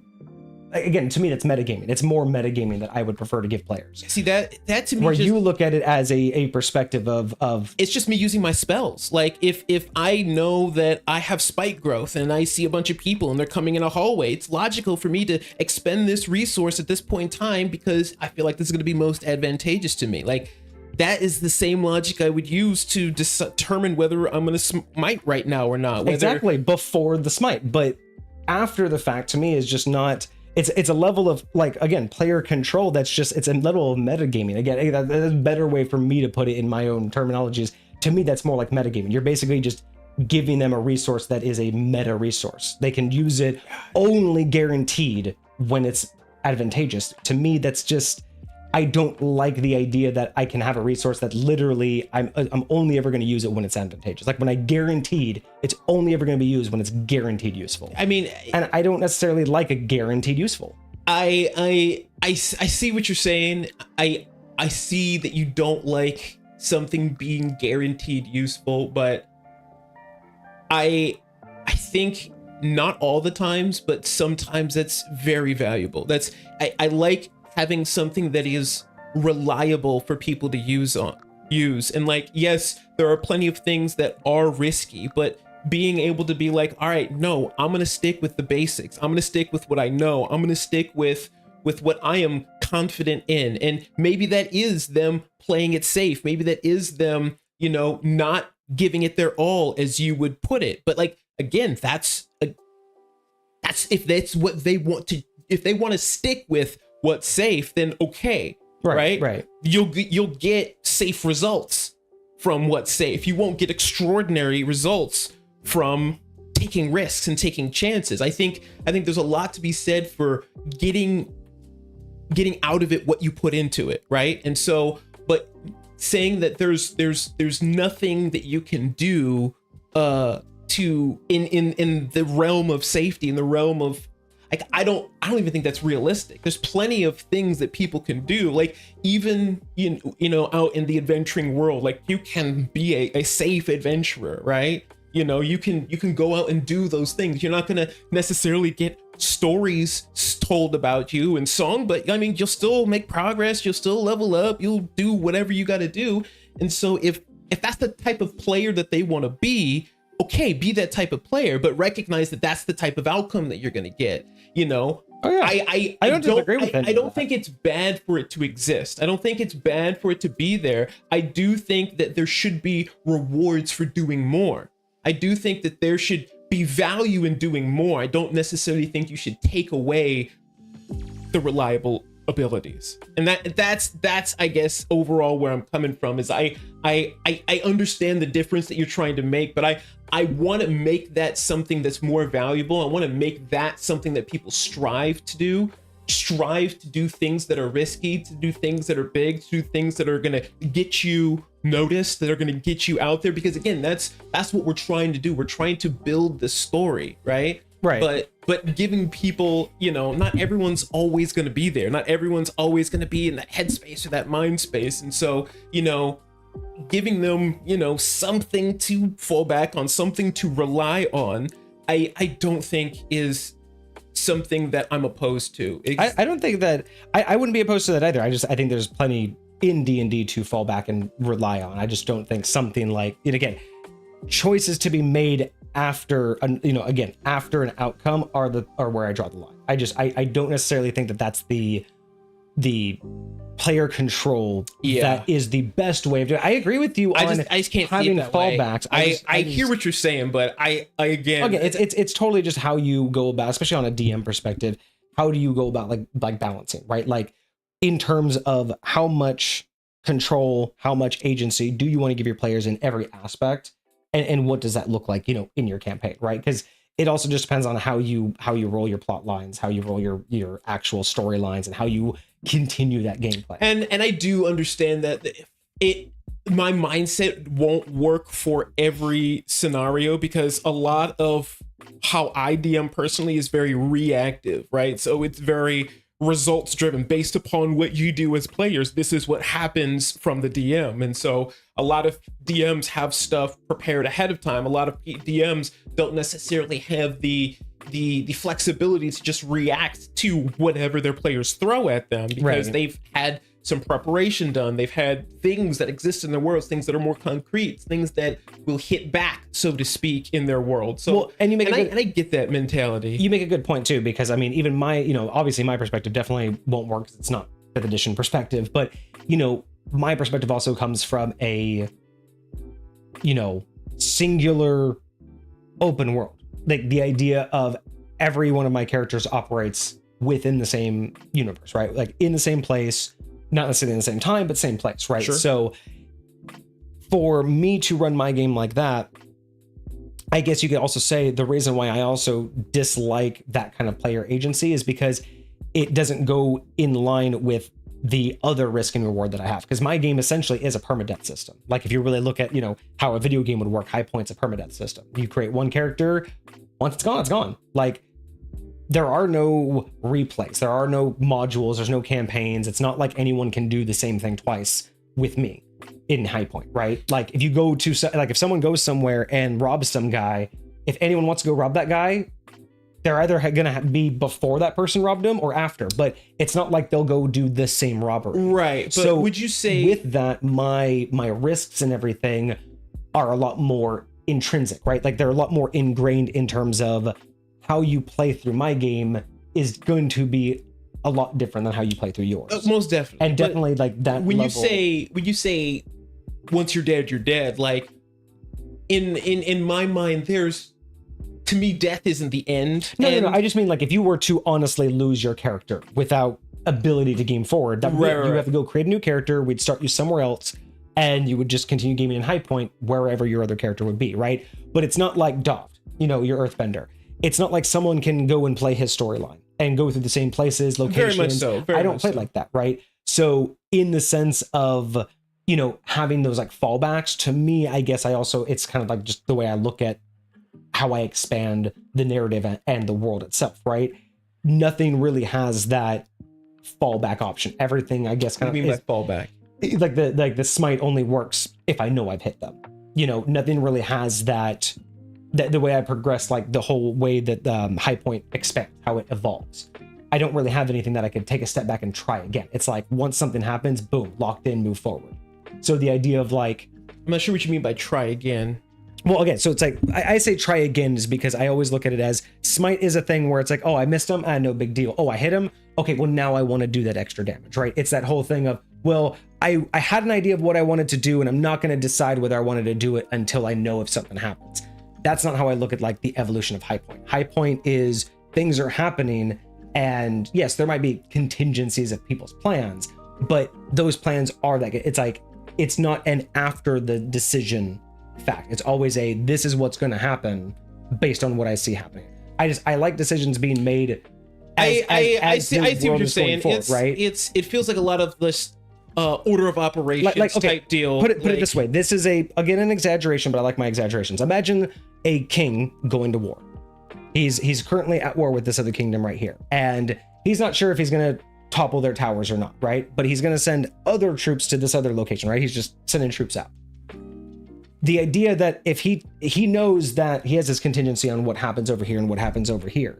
again, to me, that's metagaming. It's more metagaming that I would prefer to give players. See, that to me, where you look at it as a perspective of it's just me using my spells. Like if I know that I have spike growth and I see a bunch of people and they're coming in a hallway, it's logical for me to expend this resource at this point in time because I feel like this is going to be most advantageous to me. Like that is the same logic I would use to determine whether I'm going to smite right now or not. Exactly, before the smite. But after the fact, to me, is just not. It's a level of, like, again, player control that's just, it's a level of metagaming. Again, that's a better way for me to put it in my own terminologies. To me, that's more like metagaming. You're basically just giving them a resource that is a meta resource. They can use it only guaranteed when it's advantageous. To me, that's just, I don't like the idea that I can have a resource that literally I'm only ever going to use it when it's advantageous. Like when I guaranteed, it's only ever going to be used when it's guaranteed useful. I mean, and I don't necessarily like a guaranteed useful. I see what you're saying. I see that you don't like something being guaranteed useful, but I think not all the times, but sometimes it's very valuable. I like having something that is reliable for people to use. And like, yes, there are plenty of things that are risky, but being able to be like, all right, no, I'm going to stick with the basics. I'm going to stick with what I know. I'm going to stick with what I am confident in. And maybe that is them playing it safe. Maybe that is them, not giving it their all, as you would put it. But like, again, that's if that's what they want to, if they want to stick with what's safe, then okay, right? Right. You'll get safe results. from what's safe. You won't get extraordinary results from taking risks and taking chances. I think there's a lot to be said for getting out of it what you put into it, right? And so, but saying that there's nothing that you can do to in the realm of safety, in the realm of, like, I don't even think that's realistic. There's plenty of things that people can do, like even you know out in the adventuring world, like you can be a safe adventurer, right? You know, you can go out and do those things. You're not gonna necessarily get stories told about you in song, but I mean, you'll still make progress, you'll still level up, you'll do whatever you got to do. And so if that's the type of player that they want to be, okay, be that type of player, but recognize that that's the type of outcome that you're going to get, you know? Oh, yeah. I don't disagree with I don't think it's bad for it to exist. I don't think it's bad for it to be there. I do think that there should be rewards for doing more. I do think that there should be value in doing more. I don't necessarily think you should take away the reliable abilities. And that's I guess overall where I'm coming from is I understand the difference that you're trying to make, but I want to make that something that's more valuable. I want to make that something that people strive to do things that are risky, to do things that are big, to do things that are going to get you noticed, that are going to get you out there, because again, that's what we're trying to do. We're trying to build the story, right? But giving people, you know, not everyone's always going to be there. Not everyone's always going to be in that headspace or that mind space. And so, you know, giving them, you know, something to fall back on, something to rely on, I don't think is something that I'm opposed to. I don't think that I wouldn't be opposed to that either. I think there's plenty in D&D to fall back and rely on. I just don't think something like, and again, choices to be made after after an outcome are where I draw the line. I don't necessarily think that that's the player control that is the best way of doing it. I agree with you on I just can't having see it that fallbacks. Way. I hear what you're saying, but I again, it's totally just how you go about, especially on a DM perspective. How do you go about like balancing, right? Like in terms of how much control, how much agency do you want to give your players in every aspect, and what does that look like, you know, in your campaign, right? Because it also just depends on how you roll your plot lines, how you roll your actual storylines, and how you continue that gameplay. And I do understand that my mindset won't work for every scenario, because a lot of how I DM personally is very reactive, right? So it's very results driven, based upon what you do as players. This is what happens from the DM. And so a lot of DMs have stuff prepared ahead of time. A lot of DMs don't necessarily have the flexibility to just react to whatever their players throw at them, because they've had some preparation done. They've had things that exist in their worlds, things that are more concrete, things that will hit back, so to speak, in their world. So, I get that mentality. You make a good point too, because I mean, even my, you know, obviously my perspective definitely won't work because it's not 5th edition perspective, but you know, my perspective also comes from a, you know, singular open world. Like the idea of every one of my characters operates within the same universe, right? Like in the same place, not necessarily in the same time, but same place, right? Sure. So for me to run my game like that, I guess you could also say the reason why I also dislike that kind of player agency is because it doesn't go in line with the other risk and reward that I have. Because my game essentially is a permadeath system. Like if you really look at, you know, how a video game would work, High Point's a permadeath system. You create one character, once it's gone, it's gone. Like there are no replays, there are no modules, there's no campaigns. It's not like anyone can do the same thing twice with me in High Point, right? Like if you go to, like if someone goes somewhere and robs some guy, if anyone wants to go rob that guy, they're either gonna be before that person robbed him or after, but it's not like they'll go do the same robbery. Right, but so would you say with that, my risks and everything are a lot more intrinsic, right? Like they're a lot more ingrained in terms of how you play through my game is going to be a lot different than how you play through yours. Most definitely. And definitely like that when level. you say once you're dead, like in my mind, there's, to me, death isn't the end. No. I just mean like if you were to honestly lose your character without ability to game forward, that you have to go create a new character. We'd start you somewhere else. We'd start you in a different and you would just continue gaming in high point wherever your other character would be, right? But it's not like Doft, you know, your Earthbender. It's not like someone can go and play his storyline and go through the same places, locations. Very much so. I don't play like that, right? So in the sense of, you know, having those like fallbacks, to me, I guess it's kind of like just the way I look at how I expand the narrative and the world itself, right? Nothing really has that fallback option. Everything, I guess, kind of is fallback. Like the smite only works if I know I've hit them. You know, nothing really has that the way I progress, like the whole way that high point expands, how it evolves. I don't really have anything that I could take a step back and try again. It's like once something happens, boom, locked in, move forward. So the idea of like, I'm not sure what you mean by try again. Well, again, so it's like, I say try again is because I always look at it as smite is a thing where it's like, oh, I missed him, no big deal. Oh, I hit him. Okay, well, now I want to do that extra damage, right? It's that whole thing of, well, I had an idea of what I wanted to do, and I'm not going to decide whether I wanted to do it until I know if something happens. That's not how I look at like the evolution of high point. High point is things are happening, and yes, there might be contingencies of people's plans, but those plans are like, it's like, it's not an after the decision fact. It's always a, this is what's going to happen based on what I see happening. I like decisions being made. I see what you're saying. Forward, right? It feels like a lot of this order of operations okay, type deal. Put it this way. This is again an exaggeration, but I like my exaggerations. Imagine a king going to war. He's currently at war with this other kingdom right here, and he's not sure if he's going to topple their towers or not, right? But he's going to send other troops to this other location, right? He's just sending troops out. The idea that if he knows that he has this contingency on what happens over here and what happens over here,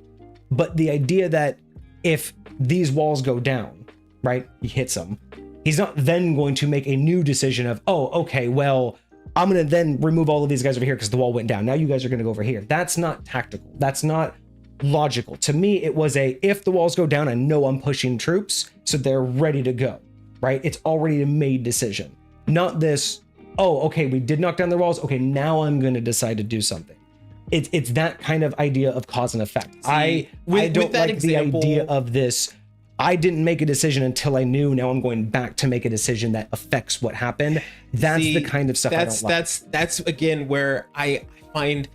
but the idea that if these walls go down, right, he hits them, he's not then going to make a new decision of, oh, okay, well, I'm going to then remove all of these guys over here because the wall went down. Now you guys are going to go over here. That's not tactical. That's not logical. To me, it was if the walls go down, I know I'm pushing troops, so they're ready to go, right? It's already a made decision. Not this, oh, okay, we did knock down the walls. Okay, now I'm going to decide to do something. It's that kind of idea of cause and effect. See, I don't like the idea of this. I didn't make a decision until I knew. Now I'm going back to make a decision that affects what happened. That's the kind of stuff I don't like. That's again where I find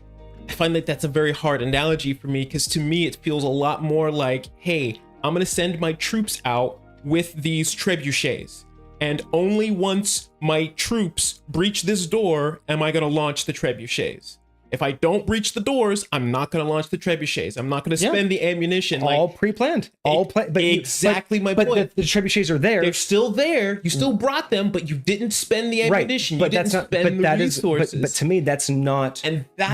that that's a very hard analogy for me, because to me it feels a lot more like, hey, I'm going to send my troops out with these trebuchets, and only once my troops breach this door am I going to launch the trebuchets. If I don't breach the doors, I'm not going to launch the trebuchets. I'm not going to spend the ammunition. All pre-planned. All planned. Exactly my point. But the trebuchets are there. They're still there. You still brought them, but you didn't spend the ammunition. Right. But you didn't spend the resources. But to me, that's not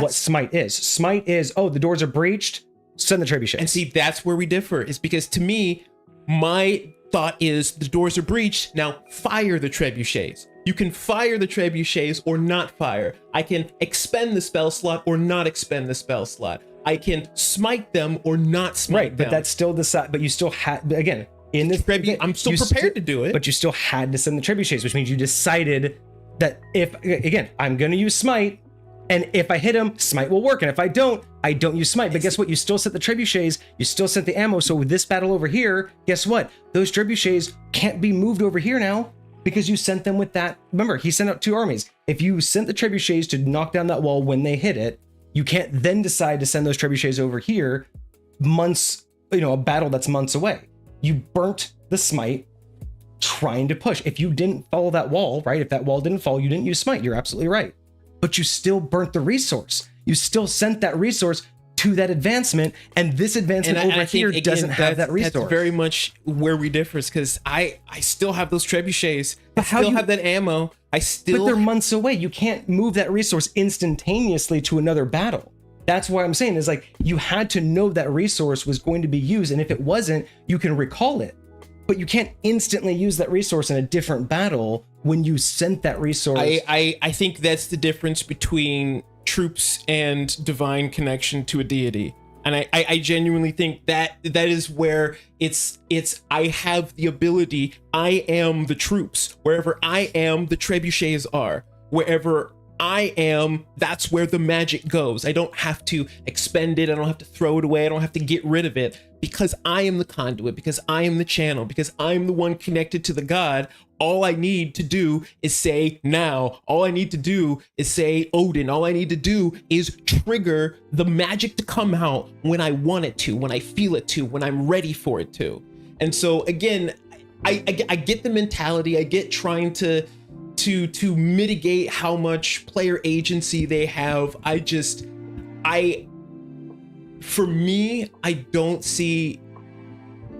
what smite is. Smite is, oh, the doors are breached, send the trebuchets. And see, that's where we differ, is because to me, my thought is the doors are breached. Now fire the trebuchets. You can fire the trebuchets or not fire. I can expend the spell slot or not expend the spell slot. I can smite them or not smite them. But that's still the side. But you still had, again, in this, I'm still prepared to do it. But you still had to send the trebuchets, which means you decided that if, again, I'm going to use smite, and if I hit him, smite will work. And if I don't use smite. But guess what? You still sent the trebuchets. You still sent the ammo. So with this battle over here, guess what? Those trebuchets can't be moved over here now, because you sent them with that. Remember, he sent out 2 armies. If you sent the trebuchets to knock down that wall when they hit it, you can't then decide to send those trebuchets over here months, a battle that's months away. You burnt the smite trying to push. If you didn't follow that wall, right? If that wall didn't fall, you didn't use smite. You're absolutely right. But you still burnt the resource. You still sent that resource to that advancement, and this advancement over here doesn't have that resource. That's very much where we differ, because I still have those trebuchets. I still have that ammo. But they're months away. You can't move that resource instantaneously to another battle. That's what I'm saying, is like, you had to know that resource was going to be used, and if it wasn't, you can recall it. But you can't instantly use that resource in a different battle when you sent that resource. I think that's the difference between troops and divine connection to a deity. And I genuinely think that is where it's I have the ability. I am the troops. Wherever I am, the trebuchets are. Wherever that's where the magic goes. I don't have to expend it. I don't have to throw it away. I don't have to get rid of it, because I am the conduit, because I am the channel, because I'm the one connected to the god. All I need to do is say now. All I need to do is say Odin. All I need to do is trigger the magic to come out when I want it to, when I feel it to, when I'm ready for it to. And so again, I get the mentality. I get trying to mitigate how much player agency they have. For me, I don't see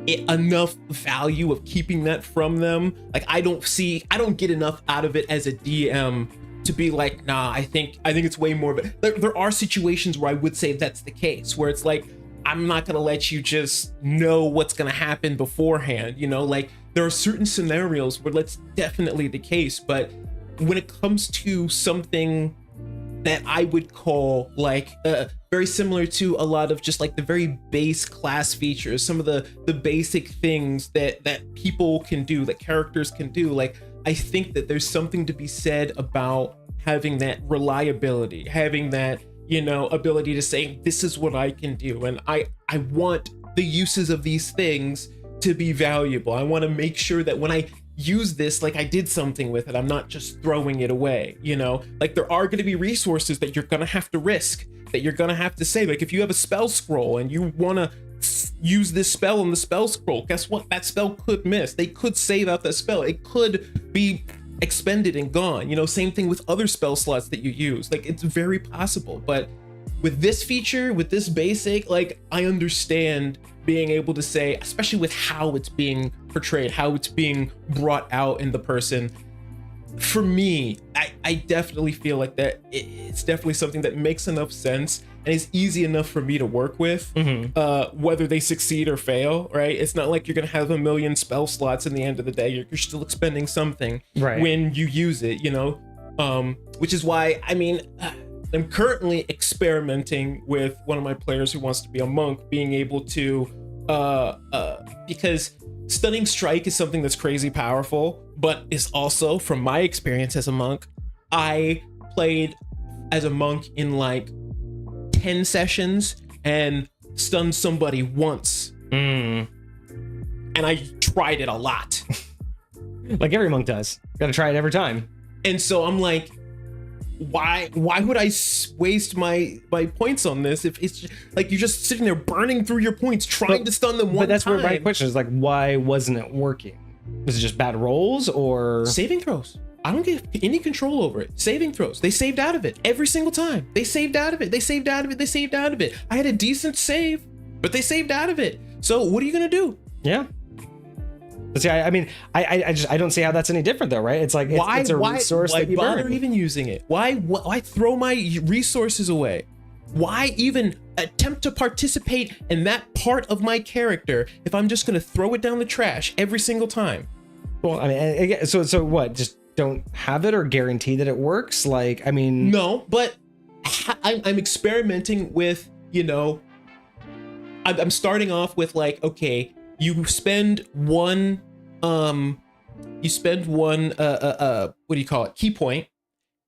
enough value of keeping that from them. Like, I don't get enough out of it as a DM to be like, nah, I think it's way more. But there are situations where I would say that's the case, where it's like, I'm not gonna let you just know what's gonna happen beforehand. You know, like, there are certain scenarios where that's definitely the case, but when it comes to something that I would call like very similar to a lot of just like the very base class features, some of the basic things that people can do, that characters can do, like, I think that there's something to be said about having that reliability, having that, you know, ability to say, this is what I can do, and I want the uses of these things to be valuable. I want to make sure that when I use this, like, I did something with it. I'm not just throwing it away, you know? Like, there are going to be resources that you're going to have to risk, that you're going to have to save. Like, if you have a spell scroll and you want to use this spell on the spell scroll, guess what? That spell could miss. They could save out that spell. It could be expended and gone. You know, same thing with other spell slots that you use. Like, it's very possible. But with this feature, with this basic, like, I understand being able to say, especially with how it's being portrayed, how it's being brought out in the person. For me, I definitely feel like that it's definitely something that makes enough sense and is easy enough for me to work with, whether they succeed or fail, right? It's not like you're gonna have a million spell slots in the end of the day. You're still expending something when you use it, you know? Which is why, I mean, I'm currently experimenting with one of my players who wants to be a monk, being able to, because Stunning Strike is something that's crazy powerful, but is also, from my experience as a monk, I played as a monk in like 10 sessions and stunned somebody once. And I tried it a lot. Like every monk does. Gotta try it every time. And so I'm like, why would I waste my points on this if it's just, like, you're just sitting there burning through your points trying to stun them one time? But that's where my question is, like, why wasn't it working? Was it just bad rolls or saving throws? I don't get any control over it. Saving throws. They saved out of it every single time. They saved out of it. They saved out of it. They saved out of it. I had a decent save, but they saved out of it. So what are you gonna do? Yeah. But see, I mean, I don't see how that's any different though, right? It's like it's a resource that you burn. Why even using it? Why throw my resources away? Why even attempt to participate in that part of my character if I'm just gonna throw it down the trash every single time? Well, I mean, again, so what? Just don't have it or guarantee that it works? Like, I mean, no, but I'm experimenting with, you know, I'm starting off with like, okay, you spend one what do you call it, key point,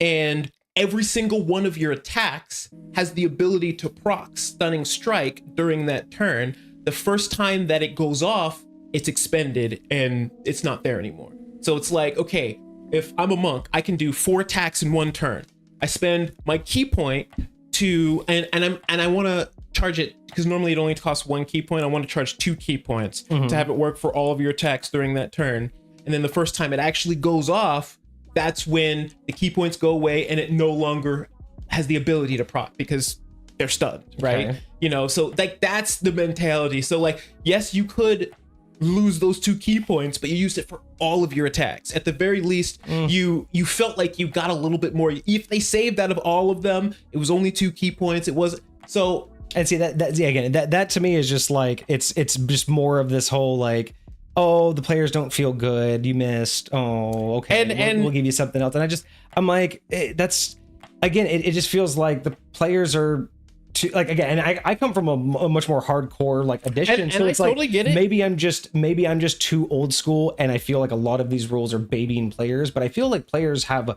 and every single one of your attacks has the ability to proc Stunning Strike during that turn. The first time that it goes off, it's expended and it's not there anymore. So it's like, okay, if I'm a monk, I can do 4 attacks in one turn. I spend my key point to and I want to charge it, because normally it only costs 1 key point. I want to charge 2 key points to have it work for all of your attacks during that turn. And then the first time it actually goes off, that's when the key points go away and it no longer has the ability to proc because they're stunned, right? Okay. You know, so like that's the mentality. So like, yes, you could lose those 2 key points, but you used it for all of your attacks. At the very least, you felt like you got a little bit more. If they saved out of all of them, it was only 2 key points. It was so. And see that to me is just like, it's just more of this whole like, oh, the players don't feel good, you missed, oh, okay, and we'll give you something else. And I'm like, that's again, it just feels like the players are too, like, again, and I come from a much more hardcore like edition, so it's like, totally get it. Maybe I'm just too old school, and I feel like a lot of these rules are babying players, but I feel like players have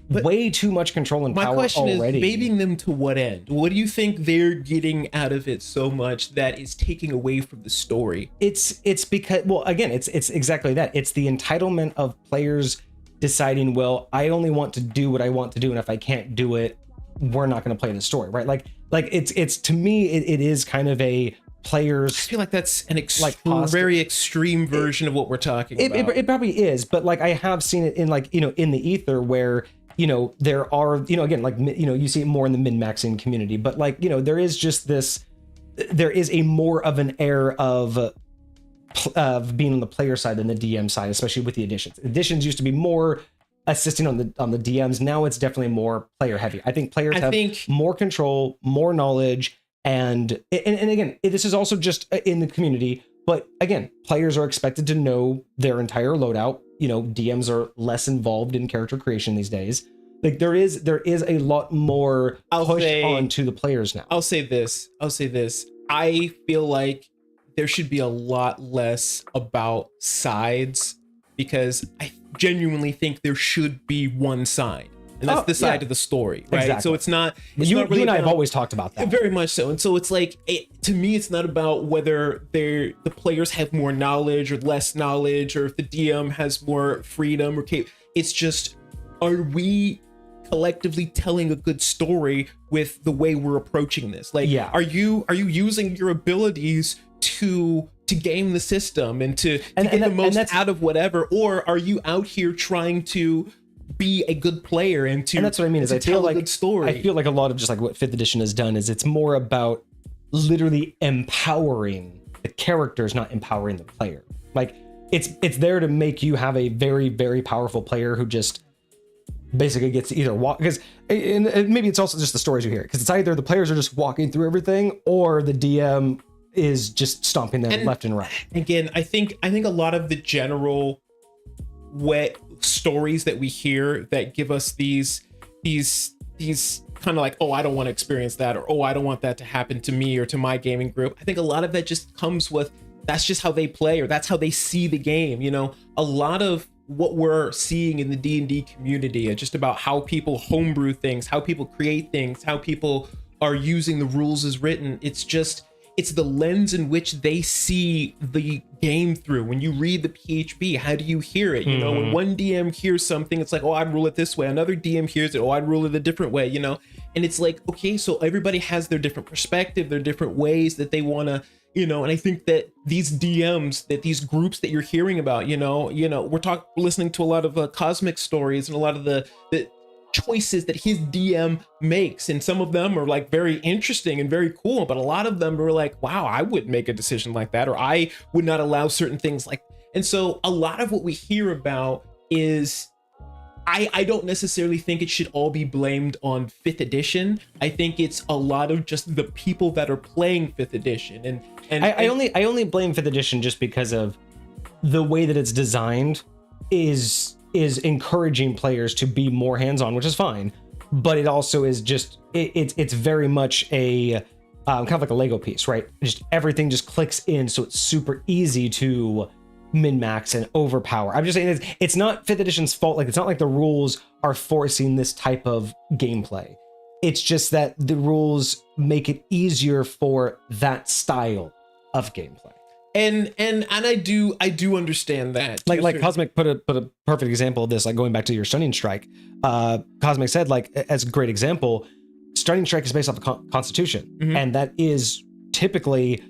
way too much control and My power question already. is, baiting them to what end? What do you think they're getting out of it so much that is taking away from the story? It's because, well, again, it's exactly that. It's the entitlement of players deciding, well, I only want to do what I want to do, and if I can't do it, we're not going to play the story, right? Like it's to me, it is kind of a players. I feel like that's an positive- very extreme version of what we're talking about. It probably is, but like I have seen it in like, in the ether where, there are, again, like, you see it more in the min-maxing community, but like, there is just this, there is a more of an air of being on the player side than the DM side, especially with the additions. Additions used to be more assisting on the DMs. Now it's definitely more player heavy. I think players have more control, more knowledge, and again, this is also just in the community, but again, players are expected to know their entire loadout. DMs are less involved in character creation these days. Like there is a lot more push onto the players now. I'll say this. I feel like there should be a lot less about sides, because I genuinely think there should be one side. And that's the side of the story, right? Exactly. So it's not You really and I have about- always talked about that. Very much so. And so it's like, to me, it's not about whether the players have more knowledge or less knowledge, or if the DM has more freedom or it's just, are we collectively telling a good story with the way we're approaching this? Like, are you using your abilities to game the system and to get the most out of whatever, or are you out here trying to be a good player and that's what I mean, is I feel like a good story. I feel like a lot of just like what 5th edition has done is it's more about literally empowering the characters, not empowering the player. Like it's there to make you have a very, very powerful player who just basically gets to either walk, because and maybe it's also just the stories you hear, because it's either the players are just walking through everything or the DM is just stomping them left and right. Again, I think a lot of the general wet stories that we hear that give us these kind of like, oh, I don't want to experience that, or oh, I don't want that to happen to me or to my gaming group. I think a lot of that just comes with, that's just how they play, or that's how they see the game. A lot of what we're seeing in the D&D community is just about how people homebrew things, how people create things, how people are using the rules as written. It's the lens in which they see the game through. When you read the PHP, how do you hear it? When one DM hears something, it's like, oh, I'd rule it this way. Another DM hears it, oh, I'd rule it a different way, And it's like, okay, so everybody has their different perspective, their different ways that they want to, and I think that these DMs, that these groups that you're hearing about, we're listening to a lot of cosmic stories and a lot of the choices that his DM makes, and some of them are like very interesting and very cool, but a lot of them are like, wow, I wouldn't make a decision like that, or I would not allow certain things like. And so a lot of what we hear about is, I don't necessarily think it should all be blamed on 5th edition. I think it's a lot of just the people that are playing 5th edition, and I only blame 5th edition just because of the way that it's designed is encouraging players to be more hands-on, which is fine, but it also is just it's very much a kind of like a Lego piece, right? Just everything just clicks in, so it's super easy to min-max and overpower. I'm just saying it's not 5th edition's fault. Like, it's not like the rules are forcing this type of gameplay. It's just that the rules make it easier for that style of gameplay. And I do understand that. Like Cosmic put a perfect example of this, like going back to your Stunning Strike. Cosmic said, like, as a great example, Stunning Strike is based off of Constitution, and that is typically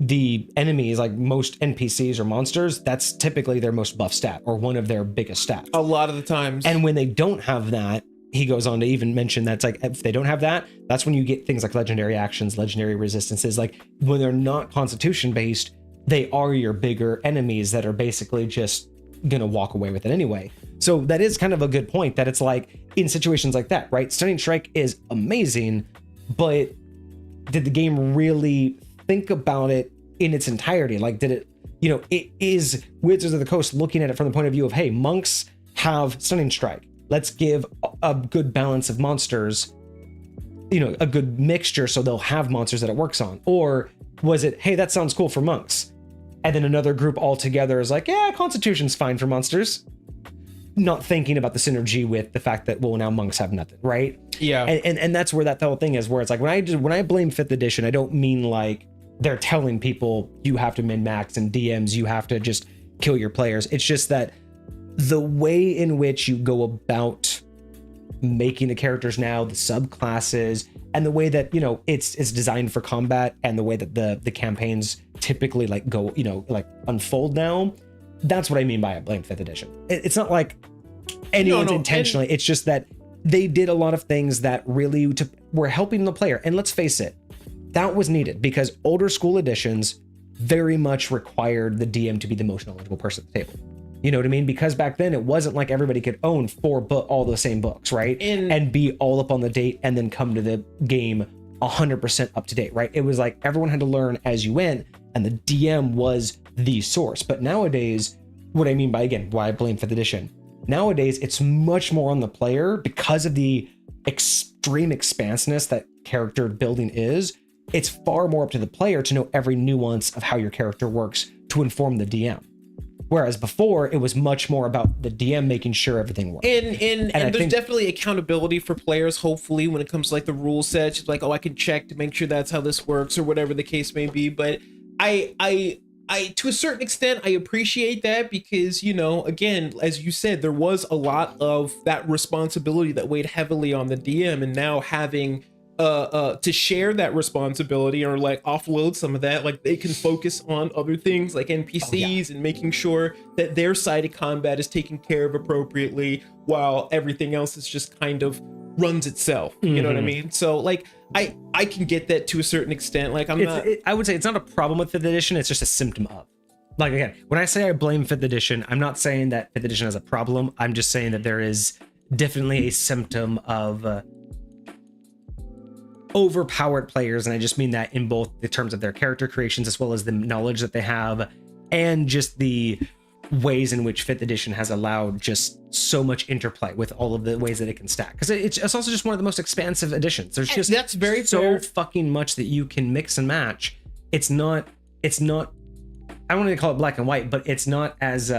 the enemies, like most NPCs or monsters, that's typically their most buff stat or one of their biggest stats. A lot of the times. And when they don't have that, he goes on to even mention that's like, if they don't have that, that's when you get things like legendary actions, legendary resistances. Like, when they're not Constitution based, they are your bigger enemies that are basically just gonna walk away with it anyway. So that is kind of a good point, that it's like, in situations like that, right? Stunning Strike is amazing, but did the game really think about it in its entirety? Like, did it, it is Wizards of the Coast looking at it from the point of view of, hey, monks have Stunning Strike, let's give a good balance of monsters, a good mixture, so they'll have monsters that it works on? Or was it, hey, that sounds cool for monks, and then another group altogether is like, yeah, Constitution's fine for monsters? not thinking about the synergy with the fact that, well, now monks have nothing, right? Yeah. And that's where that whole thing is, where it's like, when I blame 5th edition, I don't mean like they're telling people you have to min max and DMs, you have to just kill your players. It's just that the way in which you go about making the characters now, the subclasses, and the way that, you know, it's designed for combat, and the way that the campaigns typically like go, you know, like unfold now, that's what I mean by I blame 5th edition. It's not like anyone's intentionally, it's just that they did a lot of things that really were helping the player. And let's face it, that was needed, because older school editions very much required the DM to be the most knowledgeable person at the table. You know what I mean? Because back then it wasn't like everybody could own all the same books, right? And be all up on the date and then come to the game 100% up to date, right? It was like everyone had to learn as you went, and the DM was the source. But nowadays, what I mean by, again, why I blame 5th edition, nowadays it's much more on the player because of the extreme expansiveness that character building is. It's far more up to the player to know every nuance of how your character works to inform the DM. Whereas before, it was much more about the DM making sure everything worked. And there's definitely accountability for players, hopefully, when it comes to like the rule sets. It's like, oh, I can check to make sure that's how this works, or whatever the case may be. But I to a certain extent, I appreciate that, because, you know, again, as you said, there was a lot of that responsibility that weighed heavily on the DM, and now having to share that responsibility, or like offload some of that, like they can focus on other things like NPCs and making sure that their side of combat is taken care of appropriately, while everything else is just kind of runs itself. You know what I mean? So like I can get that to a certain extent. Like I would say it's not a problem with 5th edition, it's just a symptom of. Like, again, when I say I blame 5th edition, I'm not saying that 5th edition has a problem. I'm just saying that there is definitely a symptom of overpowered players, and I just mean that in both the terms of their character creations, as well as the knowledge that they have, and just the ways in which 5th edition has allowed just so much interplay with all of the ways that it can stack. Because it's also just one of the most expansive editions. There's just that's very so fair. fucking much that you can mix and match. It's not I don't want to call it black and white, but it's not as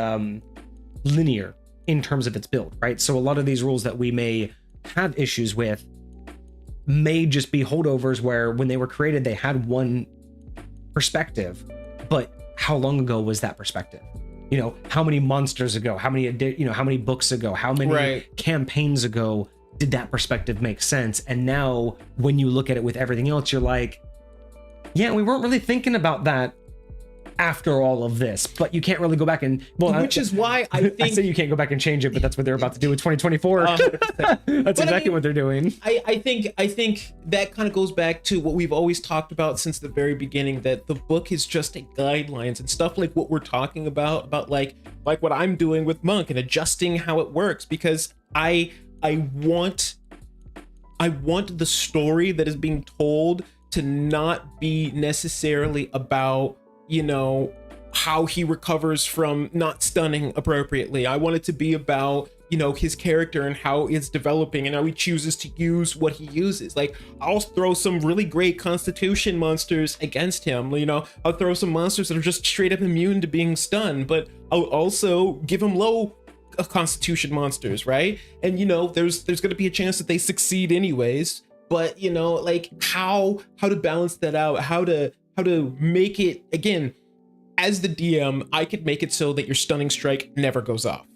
linear in terms of its build, right? So a lot of these rules that we may have issues with may just be holdovers, where when they were created they had one perspective, but how long ago was that perspective? You know, how many monsters ago, how many books ago, how many campaigns ago did that perspective make sense? And now when you look at it with everything else, you're like, yeah, we weren't really thinking about that after all of this, but you can't really go back and, well, which is why I think I say you can't go back and change it, but that's what they're about to do with 2024. That's exactly what they're doing. I think that kind of goes back to what we've always talked about since the very beginning, that the book is just a guidelines, and stuff like what we're talking about like what I'm doing with Monk and adjusting how it works, because I want the story that is being told to not be necessarily about, you know, how he recovers from not stunning appropriately. I want it to be about, you know, his character and how it's developing and how he chooses to use what he uses. Like, I'll throw some really great constitution monsters against him, you know, I'll throw some monsters that are just straight up immune to being stunned, but I'll also give him low constitution monsters, right? And, you know, there's gonna be a chance that they succeed anyways, but, you know, like how to balance that out, how to make it, again, as the DM, I could make it so that your stunning strike never goes off.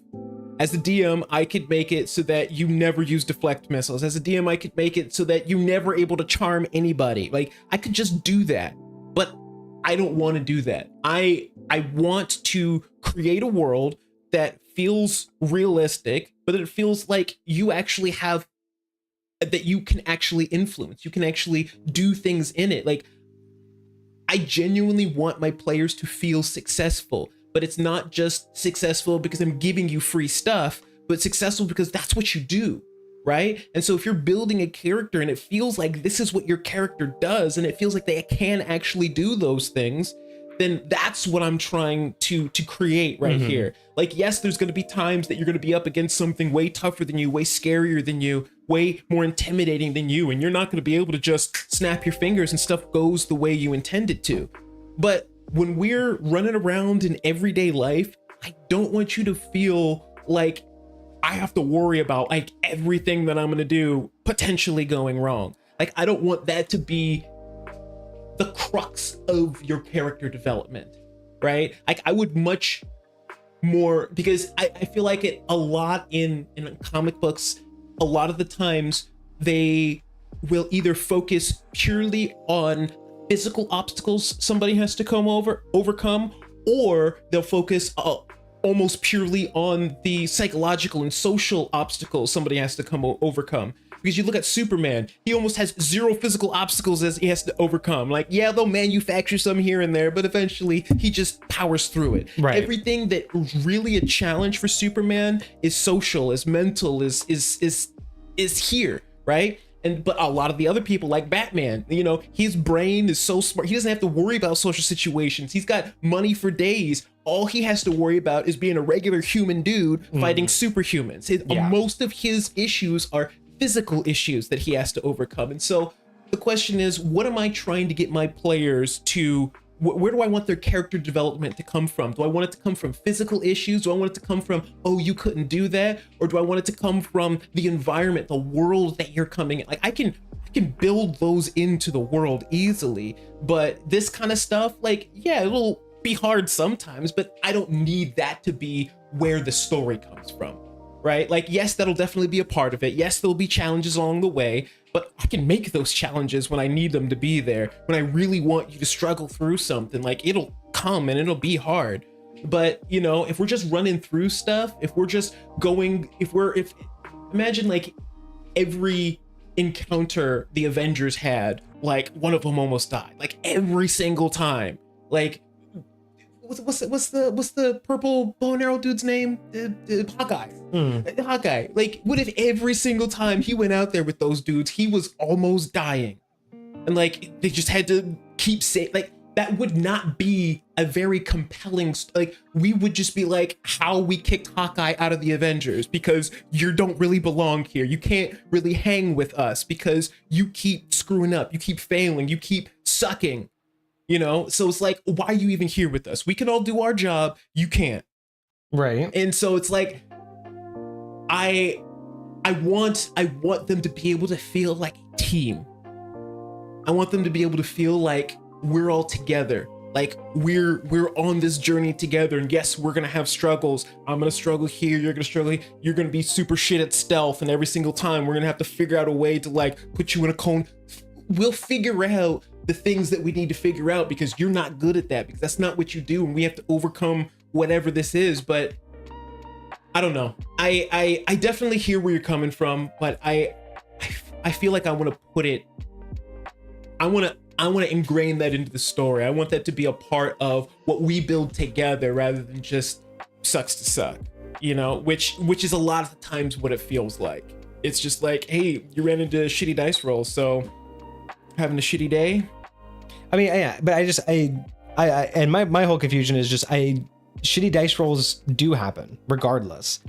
As the DM, I could make it so that you never use deflect missiles. As a DM, I could make it so that you're never able to charm anybody. Like, I could just do that, but I don't want to do that. I want to create a world that feels realistic, but that it feels like you actually have, that you can actually influence, you can actually do things in it. Like, I genuinely want my players to feel successful, but it's not just successful because I'm giving you free stuff, but successful because that's what you do, right? And so if you're building a character and it feels like this is what your character does, and it feels like they can actually do those things, then that's what I'm trying to create right here. Like, yes, there's going to be times that you're going to be up against something way tougher than you, way scarier than you, way more intimidating than you, and you're not going to be able to just snap your fingers and stuff goes the way you intended to. But when we're running around in everyday life, I don't want you to feel like I have to worry about like everything that I'm gonna do potentially going wrong. Like, I don't want that to be the crux of your character development, right? Like, I would much more, because I feel like it a lot in comic books, a lot of the times they will either focus purely on physical obstacles somebody has to overcome, or they'll focus almost purely on the psychological and social obstacles somebody has to overcome. Because you look at Superman, he almost has zero physical obstacles as he has to overcome. Like, yeah, they'll manufacture some here and there, but eventually he just powers through it. Right. Everything that really a challenge for Superman is social, is mental, is here, right? But a lot of the other people, like Batman, you know, his brain is so smart. He doesn't have to worry about social situations. He's got money for days. All he has to worry about is being a regular human dude fighting superhumans. Most of his issues are physical issues that he has to overcome. And so the question is, what am I trying to get my players to, where do I want their character development to come from? Do I want it to come from physical issues? Do I want it to come from, oh, you couldn't do that? Or do I want it to come from the environment, the world that you're coming in? Like, I can build those into the world easily, but this kind of stuff, like, yeah, it'll be hard sometimes, but I don't need that to be where the story comes from. Right? Like, yes, that'll definitely be a part of it. Yes, there'll be challenges along the way, but I can make those challenges when I need them to be there. When I really want you to struggle through something, like, it'll come and it'll be hard. But, you know, if we're just running through stuff, if we're just going, imagine like every encounter the Avengers had, like, one of them almost died, like every single time. Like, what's the purple bow and arrow dude's name? Hawkeye. Hawkeye. Like, what if every single time he went out there with those dudes, he was almost dying, and like they just had to keep saying, like, that would not be a very compelling. Like, we would just be like, how we kicked Hawkeye out of the Avengers because you don't really belong here. You can't really hang with us because you keep screwing up, you keep failing, you keep sucking. You know, so it's like, why are you even here with us? We can all do our job. You can't. Right. And so it's like, I want them to be able to feel like a team. I want them to be able to feel like we're all together. Like, we're on this journey together. And yes, we're gonna have struggles. I'm gonna struggle here. You're gonna struggle here. You're gonna be super shit at stealth, and every single time we're gonna have to figure out a way to like put you in a cone. We'll figure out the things that we need to figure out, because you're not good at that, because that's not what you do, and we have to overcome whatever this is. But I don't know. I definitely hear where you're coming from, but I feel like I want to put it, I want to ingrain that into the story. I want that to be a part of what we build together rather than just sucks to suck, you know, which is a lot of the times what it feels like. It's just like, hey, you ran into shitty dice rolls, so having a shitty day. I mean, yeah, but and my whole confusion is just, shitty dice rolls do happen regardless.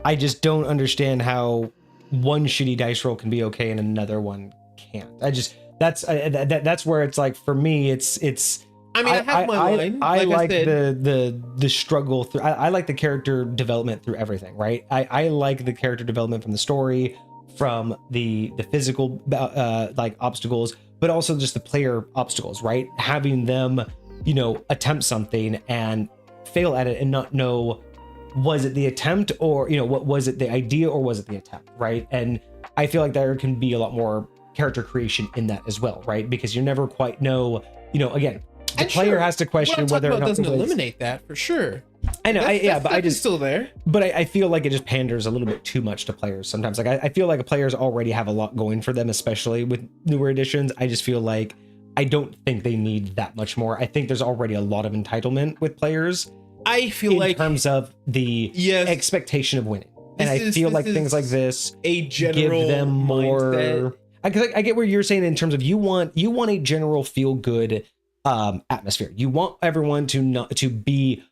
I just don't understand how one shitty dice roll can be okay and another one can't. That's where it's like, for me, it's. I mean, I have my line. I like the struggle through. I like the character development through everything, right? I like the character development from the story, from the physical like obstacles, but also just the player obstacles, right? Having them, you know, attempt something and fail at it and not know, was it the attempt, or, you know, what was it, the idea, or was it the attempt, right? And I feel like there can be a lot more character creation in that as well, right? Because you never quite know, you know, again, the player has to question whether or not doesn't eliminate that for sure. I know, but I just still there. But I feel like it just panders a little bit too much to players sometimes. Like, I feel like players already have a lot going for them, especially with newer editions. I just feel like I don't think they need that much more. I think there's already a lot of entitlement with players. I feel like, in terms of the expectation of winning, and I feel like things like this a general give them more. I get what you're saying in terms of you want a general feel good atmosphere. You want everyone to be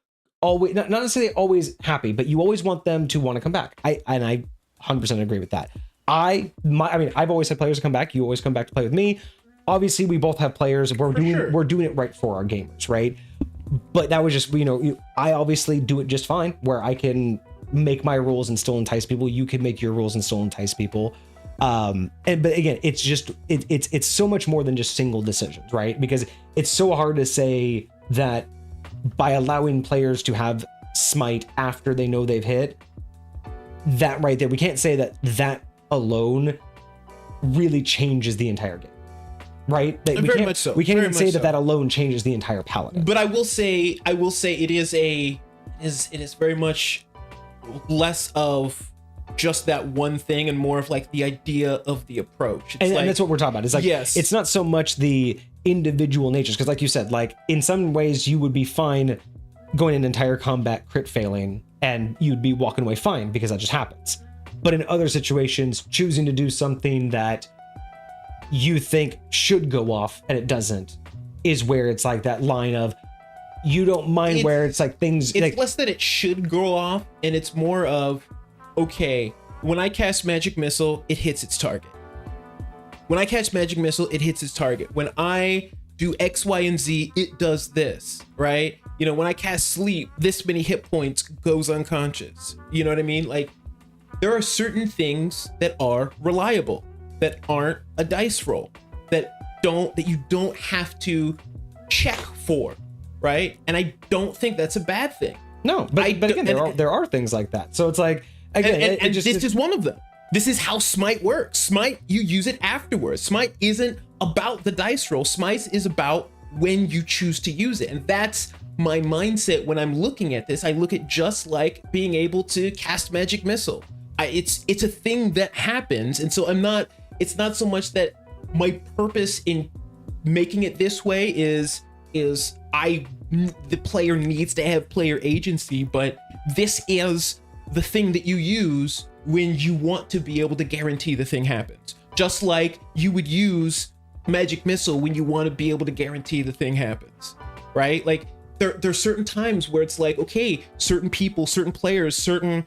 always, not necessarily always happy, but you always want them to want to come back. I 100% agree with that. I mean, I've always had players to come back. You always come back to play with me. Obviously, we both have players. We're doing it right for our gamers, right? But that was just, you know, I obviously do it just fine, where I can make my rules and still entice people. You can make your rules and still entice people. But again, it's just it's so much more than just single decisions, right? Because it's so hard to say that by allowing players to have smite after they know they've hit, that right there, we can't say that alone really changes the entire game, right? That Very much so. We can't Very even say much so. that alone changes the entire paladin. But I will say it is very much less of just that one thing and more of like the idea of the approach. And that's what we're talking about. It's like, yes, it's not so much the individual natures, because like you said, like in some ways you would be fine going an entire combat crit failing and you'd be walking away fine because that just happens. But in other situations, choosing to do something that you think should go off and it doesn't is where it's like that line of you don't mind, where it's like things. It's like, less that it should go off, and it's more of, okay, when I cast Magic Missile, it hits its target. When I catch Magic Missile, it hits its target. When I do X, Y, and Z, it does this, right? You know, when I cast Sleep, this many hit points goes unconscious. You know what I mean? Like, there are certain things that are reliable, that aren't a dice roll, that you don't have to check for, right? And I don't think that's a bad thing. no, but again, there are things like that. So it's like, again, and this is one of them. This is how Smite works. Smite, you use it afterwards. Smite isn't about the dice roll. Smite is about when you choose to use it. And that's my mindset when I'm looking at this. I look at just like being able to cast Magic Missile. It's a thing that happens. And so it's not so much that my purpose in making it this way is the player needs to have player agency, but this is the thing that you use when you want to be able to guarantee the thing happens. Just like you would use Magic Missile when you want to be able to guarantee the thing happens, right? Like there's certain times where it's like, okay, certain people, certain players, certain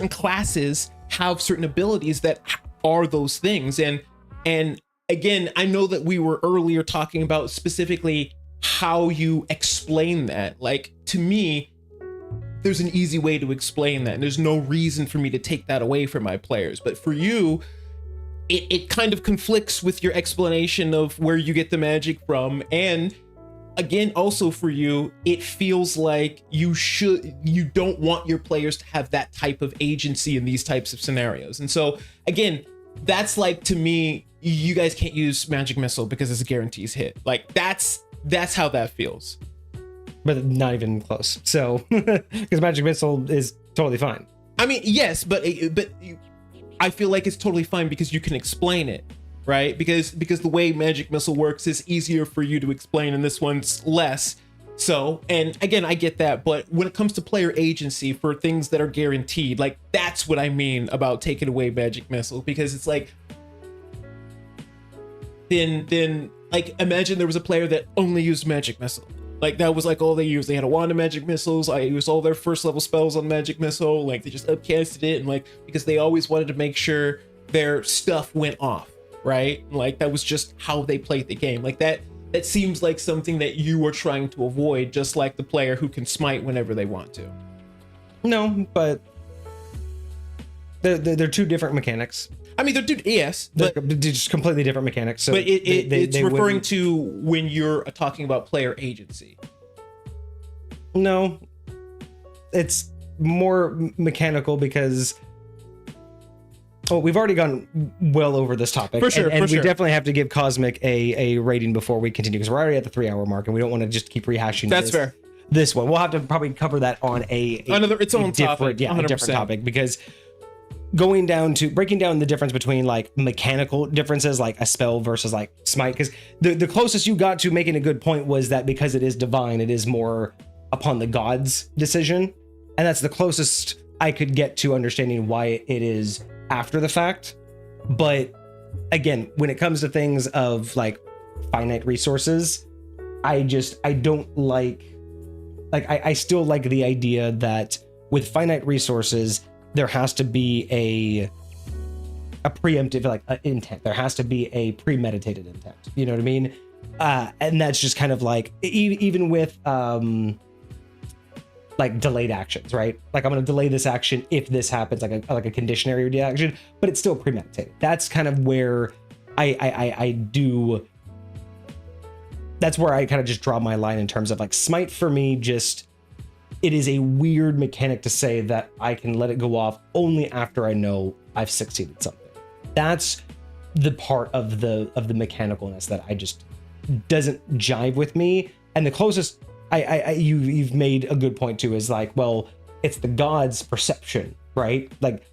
classes have certain abilities that are those things. And again, I know that we were earlier talking about specifically how you explain that. Like, to me, there's an easy way to explain that, and there's no reason for me to take that away from my players. But for you, it kind of conflicts with your explanation of where you get the magic from. And again, also for you, it feels like you don't want your players to have that type of agency in these types of scenarios. And so again, that's like, to me, you guys can't use Magic Missile because it's a guarantees hit. Like that's how that feels. But not even close. So, because Magic Missile is totally fine. I mean, yes, but I feel like it's totally fine because you can explain it, right? Because the way Magic Missile works is easier for you to explain, and this one's less. So, and again, I get that, but when it comes to player agency for things that are guaranteed, like that's what I mean about taking away Magic Missile, because it's like, then like imagine there was a player that only used Magic Missile. Like that was like all they used. They had a wand of Magic Missiles. I used all their first level spells on Magic Missile. Like they just upcasted it, and like because they always wanted to make sure their stuff went off, right? Like that was just how they played the game. Like that seems like something that you are trying to avoid, just like the player who can smite whenever they want to. No, but they're two different mechanics. I mean, yes, but they're just completely different mechanics. So but it's referring to when you're talking about player agency. No, it's more mechanical because we've already gone well over this topic. For sure, and for sure. We definitely have to give Cosmic a rating before we continue, because we're already at the 3 hour mark and we don't want to just keep rehashing. That's fair. This one, we'll have to probably cover that on its own topic. Yeah, 100%. A different topic, because breaking down the difference between like mechanical differences, like a spell versus like smite, because the closest you got to making a good point was that because it is divine, it is more upon the gods' decision, and that's the closest I could get to understanding why it is after the fact. But again, when it comes to things of like finite resources, I don't like I still like the idea that with finite resources there has to be a preemptive intent. There has to be a premeditated intent. You know what I mean? And that's just kind of like even with like delayed actions, right? Like I'm going to delay this action if this happens, like a condition area reaction, but it's still premeditated. That's kind of where I do. That's where I kind of just draw my line in terms of like smite for me. Just it is a weird mechanic to say that I can let it go off only after I know I've succeeded something. That's the part of the mechanicalness that I just doesn't jive with me. And the closest you've made a good point to is like, well, it's the god's perception, right? Like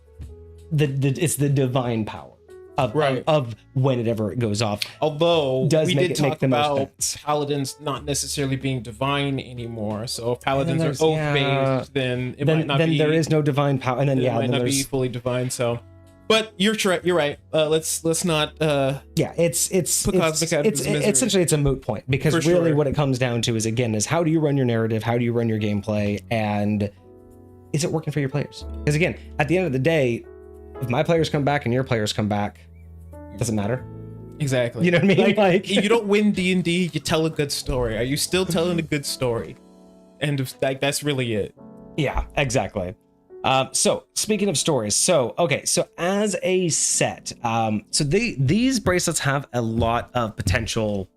it's the divine power of whenever it goes off. Although we did talk the about paladins not necessarily being divine anymore. So if paladins are oath-based, then it might not be. Then there is no divine power, and then it might not be fully divine. So, but you're right. Let's not. It's essentially it's a moot point, because For really sure. what it comes down to is how do you run your narrative, how do you run your gameplay, and is it working for your players? Because again, at the end of the day, if my players come back and your players come back, it doesn't matter. Exactly. You know what I mean? Like you don't win D&D, you tell a good story. Are you still telling a good story? And like that's really it. Yeah, exactly. So speaking of stories, so as a set, these bracelets have a lot of potential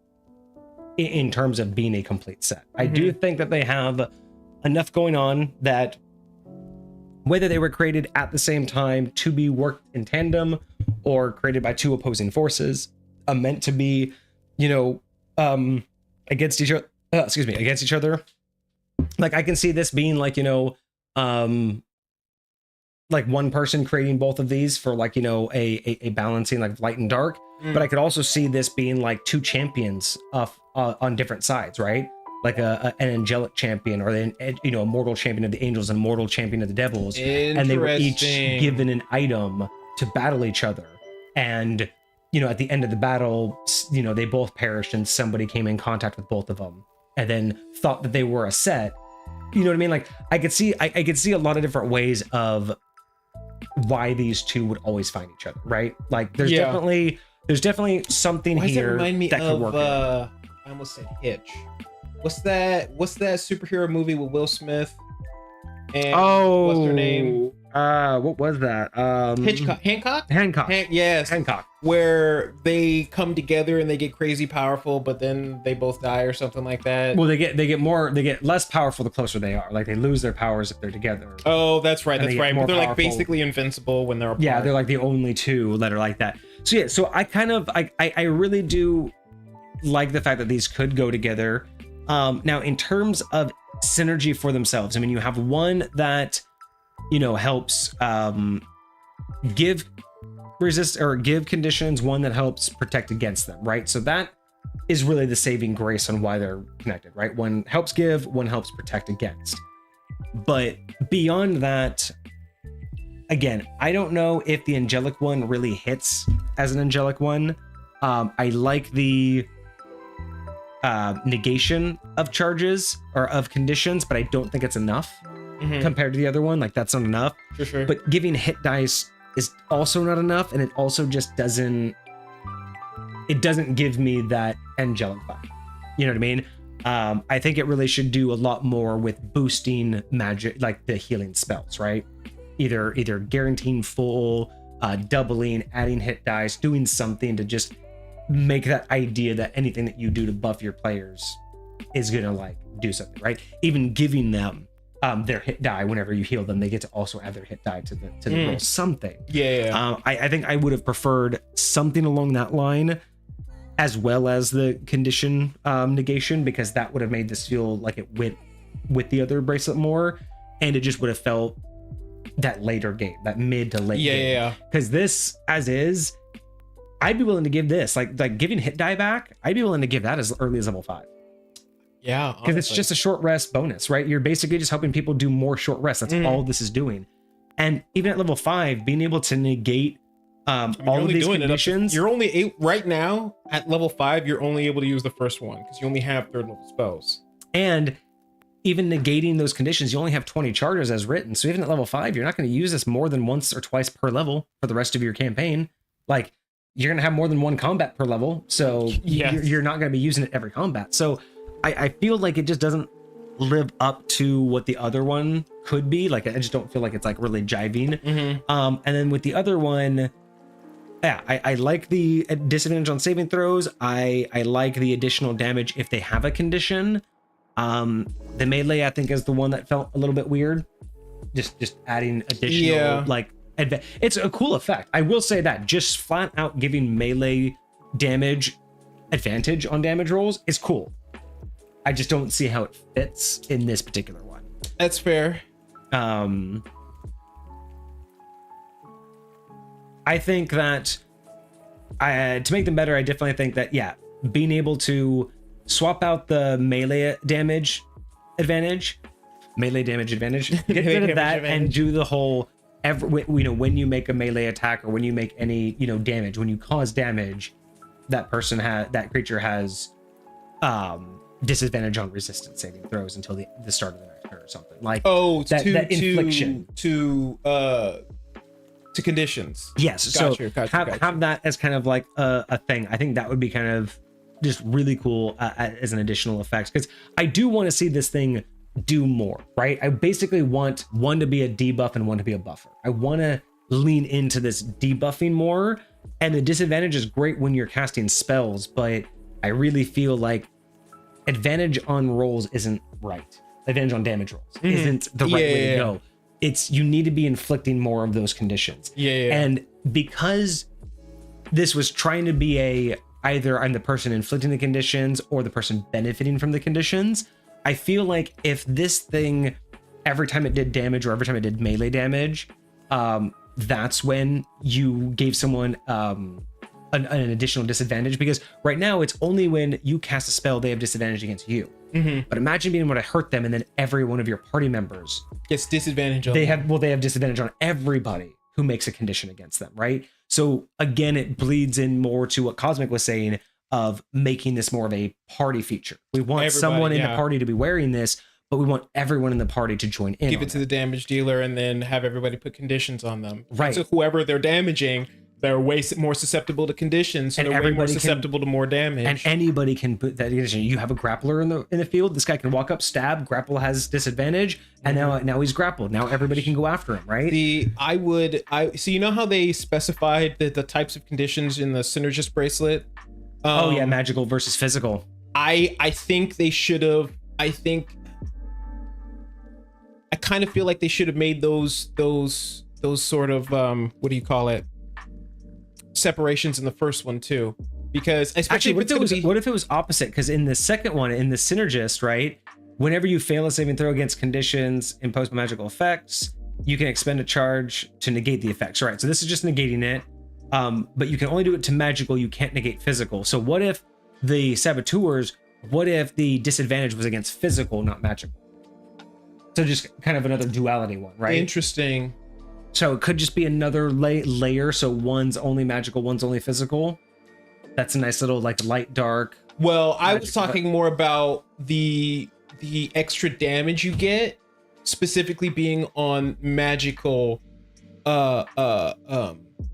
in terms of being a complete set. I do think that they have enough going on that whether they were created at the same time to be worked in tandem or created by two opposing forces, meant to be, against each other. Like I can see this being like, like one person creating both of these for like, a balancing like light and dark. But I could also see this being like two champions on different sides, right? Like an angelic champion, or a mortal champion of the angels and mortal champion of the devils, and they were each given an item to battle each other. And at the end of the battle, they both perished, and somebody came in contact with both of them, and then thought that they were a set. You know what I mean? Like I could see a lot of different ways of why these two would always find each other, right? Like there's definitely something Why here does that remind me that could work. I almost said Hitch. What's that superhero movie with Will Smith? And what's her name? What was that? Hancock? Yes. Hancock. Where they come together and they get crazy powerful, but then they both die or something like that. Well, they get less powerful the closer they are. Like they lose their powers if they're together. Oh, that's right. But they're powerful. like basically invincible when they're apart. Yeah, they're like the only two that are like that. So I really do like the fact that these could go together. Now, in terms of synergy for themselves, I mean, you have one that, helps give resist or give conditions, one that helps protect against them, right? So that is really the saving grace on why they're connected, right? One helps give, one helps protect against. But beyond that, again, I don't know if the angelic one really hits as an angelic one. I like the negation of charges or of conditions, but I don't think it's enough compared to the other one. Like that's not enough. For sure. But giving hit dice is also not enough, and it also just doesn't give me that angelic vibe. You know what I mean? I think it really should do a lot more with boosting magic, like the healing spells, right? Either guaranteeing full, doubling, adding hit dice, doing something to just make that idea that anything that you do to buff your players is gonna like do something, right? Even giving them their hit die whenever you heal them, they get to also add their hit die to the roll, something. I think I would have preferred something along that line, as well as the condition negation, because that would have made this feel like it went with the other bracelet more, and it just would have felt that later game, that mid to late game. Because this as is, I'd be willing to give this like giving hit die back. I'd be willing to give that as early as level 5. Yeah, because it's just a short rest bonus, right? You're basically just helping people do more short rests. That's all this is doing. And even at level 5, being able to negate all of these conditions. You're only right now at level 5. You're only able to use the first one because you only have third level spells. And even negating those conditions, you only have 20 charges as written. So even at level 5, you're not going to use this more than once or twice per level for the rest of your campaign. Like you're going to have more than one combat per level. So you're not going to be using it every combat. So I feel like it just doesn't live up to what the other one could be. Like, I just don't feel like it's like really jiving. And then with the other one, yeah, I like the disadvantage on saving throws. I like the additional damage if they have a condition. The melee, I think, is the one that felt a little bit weird. Just adding additional like it's a cool effect. I will say that just flat out giving melee damage advantage on damage rolls is cool. I just don't see how it fits in this particular one. That's fair. I think that to make them better, I definitely think that, yeah, being able to swap out the melee damage advantage, get rid of that and do the whole, when you make a melee attack or when you make any, damage, when you cause damage, that creature has disadvantage on resistance saving throws until the start of the next turn or something. Like that infliction to conditions. Yes. Gotcha. Have that as kind of like a thing. I think that would be kind of just really cool as an additional effect, because I do want to see this thing do more, right? I basically want one to be a debuff and one to be a buffer. I want to lean into this debuffing more, and the disadvantage is great when you're casting spells, but I really feel like advantage on rolls isn't right. Advantage on damage rolls isn't the right way to go. You need to be inflicting more of those conditions. And because this was trying to be either I'm the person inflicting the conditions or the person benefiting from the conditions, I feel like if this thing, every time it did damage or every time it did melee damage, that's when you gave someone an additional disadvantage, because right now it's only when you cast a spell they have disadvantage against you. But imagine being able to hurt them and then every one of your party members gets disadvantage on they have disadvantage on everybody who makes a condition against them, right? So again, it bleeds in more to what Cosmic was saying of making this more of a party feature. We want someone in the party to be wearing this, but we want everyone in the party to join in. Give it to the damage dealer and then have everybody put conditions on them. Right. So whoever they're damaging, they're way more susceptible to conditions, so they're way more susceptible to more damage. And anybody can put that condition. You have a grappler in the field. This guy can walk up, stab, grapple has disadvantage, and now he's grappled. Now everybody can go after him, right? So you know how they specified the types of conditions in the Synergist bracelet? Magical versus physical. I think they should have. I kind of feel like they should have made those sort of what do you call it? Separations in the first one too, because especially what if it was opposite? Because in the second one, in the Synergist, right, whenever you fail a saving throw against conditions imposed by magical effects, you can expend a charge to negate the effects, right? So this is just negating it, but you can only do it to magical. You can't negate physical. So what if the saboteurs? What if the disadvantage was against physical, not magical? So just kind of another duality one, right? Interesting. So it could just be another layer. So one's only magical, one's only physical. That's a nice little like light dark. Well, I was talking more about the extra damage you get, specifically being on magical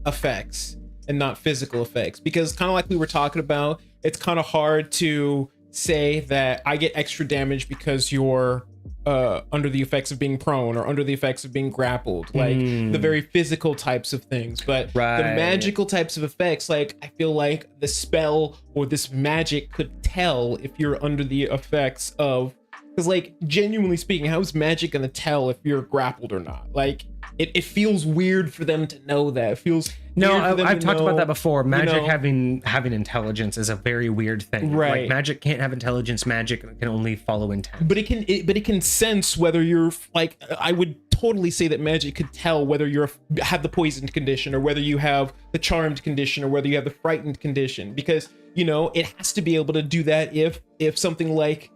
effects and not physical effects, because kind of like we were talking about, it's kind of hard to say that I get extra damage because you're under the effects of being prone or under the effects of being grappled, like the very physical types of things. But the magical types of effects, like I feel like the spell or this magic could tell if you're under the effects of, because like genuinely speaking, how is magic gonna tell if you're grappled or not? Like it feels weird for them to know that. It feels I've talked about that before. Magic having intelligence is a very weird thing. Right. Like magic can't have intelligence. Magic can only follow intent. But it can sense whether you're like, I would totally say that magic could tell whether you have the poisoned condition or whether you have the charmed condition or whether you have the frightened condition, because it has to be able to do that if something like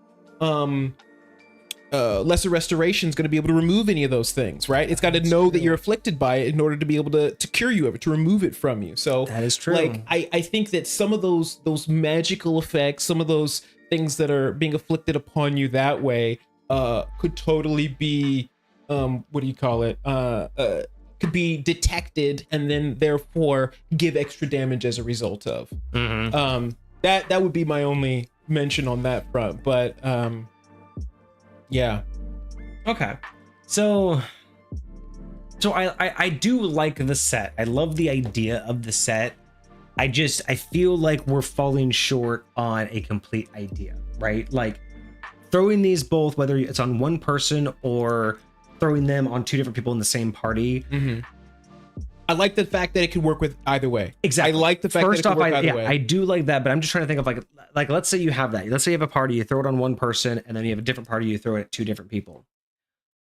lesser restoration is going to be able to remove any of those things, right? It's got to know that you're afflicted by it in order to be able to cure you of it, to remove it from you. So that is true. Like I think that some of those magical effects, some of those things that are being afflicted upon you that way, could totally be what do you call it? Could be detected and then therefore give extra damage as a result of. That would be my only mention on that front, but Yeah. Okay. So I do like the set. I love the idea of the set. I feel like we're falling short on a complete idea, right? Like throwing these both, whether it's on one person or throwing them on two different people in the same party. Mm-hmm. I like the fact that it could work with either way. Exactly. I like the fact that it could work either way. I do like that, but I'm just trying to think of like let's say you have that. Let's say you have a party, you throw it on one person, and then you have a different party, you throw it at two different people.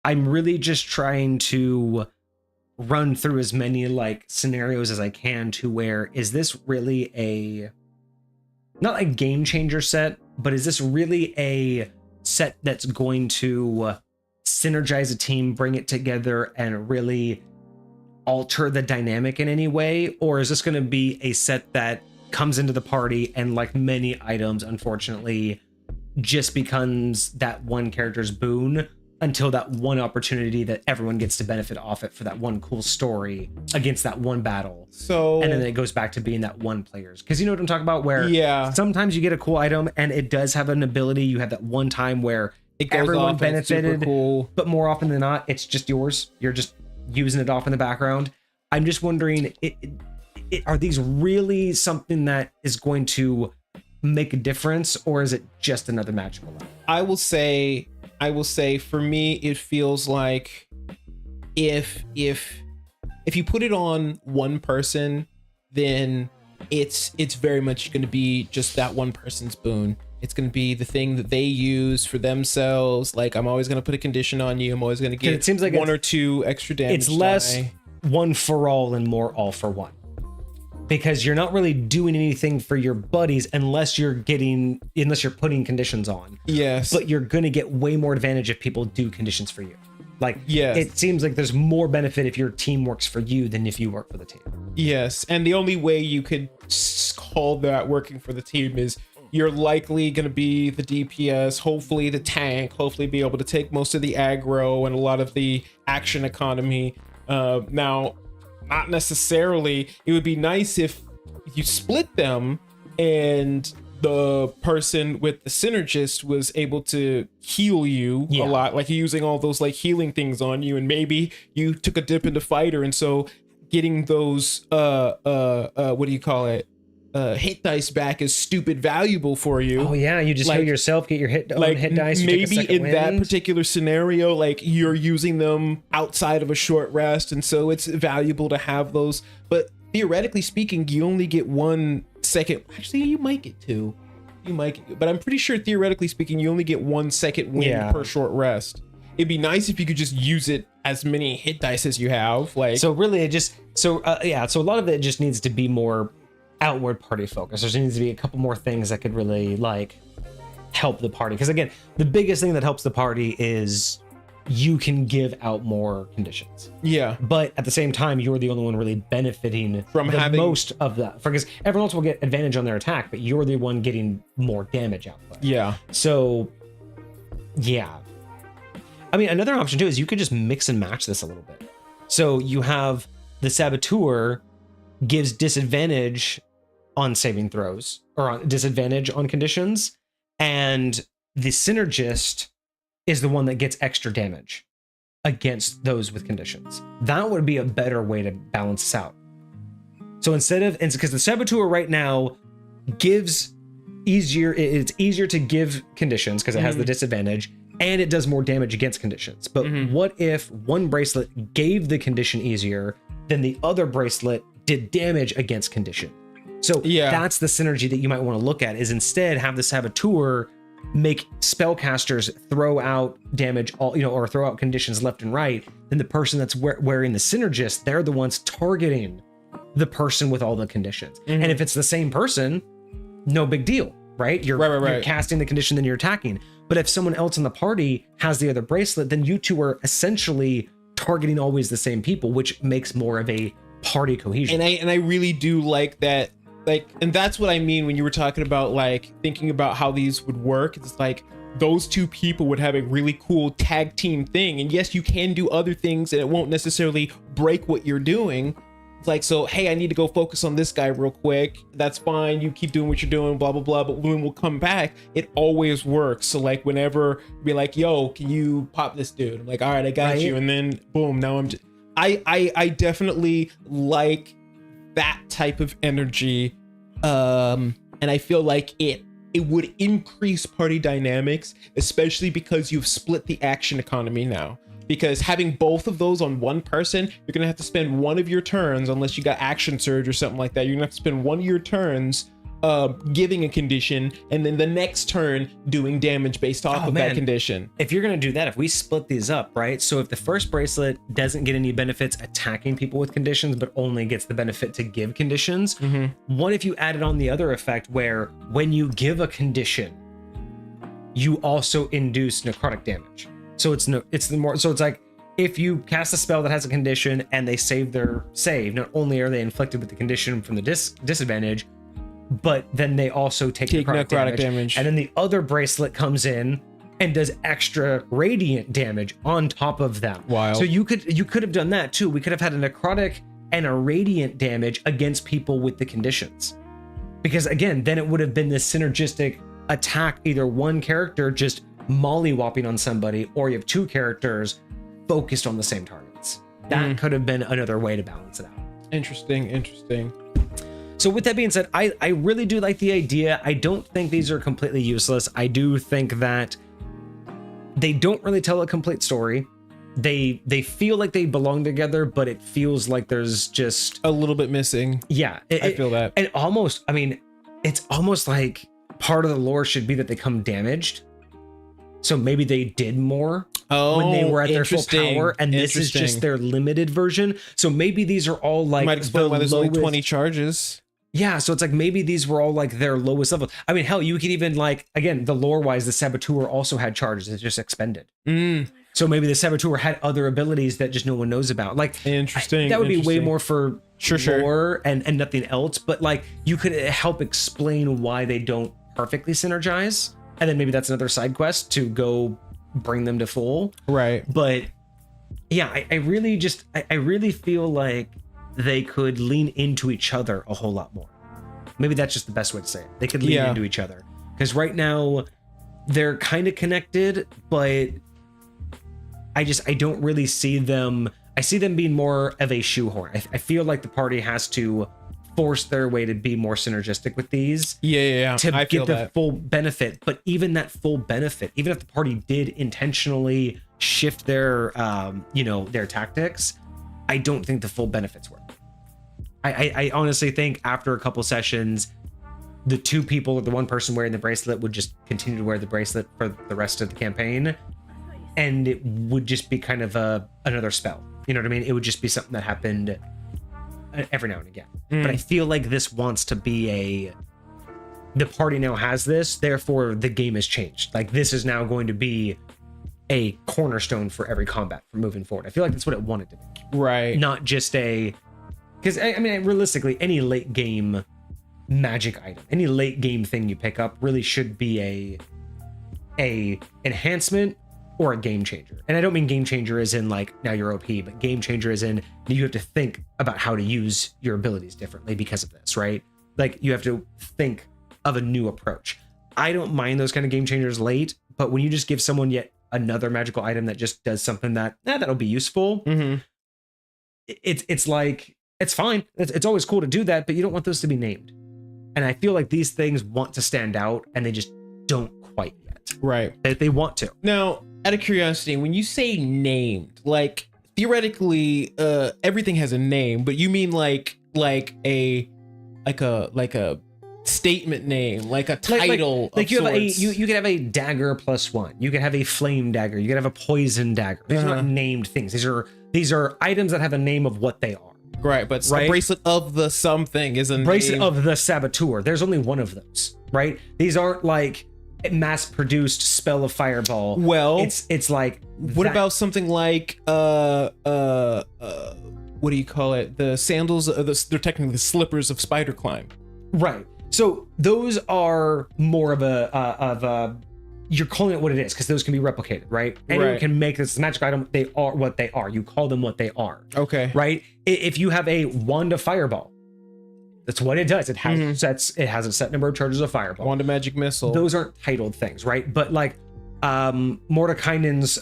I'm really just trying to run through as many like scenarios as I can to where is this really not a game changer set, but is this really a set that's going to synergize a team, bring it together, and really alter the dynamic in any way? Or is this going to be a set that comes into the party and, like many items, unfortunately, just becomes that one character's boon until that one opportunity that everyone gets to benefit off it for that one cool story against that one battle? So, and then it goes back to being that one player's, because you know what I'm talking about, where sometimes you get a cool item and it does have an ability. You have that one time where it goes everyone off benefited, cool. But more often than not, it's just yours. You're just using it off in the background. I'm just wondering, are these really something that is going to make a difference, or is it just another magical item? I will say for me, it feels like if you put it on one person, then it's very much going to be just that one person's boon. It's going to be the thing that they use for themselves. Like, I'm always going to put a condition on you. I'm always going to get it seems like one or two extra damage. It's less one for all and more all for one, because you're not really doing anything for your buddies unless you're putting conditions on. Yes. But you're going to get way more advantage if people do conditions for you. Like, yes. It seems like there's more benefit if your team works for you than if you work for the team. Yes. And the only way you could call that working for the team is you're likely going to be the DPS, hopefully the tank, hopefully be able to take most of the aggro and a lot of the action economy. Now, not necessarily. It would be nice if you split them and the person with the Synergist was able to heal you a lot, like using all those like healing things on you, and maybe you took a dip into fighter, and so getting those what do you call it, hit dice back is stupid valuable for you. Oh yeah, you just heal yourself, get your hit dice. Maybe in that particular scenario, like you're using them outside of a short rest, and so it's valuable to have those. But theoretically speaking, you only get 1 second. Actually, you might get 2. You might get, but I'm pretty sure theoretically speaking, you only get 1 second win per short rest. It'd be nice if you could just use it as many hit dice as you have. Like, so really, so a lot of it just needs to be more outward party focus. There needs to be a couple more things that could really like help the party, because again, the biggest thing that helps the party is you can give out more conditions. Yeah, but at the same time, you're the only one really benefiting from having most of that, because everyone else will get advantage on their attack, but you're the one getting more damage output. Yeah, so yeah, I mean, another option too is you could just mix and match this a little bit. So you have the Saboteur gives disadvantage on saving throws, or on disadvantage on conditions, and the Synergist is the one that gets extra damage against those with conditions. That would be a better way to balance this out. So because the Saboteur right now it's easier to give conditions because it has the disadvantage, and it does more damage against conditions. But what if one bracelet gave the condition easier, then the other bracelet did damage against condition? So that's the synergy that you might want to look at, is instead have the Saboteur make spellcasters throw out damage, or throw out conditions left and right. Then the person that's wearing the Synergist, they're the ones targeting the person with all the conditions. And if it's the same person, no big deal, right? You're casting the condition, then you're attacking. But if someone else in the party has the other bracelet, then you two are essentially targeting always the same people, which makes more of a party cohesion. And I really do like that. Like, and that's what I mean when you were talking about like thinking about how these would work. It's like those two people would have a really cool tag team thing. And yes, you can do other things and it won't necessarily break what you're doing, like, so hey, I need to go focus on this guy real quick. That's fine. You keep doing what you're doing, blah blah blah. But when we'll come back, it always works. So like whenever be like, yo, can you pop this dude? I'm like, all right, I got you. And then boom, now I'm just, I definitely like that type of energy. And I feel like it would increase party dynamics, especially because you've split the action economy now. Because having both of those on one person, you're gonna have to spend one of your turns, unless you got action surge or something like that. You're gonna have to spend one of your turns giving a condition, and then the next turn doing damage based off of that condition. If you're gonna do that, if we split these up, right? So if the first bracelet doesn't get any benefits attacking people with conditions, but only gets the benefit to give conditions, what if you added on the other effect where when you give a condition, you also induce necrotic damage? So it's like if you cast a spell that has a condition and they save their save, not only are they inflicted with the condition from the disadvantage, but then they also take necrotic damage. And then the other bracelet comes in and does extra radiant damage on top of them. Wow. So you could have done that too. We could have had a necrotic and a radiant damage against people with the conditions. Because again, then it would have been this synergistic attack, either one character just mollywopping on somebody, or you have two characters focused on the same targets. That could have been another way to balance it out. Interesting. So with that being said, I really do like the idea. I don't think these are completely useless. I do think that they don't really tell a complete story. They feel like they belong together, but it feels like there's just a little bit missing. Yeah. I feel that. And almost, I mean, it's almost like part of the lore should be that they come damaged. So maybe they did more when they were at their full power, and this is just their limited version. So maybe these are all like might explain why there's only 20 charges. Yeah, so it's like maybe these were all like their lowest level. I mean, hell, you could even like, again, the lore wise, the Saboteur also had charges. It's just expended. So maybe the Saboteur had other abilities that just no one knows about. Like, that would be way more for lore and nothing else. But like, you could help explain why they don't perfectly synergize. And then maybe that's another side quest to go bring them to full. Right. But yeah, I really feel like they could lean into each other a whole lot more. Maybe that's just the best way to say it. They could lean into each other. Because right now they're kind of connected, but I don't really see them. I see them being more of a shoehorn. I feel like the party has to force their way to be more synergistic with these. Yeah. To get the full benefit. But even that full benefit, even if the party did intentionally shift their, their tactics, I don't think the full benefits work. I honestly think after a couple sessions, the two people or the one person wearing the bracelet would just continue to wear the bracelet for the rest of the campaign. And it would just be kind of another spell. You know what I mean? It would just be something that happened every now and again. But I feel like this wants to be the party now has this, therefore the game has changed. Like this is now going to be a cornerstone for every combat from moving forward. I feel like that's what it wanted to be. Right. Not just because I mean, realistically, any late game magic item, any late game thing you pick up really should be a enhancement or a game changer. And I don't mean game changer as in like now you're OP, but game changer as in you have to think about how to use your abilities differently because of this, right? Like you have to think of a new approach. I don't mind those kind of game changers late, but when you just give someone yet another magical item that just does something that'll be useful, it's like, it's fine. It's always cool to do that, but you don't want those to be named. And I feel like these things want to stand out and they just don't quite yet. Right. They want to. Now, out of curiosity, when you say named, like theoretically, everything has a name, but you mean like a statement name, like a title. Like you have you could have a dagger +1. You could have a flame dagger. You could have a poison dagger. These are not named things. These are items that have a name of what they are. Right, but a bracelet of the something is a bracelet name. of the Saboteur. There's only one of those, right? These aren't like mass-produced spell of fireball. Well, it's like what about something like what do you call it? The sandals. They're technically the slippers of spider climb. Right. So those are more of a you're calling it what it is because those can be replicated, right? Anyone can make this magic item. They are what they are. You call them what they are. Okay. Right? If you have a wand of fireball, that's what it does. It has sets. It has a set number of charges of fireball. Wand of magic missile. Those aren't titled things, right? But like Mordekainen's,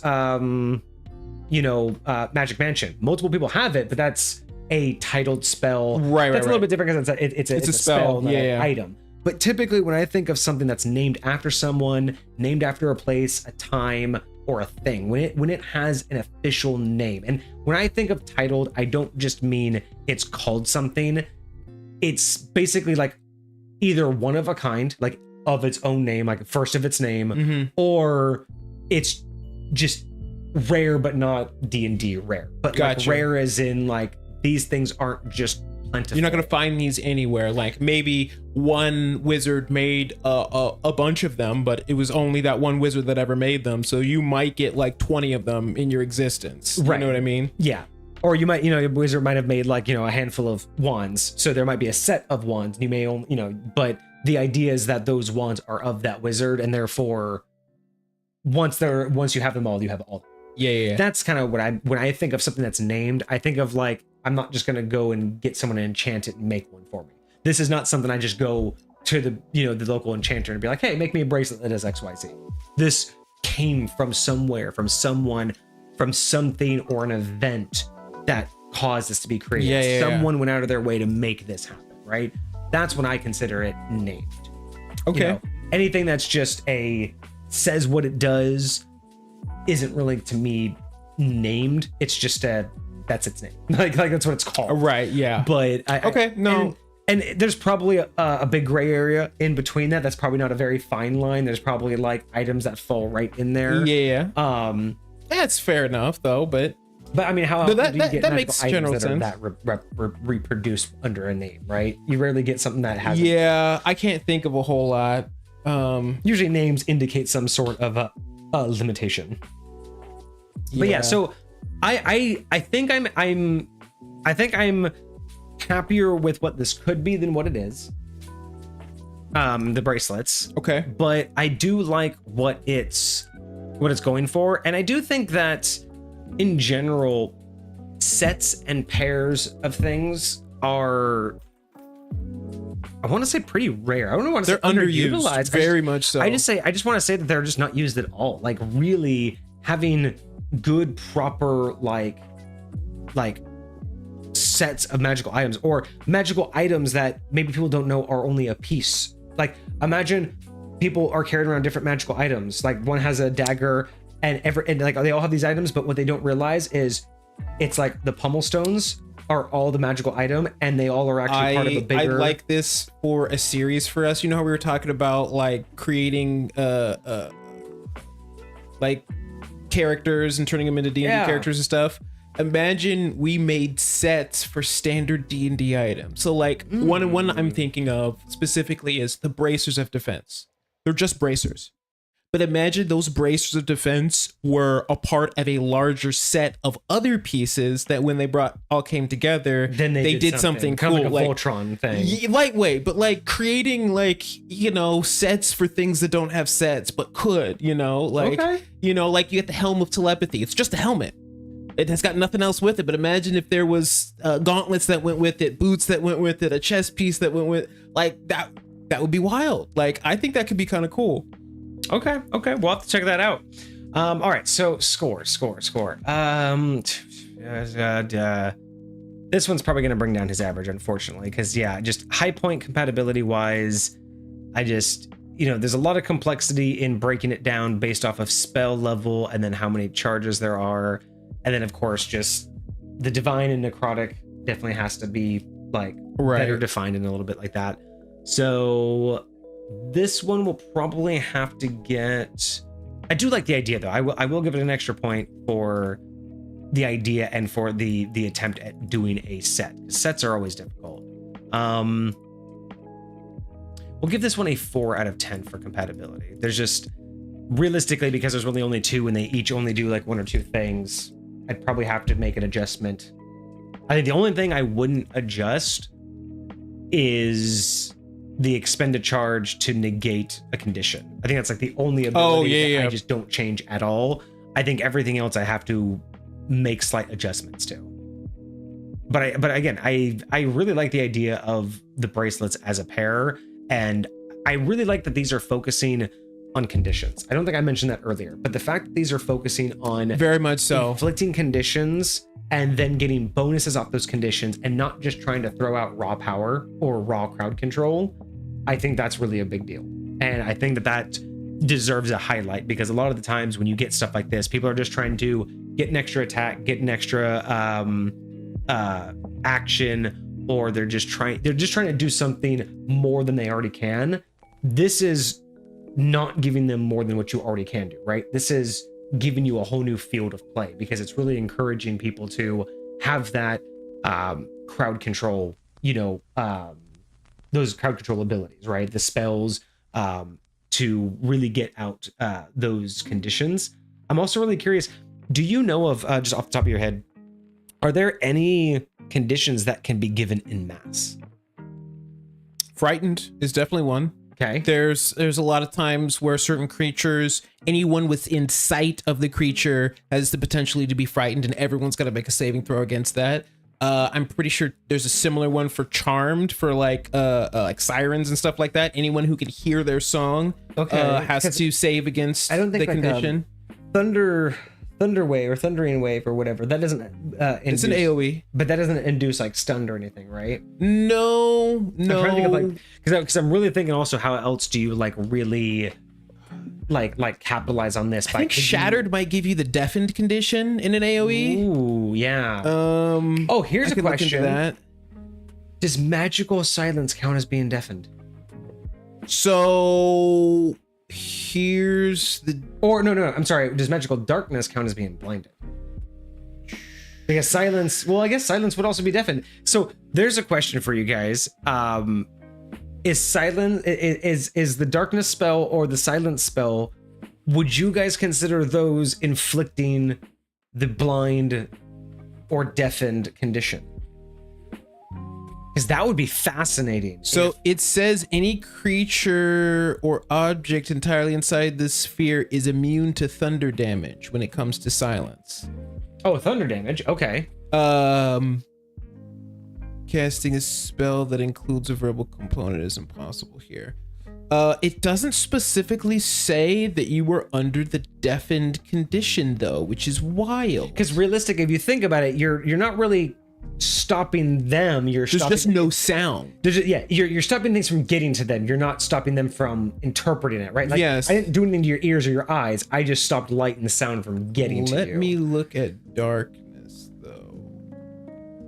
Magic Mansion. Multiple people have it, but that's a titled spell. Right. That's a little bit different because it's a spell, not an item. But typically, when I think of something that's named after someone, named after a place, a time, or a thing, when it has an official name, and when I think of titled, I don't just mean it's called something. It's basically like either one of a kind, like of its own name, like first of its name, or it's just rare but not D&D rare. But like rare as in like these things aren't just plentiful. You're not going to find these anywhere. Like maybe one wizard made a bunch of them, but it was only that one wizard that ever made them. So you might get like 20 of them in your existence. Right. You know what I mean? Yeah. Or you might, a wizard might have made like, a handful of wands. So there might be a set of wands. And you may only, but the idea is that those wands are of that wizard. And therefore, once you have them all, you have all. Yeah. That's kind of when I think of something that's named, I think of like, I'm not just going to go and get someone to enchant it and make one for me. This is not something I just go to the local enchanter and be like, hey, make me a bracelet that does XYZ. This came from somewhere, from someone, from something or an event that caused this to be created. Someone went out of their way to make this happen, right? That's when I consider it named. Okay. Anything that's just says what it does isn't really to me named. It's just that's its name. Like that's what it's called. Right. Yeah. But and there's probably a big gray area in between that. That's probably not a very fine line. There's probably like items that fall right in there. Yeah. That's fair enough though. But I mean, how often do you get that makes general items sense. that reproduced under a name, right? You rarely get something that has. Yeah, I can't think of a whole lot. Usually names indicate some sort of a limitation. But yeah, so I think I'm happier with what this could be than what it is. The bracelets. Okay. But I do like what it's going for, and I do think that in general, sets and pairs of things are, I want to say, pretty rare. I don't want to say underutilized. Very much so. I just want to say that they're just not used at all. Like really having good, proper like sets of magical items, or magical items that maybe people don't know are only a piece. Like imagine people are carrying around different magical items. Like one has a dagger, and like they all have these items, but what they don't realize is it's like the pummel stones are all the magical item, and they all are actually part of a bigger. I like this for a series for us. You know how we were talking about like creating like characters and turning them into D&D characters and stuff. Imagine we made sets for standard D&D items. So like one I'm thinking of specifically is the bracers of defense. They're just bracers. But imagine those bracers of defense were a part of a larger set of other pieces that when they all came together, then they did something cool. Kind of like a Voltron thing. Lightweight, but like creating like, sets for things that don't have sets, but could, like, like you get the helm of telepathy. It's just a helmet. It has got nothing else with it. But imagine if there was gauntlets that went with it, boots that went with it, a chest piece that went with like that. That would be wild. Like, I think that could be kind of cool. Okay, we'll have to check that out. All right, so score. This one's probably going to bring down his average, unfortunately, because just high point compatibility wise, I just, there's a lot of complexity in breaking it down based off of spell level and then how many charges there are, and then of course just the divine and necrotic definitely has to be like better defined and a little bit like that. So this one will probably have to get. I do like the idea though. I will give it an extra point for the idea and for the attempt at doing a set. Sets are always difficult. We'll give this one a 4 out of 10 for compatibility. There's just realistically, because there's really only 2 and they each only do like 1 or 2 things, I'd probably have to make an adjustment. I think the only thing I wouldn't adjust is the expended charge to negate a condition. I think that's like the only ability that I just don't change at all. I think everything else I have to make slight adjustments to. But again, I really like the idea of the bracelets as a pair, and I really like that these are focusing on conditions. I don't think I mentioned that earlier, but the fact that these are focusing on very much so inflicting conditions and then getting bonuses off those conditions and not just trying to throw out raw power or raw crowd control, I think that's really a big deal. And I think that deserves a highlight, because a lot of the times when you get stuff like this, people are just trying to get an extra attack, get an extra action, or they're just trying to do something more than they already can. This is not giving them more than what you already can do, right? This is giving you a whole new field of play, because it's really encouraging people to have that crowd control, those crowd control abilities, right? The spells to really get out those conditions. I'm also really curious, do you know of, just off the top of your head, are there any conditions that can be given in mass? Frightened is definitely one. Okay. There's a lot of times where certain creatures, anyone within sight of the creature has the potential to be frightened, and everyone's got to make a saving throw against that. I'm pretty sure there's a similar one for charmed, for like sirens and stuff like that. Anyone who can hear their song has to save against the condition. Thunder wave or thundering wave or whatever, that doesn't it's an AoE, but that doesn't induce like stunned or anything, right? No. I'm trying to think of like, because I'm really thinking also, how else do you like really like capitalize on this? I think shattered might give you the deafened condition in an AoE. Ooh, yeah. Oh, here's a question. That. Does magical silence count as being deafened? So here's the... Or no, I'm sorry. Does magical darkness count as being blinded? Because silence... Well, I guess silence would also be deafened. So there's a question for you guys. Is silence... Is the darkness spell or the silence spell... Would you guys consider those inflicting the blind or deafened condition? Because that would be fascinating. So it says any creature or object entirely inside this sphere is immune to thunder damage when it comes to silence. Oh, thunder damage. Okay. Casting a spell that includes a verbal component is impossible here. It doesn't specifically say that you were under the deafened condition though, which is wild. Because realistic, if you think about it, you're not really stopping them. There's just no sound. You're stopping things from getting to them. You're not stopping them from interpreting it, right? Like, yes. I didn't do anything to your ears or your eyes. I just stopped light and sound from getting to you. Let me look at darkness though.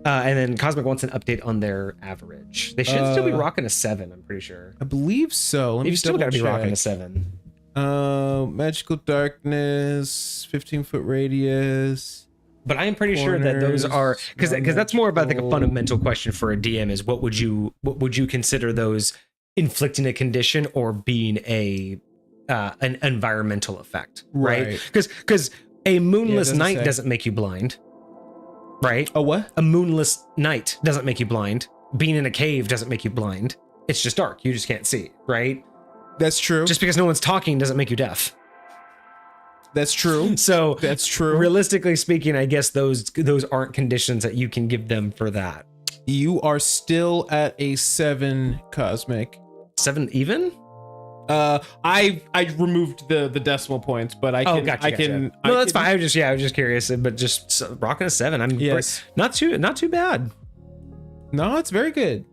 And then Cosmic wants an update on their average. They should still be rocking a 7, I'm pretty sure. I believe so. You've still got to be rocking a 7. Magical darkness, 15-foot radius. But I am pretty sure that those are, because that's more about like a fundamental question for a DM is what would you consider those inflicting a condition or being an environmental effect, right? Because a moonless night doesn't make you blind, right? A what? A moonless night doesn't make you blind. Being in a cave doesn't make you blind. It's just dark. You just can't see, right? That's true. Just because no one's talking doesn't make you deaf. That's true. So that's true. Realistically speaking, I guess those aren't conditions that you can give them for that. You are still at a 7, Cosmic. 7 even? I removed the decimal points, but I can. Gotcha. No, that's fine. I was just curious, but just rocking a 7. I'm not too bad. No, it's very good.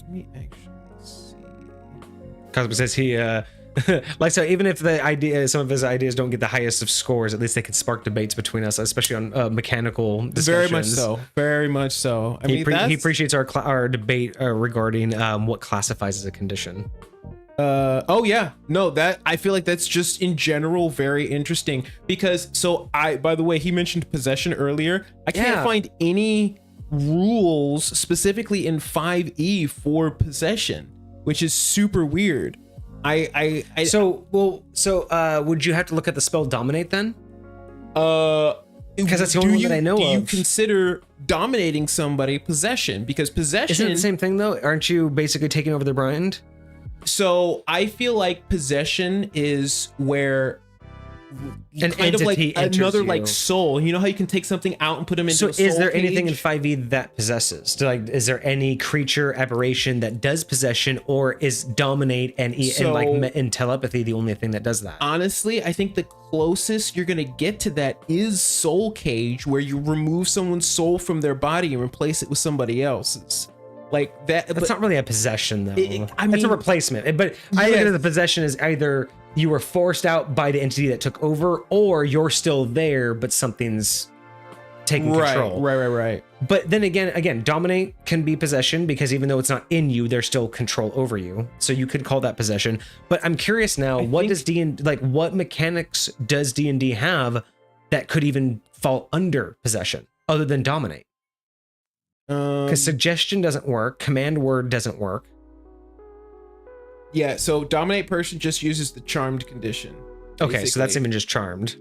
Let me actually. Cosmo says he like, so even if some of his ideas don't get the highest of scores, at least they can spark debates between us, especially on mechanical discussions. Very much so. He appreciates our debate regarding what classifies as a condition. That I feel like that's just in general very interesting, because by the way, he mentioned possession earlier. I can't find any rules specifically in 5e for possession, which is super weird. So would you have to look at the spell Dominate then? Because that's the only one that I know of. Do you consider dominating somebody, possession, because possession Isn't it the same thing though? Aren't you basically taking over their mind? So I feel like possession is where An kind of like entity enters another you. like soul. You know how you can take something out and put them into So a soul is there anything in cage? 5e that possesses? So, like, is there any creature aberration that does possession, or is dominate and in telepathy the only thing that does that? Honestly, I think the closest you're gonna get to that is soul cage, where you remove someone's soul from their body and replace it with somebody else's. Like that. That's not really a possession though. I It's a mean- replacement. But I look at the possession as either you were forced out by the entity that took over, or you're still there, but something's taking control. Right. But then again, dominate can be possession, because even though it's not in you, there's still control over you. So you could call that possession. But I'm curious now, what mechanics does D&D have that could even fall under possession other than dominate? Because suggestion doesn't work, command word doesn't work. Yeah, so dominate person just uses the charmed condition. Okay, so that's basically. even just charmed.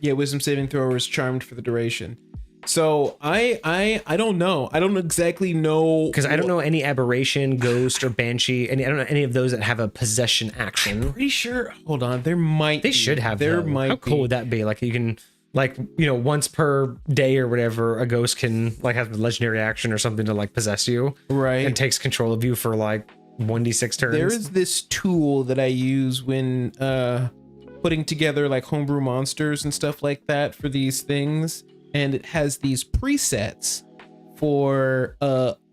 Yeah, wisdom saving thrower is charmed for the duration. So I don't know. I don't exactly know, Because I don't know any aberration, ghost, or banshee. I don't know any of those that have a possession action. Pretty sure. Hold on, there might. They be. should have. There though. might. How cool be. would that be? Like you can, like, you know, once per day or whatever, a ghost can like have a legendary action or something to like possess you, Right. and takes control of you for like 1d6 turns. There is this tool that I use when putting together like homebrew monsters and stuff like that for these things, and it has these presets for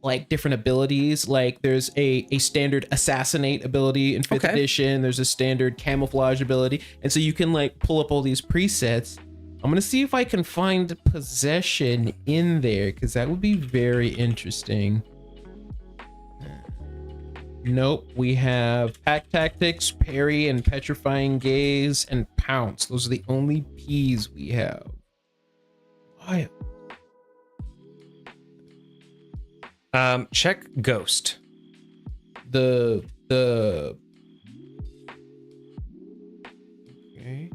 like different abilities. Like there's a standard assassinate ability in 5th edition, there's a standard camouflage ability, and so you can like pull up all these presets. I'm gonna see if I can find possession in there, because that would be very interesting. Nope, we have pack tactics, parry, and petrifying gaze, and pounce. Those are the only P's we have. Why? Check ghost. The okay.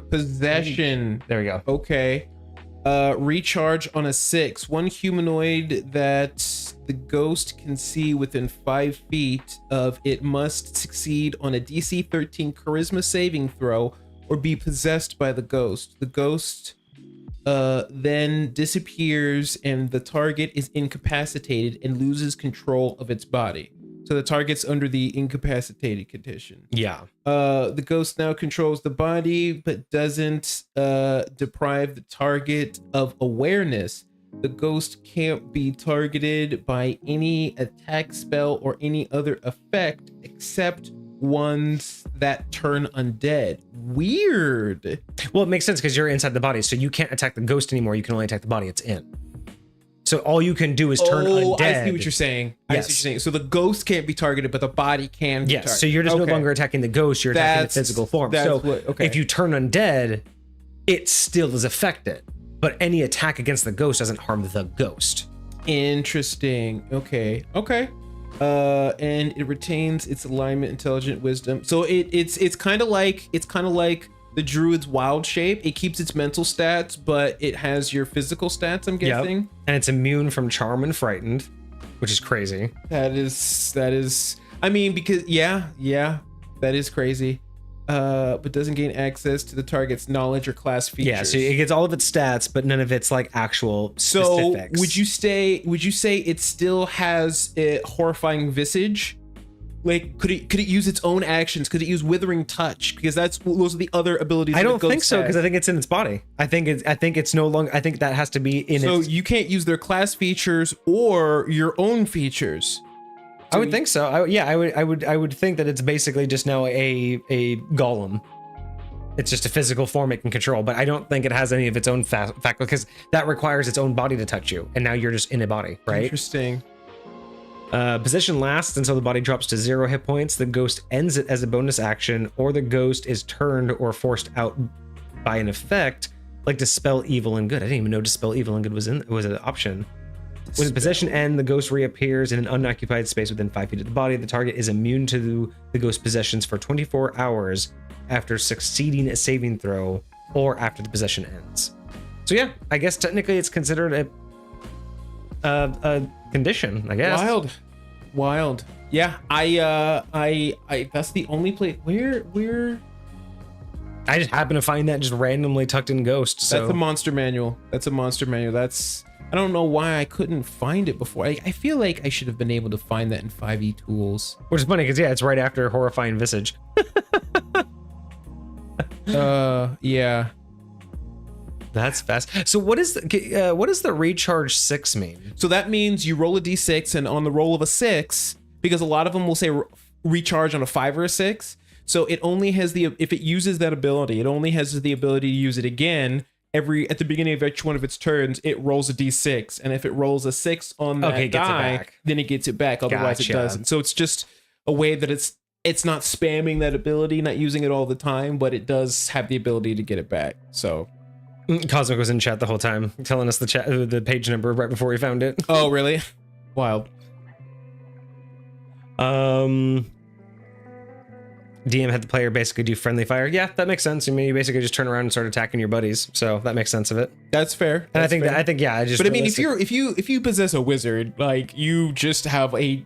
Possession. There we go. Okay. Recharge on a 6. One humanoid that the ghost can see within 5 feet of it must succeed on a DC 13 charisma saving throw or be possessed by the ghost. The ghost then disappears and the target is incapacitated and loses control of its body. So the target's under the incapacitated condition. Yeah. The ghost now controls the body, but doesn't deprive the target of awareness. The ghost can't be targeted by any attack spell or any other effect except ones that turn undead. Weird. Well, it makes sense because you're inside the body, so you can't attack the ghost anymore. You can only attack the body it's in. So all you can do is turn undead. I see what you're saying. I see what you're saying. So the ghost can't be targeted, but the body can be targeted. So you're just no longer attacking the ghost, you're attacking the physical form. So if you turn undead, it still is affected. But any attack against the ghost doesn't harm the ghost. Interesting. Okay. And it retains its alignment, intelligent, wisdom. So it's kind of like the druid's wild shape. It keeps its mental stats, but it has your physical stats, I'm guessing. Yep. And it's immune from charm and frightened, which is crazy. That is I mean, because that is crazy. But doesn't gain access to the target's knowledge or class features. Yeah, so it gets all of its stats, but none of its like actual specifics. So would you say it still has a horrifying visage? Like, could it use its own actions? Could it use withering touch? Because those are the other abilities. I don't think so, because I think it's in its body. I think it's no longer. I think that has to be in. So you can't use their class features or your own features. I would think so. I would think that it's basically just now a golem. It's just a physical form it can control, but I don't think it has any of its own faculty, because that requires its own body to touch you, and now you're just in a body, right? Interesting. Possession lasts until the body drops to 0 hit points. The ghost ends it as a bonus action, or the ghost is turned or forced out by an effect like dispel evil and good. I didn't even know dispel evil and good was an option. When possession ends, the ghost reappears in an unoccupied space within 5 feet of the body. The target is immune to the ghost possessions for 24 hours after succeeding a saving throw or after the possession ends. So yeah, I guess technically it's considered a condition, I guess. Wild. Yeah, I that's the only place where I just happened to find that just randomly tucked in Ghost. So that's a monster manual. I don't know why I couldn't find it before. I feel like I should have been able to find that in 5e tools. Which is funny because yeah, it's right after Horrifying Visage. Yeah. That's fast. So what is the recharge 6 mean? So that means you roll a d6, and on the roll of a 6, because a lot of them will say recharge on a 5 or a 6. So it only has if it uses that ability, it only has the ability to use it again at the beginning of each one of its turns. It rolls a d6, and if it rolls a 6 on that die, then it gets it back. Otherwise, it doesn't. So it's just a way that it's not spamming that ability, not using it all the time, but it does have the ability to get it back. So Cosmic was in chat the whole time, telling us the page number right before we found it. Oh, really? Wild. DM had the player basically do friendly fire. Yeah, that makes sense. I mean, you basically just turn around and start attacking your buddies. So that makes sense of it. That's fair. And I think yeah, But I mean, if you possess a wizard, like you just have a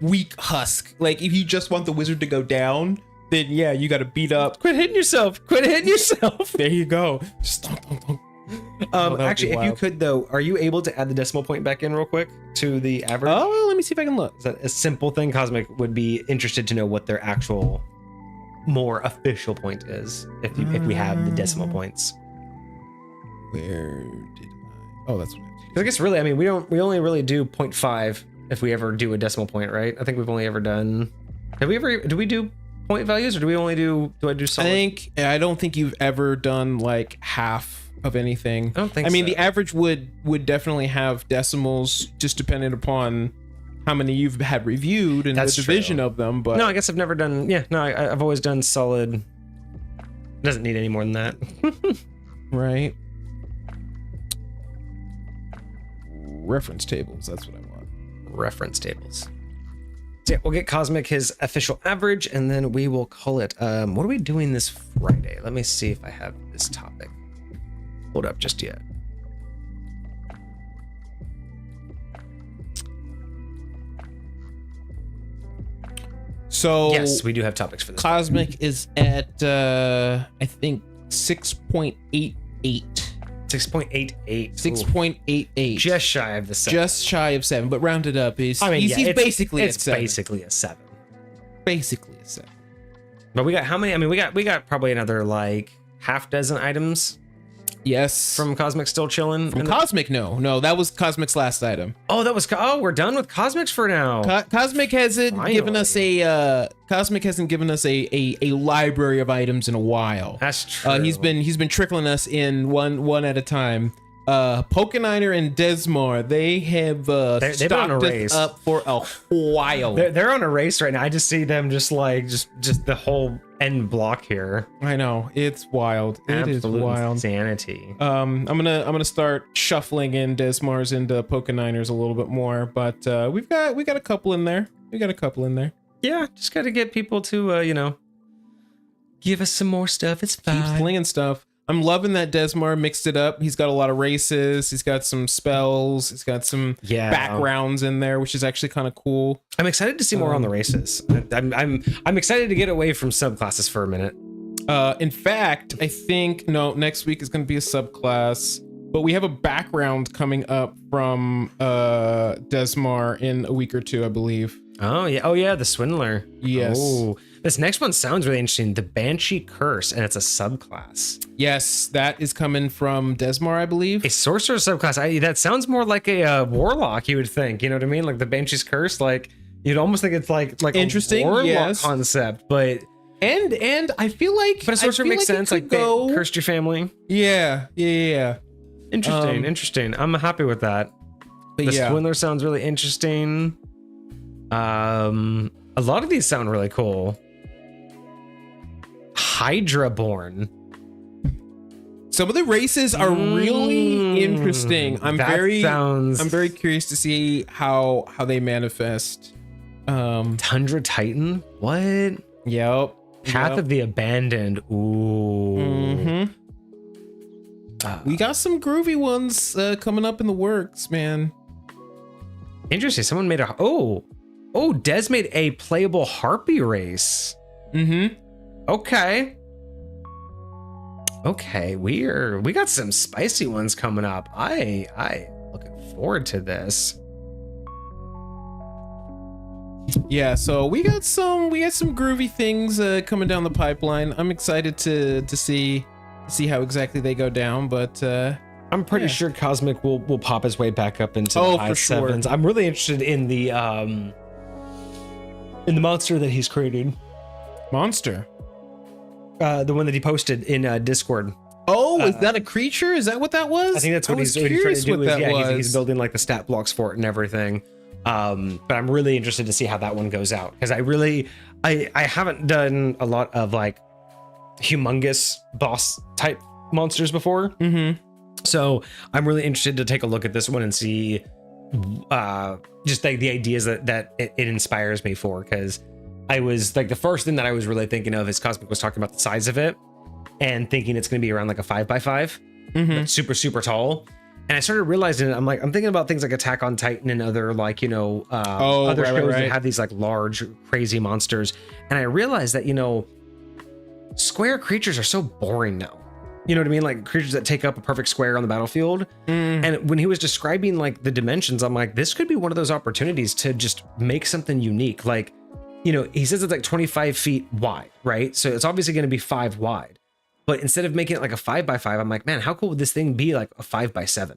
weak husk. Like if you just want the wizard to go down, then yeah, you got to beat up. Quit hitting yourself. There you go. Just don't. Actually, if you could though, are you able to add the decimal point back in real quick to the average? Oh, let me see if I can look. Is that a simple thing? Cosmic would be interested to know what their actual more official point is if we have the decimal points. Where did I? Oh, that's what I guess really, I mean, we only really do 0.5 if we ever do a decimal point, right? I think we've only ever done. Do we do point values, or do I do solid? I don't think you've ever done like half of anything. I don't think I mean, so. The average would definitely have decimals, just depending upon how many you've had reviewed and That's the division true. of them. But no, I guess I've never done. Yeah, no, I've always done solid. Doesn't need any more than that. Right. Reference tables. That's what I want. Reference tables. So yeah, we'll get Cosmic his official average, and then we will call it. What are we doing this Friday? Let me see if I have this topic pulled up just yet. So yes, we do have topics for this. Cosmic is at I think 6.88. 6.88. 6.88. Just shy of the 7. Just shy of 7, but rounded up. He's basically at 7. Basically a 7. Basically a 7. But we got how many? I mean, we got probably another like half dozen items. Yes. From Cosmic still chilling. From Cosmic, no, that was Cosmic's last item. Oh, we're done with Cosmics for now. Cosmic hasn't given us a library of items in a while. That's true. He's been trickling us in one at a time. Pokeniner and Desmar, they have they've been on a stocked race us up for a while. They're on a race right now. I just see them just the whole end block here. I know, it's wild. Absolute it is wild. Insanity. I'm gonna start shuffling in Desmars into Pokeniners a little bit more, but we got a couple in there. Yeah, just got to get people to give us some more stuff. It's fine. Keep slinging stuff. I'm loving that Desmar mixed it up. He's got a lot of races. He's got some spells. He's got some backgrounds in there, which is actually kind of cool. I'm excited to see more on the races. I'm excited to get away from subclasses for a minute. In fact, I think next week is going to be a subclass, but we have a background coming up from Desmar in a week or two, I believe. Oh yeah, the Swindler. Yes. Oh, this next one sounds really interesting. The Banshee Curse, and it's a subclass. Yes, that is coming from Desmar, I believe. A sorcerer subclass. That sounds more like a warlock. You would think. You know what I mean? Like the Banshee's Curse. Like you'd almost think it's like interesting, a warlock yes. concept, but and I feel like, but a sorcerer makes sense. Like cursed your family. Yeah. Interesting. I'm happy with that. But the Swindler sounds really interesting. A lot of these sound really cool. Hydraborn. Some of the races are really interesting. I'm very curious to see how they manifest. Tundra Titan? What? Yep. Path of the Abandoned. Ooh. We got some groovy ones coming up in the works, man. Interesting. Someone made Des made a playable Harpy race. Okay. Okay, we got some spicy ones coming up. I looking forward to this. Yeah, so we got some groovy things coming down the pipeline. I'm excited to see how exactly they go down, but I'm pretty sure Cosmic will pop his way back up into the high sevens. I'm really interested in the monster that he's created. Monster? The one that he posted in Discord. Oh, is that a creature? Is that what that was? I think that's what he's trying to do. He's building like the stat blocks for it and everything. But I'm really interested to see how that one goes out, because I haven't done a lot of like humongous boss type monsters before. So I'm really interested to take a look at this one and see just like the ideas that it inspires me for, because I was like, the first thing that I was really thinking of is Cosmic was talking about the size of it and thinking it's going to be around like a 5x5, super, super tall. And I started realizing, I'm thinking about things like Attack on Titan and other like, other shows that have these like large, crazy monsters. And I realized that, square creatures are so boring now. You know what I mean? Like creatures that take up a perfect square on the battlefield. And when he was describing like the dimensions, I'm like, this could be one of those opportunities to just make something unique. Like, he says it's like 25 feet wide, right? So it's obviously going to be 5 wide. But instead of making it like a 5x5, I'm like, man, how cool would this thing be like a 5x7?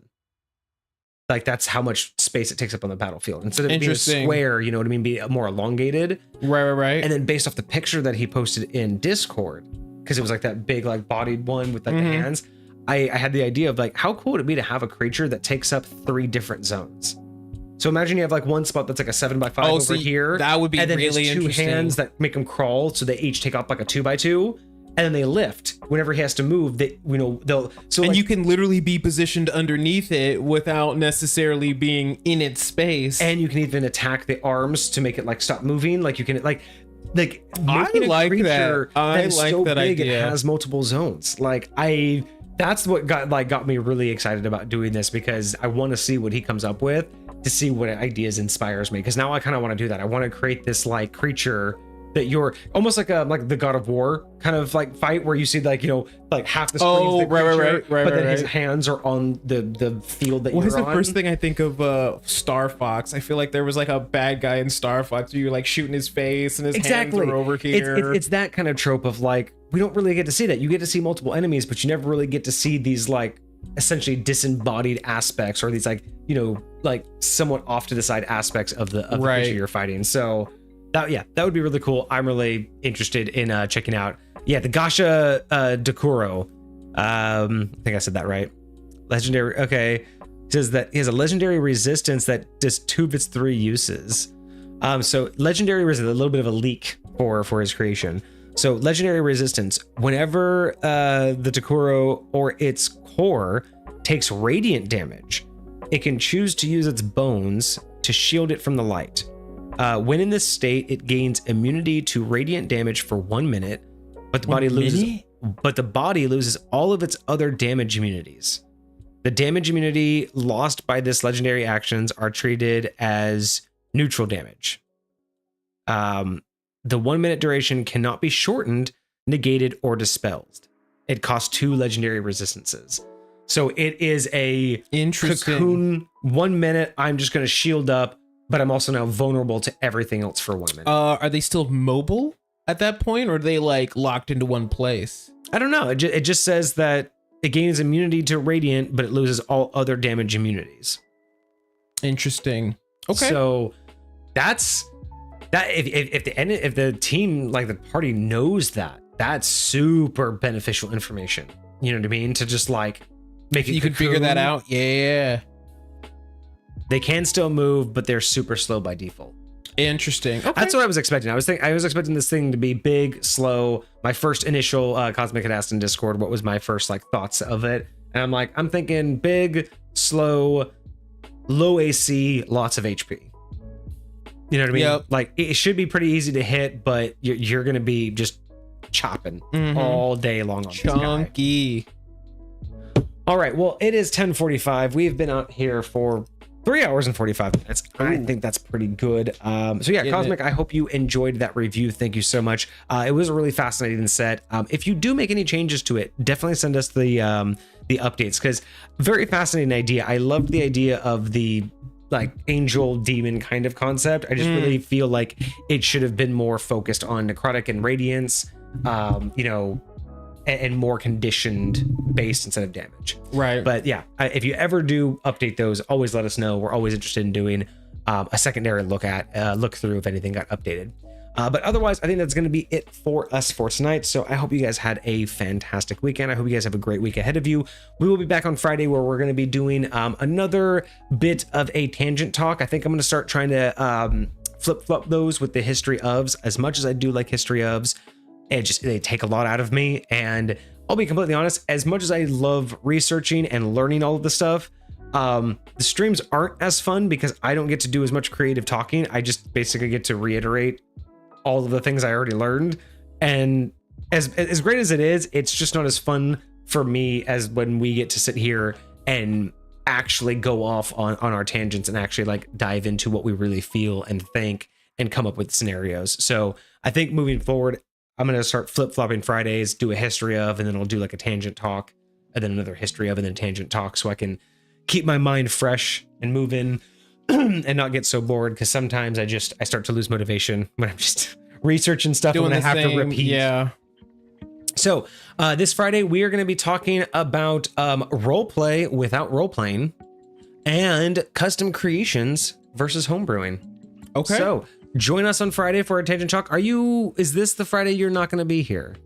Like that's how much space it takes up on the battlefield. Instead of being a square, you know what I mean, be more elongated. Right. And then based off the picture that he posted in Discord, because it was like that big like bodied one with like the hands, I had the idea of like, how cool would it be to have a creature that takes up 3 different zones? So imagine you have like one spot that's like a 7x5 over here. That would be and then really interesting. 2 hands that make them crawl, so they each take up like a 2x2, and then they lift whenever he has to move. They'll. So and you can literally be positioned underneath it without necessarily being in its space. And you can even attack the arms to make it like stop moving. Like you can like I like that. I is like so that big idea. It has multiple zones. That's what got me really excited about doing this, because I want to see what he comes up with, to see what ideas inspires me. Because now I kind of want to do that. I want to create this like creature that you're almost like the God of War kind of like fight, where you see like like half the screen, right, but then his hands are on the field that you're on. What is the first thing I think of? Star Fox. I feel like there was like a bad guy in Star Fox where you're like shooting his face and his hands are over here. It's that kind of trope of like, we don't really get to see that. You get to see multiple enemies, but you never really get to see these like essentially disembodied aspects, or these like like somewhat off to the side aspects of the creature you're fighting. So that would be really cool. I'm really interested in checking out the Gasha Dekuro. I think I said that right. Legendary. Okay, it says that he has a legendary resistance that does 2 of its 3 uses. So legendary resistance, a little bit of a leak for his creation. So legendary resistance, whenever the Dekuro or its core takes radiant damage, it can choose to use its bones to shield it from the light. When in this state, it gains immunity to radiant damage for 1 minute, but the body loses all of its other damage immunities. The damage immunity lost by this legendary actions are treated as neutral damage. The 1 minute duration cannot be shortened, negated, or dispelled. It costs 2 legendary resistances. So it is a cocoon. 1 minute, I'm just going to shield up, but I'm also now vulnerable to everything else for 1 minute. Are they still mobile at that point, or are they like locked into one place? I don't know. It just says that it gains immunity to radiant, but it loses all other damage immunities. Interesting. Okay. So that's that. If the team, like the party, knows that, that's super beneficial information. You know what I mean? To just like make it. You can figure that out. Yeah. They can still move, but they're super slow by default. Interesting. Okay. That's what I was expecting. I was expecting this thing to be big, slow. My first initial Cosmic had asked in Discord what was my first like thoughts of it, and I'm thinking big, slow, low AC, lots of HP. You know what I mean? Yep. Like it should be pretty easy to hit, but you're gonna be just chopping all day long on chunky. this guy. All right. Well, it is 10:45. We've been out here for 3 hours and 45 minutes. I think that's pretty good. So yeah, Cosmic, I hope you enjoyed that review. Thank you so much. It was a really fascinating set. If you do make any changes to it, definitely send us the updates, because very fascinating idea. I loved the idea of the like angel demon kind of concept. I just really feel like it should have been more focused on necrotic and radiance, you know, and more conditioned based instead of damage. Right. But yeah, if you ever do update those, always let us know. We're always interested in doing a secondary look through if anything got updated. But otherwise, I think that's going to be it for us for tonight. So I hope you guys had a fantastic weekend. I hope you guys have a great week ahead of you. We will be back on Friday where we're going to be doing another bit of a tangent talk. I think I'm going to start trying to flip-flop those with the history ofs. As much as I do like history ofs, they take a lot out of me. And I'll be completely honest, as much as I love researching and learning all of the stuff, the streams aren't as fun because I don't get to do as much creative talking. I just basically get to reiterate all of the things I already learned. And as great as it is, it's just not as fun for me as when we get to sit here and actually go off on our tangents and actually like dive into what we really feel and think and come up with scenarios. So I think moving forward, I'm going to start flip-flopping Fridays, do a history of, and then I'll do like a tangent talk, and then another history of, and then tangent talk, so I can keep my mind fresh and moving and not get so bored, because sometimes I start to lose motivation when I'm just researching stuff and I have to repeat. Yeah. So this Friday, we are going to be talking about roleplay without role-playing and custom creations versus homebrewing. Okay. So join us on Friday for a tangent talk. Is this the Friday you're not going to be here?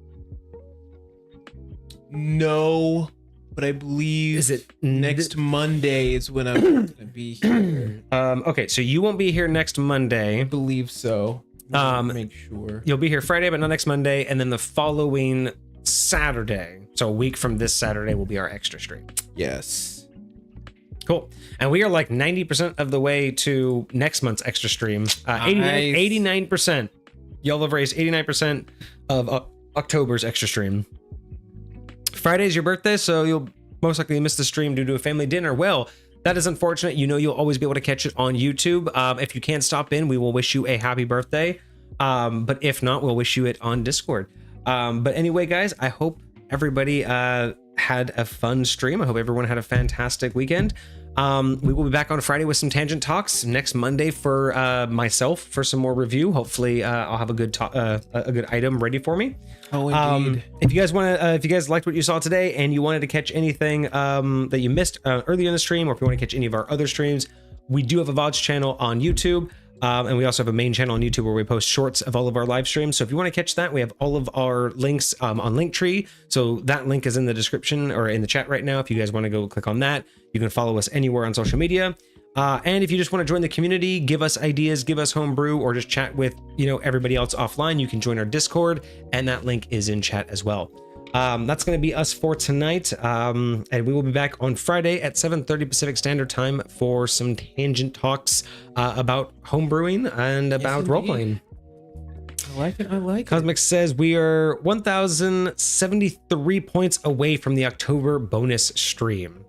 No, but I believe Is it next Monday is when I'm going to be here. Okay, so you won't be here next Monday. I believe so. Make sure. You'll be here Friday, but not next Monday. And then the following Saturday, so a week from this Saturday, will be our extra stream. Yes. Cool. And we are like 90% of the way to next month's extra stream. 89%. Y'all have raised 89% of October's extra stream. Friday's your birthday, so you'll most likely miss the stream due to a family dinner. Well, that is unfortunate. You know you'll always be able to catch it on YouTube. If you can't stop in, we will wish you a happy birthday. But if not, we'll wish you it on Discord. But anyway, guys, I hope everybody had a fun stream. I hope everyone had a fantastic weekend. We will be back on Friday with some tangent talks. Next Monday for myself for some more review. Hopefully, I'll have a good item ready for me. Oh, indeed. If you guys want to, if you guys liked what you saw today and you wanted to catch anything that you missed earlier in the stream, or if you want to catch any of our other streams, we do have a VODs channel on YouTube. And we also have a main channel on YouTube where we post shorts of all of our live streams. So if you want to catch that, we have all of our links on Linktree. So that link is in the description or in the chat right now. If you guys want to go click on that, you can follow us anywhere on social media. And if you just want to join the community, give us ideas, give us homebrew, or just chat with, everybody else offline, you can join our Discord, and that link is in chat as well. That's going to be us for tonight. And we will be back on Friday at 7:30 Pacific Standard Time for some tangent talks about homebrewing and about role-playing. I like it. Cosmic says we are 1,073 points away from the October bonus stream.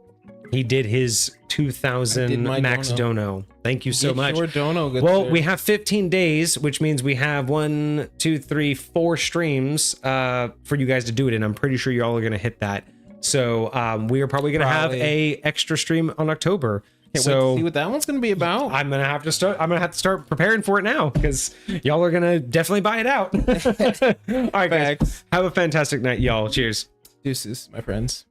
He did his 2,000 max dono. Thank you so much. Well, we have 15 days, which means we have 1, 2, 3, 4 streams for you guys to do it in. I'm pretty sure you all are going to hit that. So we are probably going to have a extra stream on October. Can't wait to see what that one's going to be about. I'm going to have to start preparing for it now, because y'all are going to definitely buy it out. All right, guys. Have a fantastic night, y'all. Cheers. Deuces, my friends.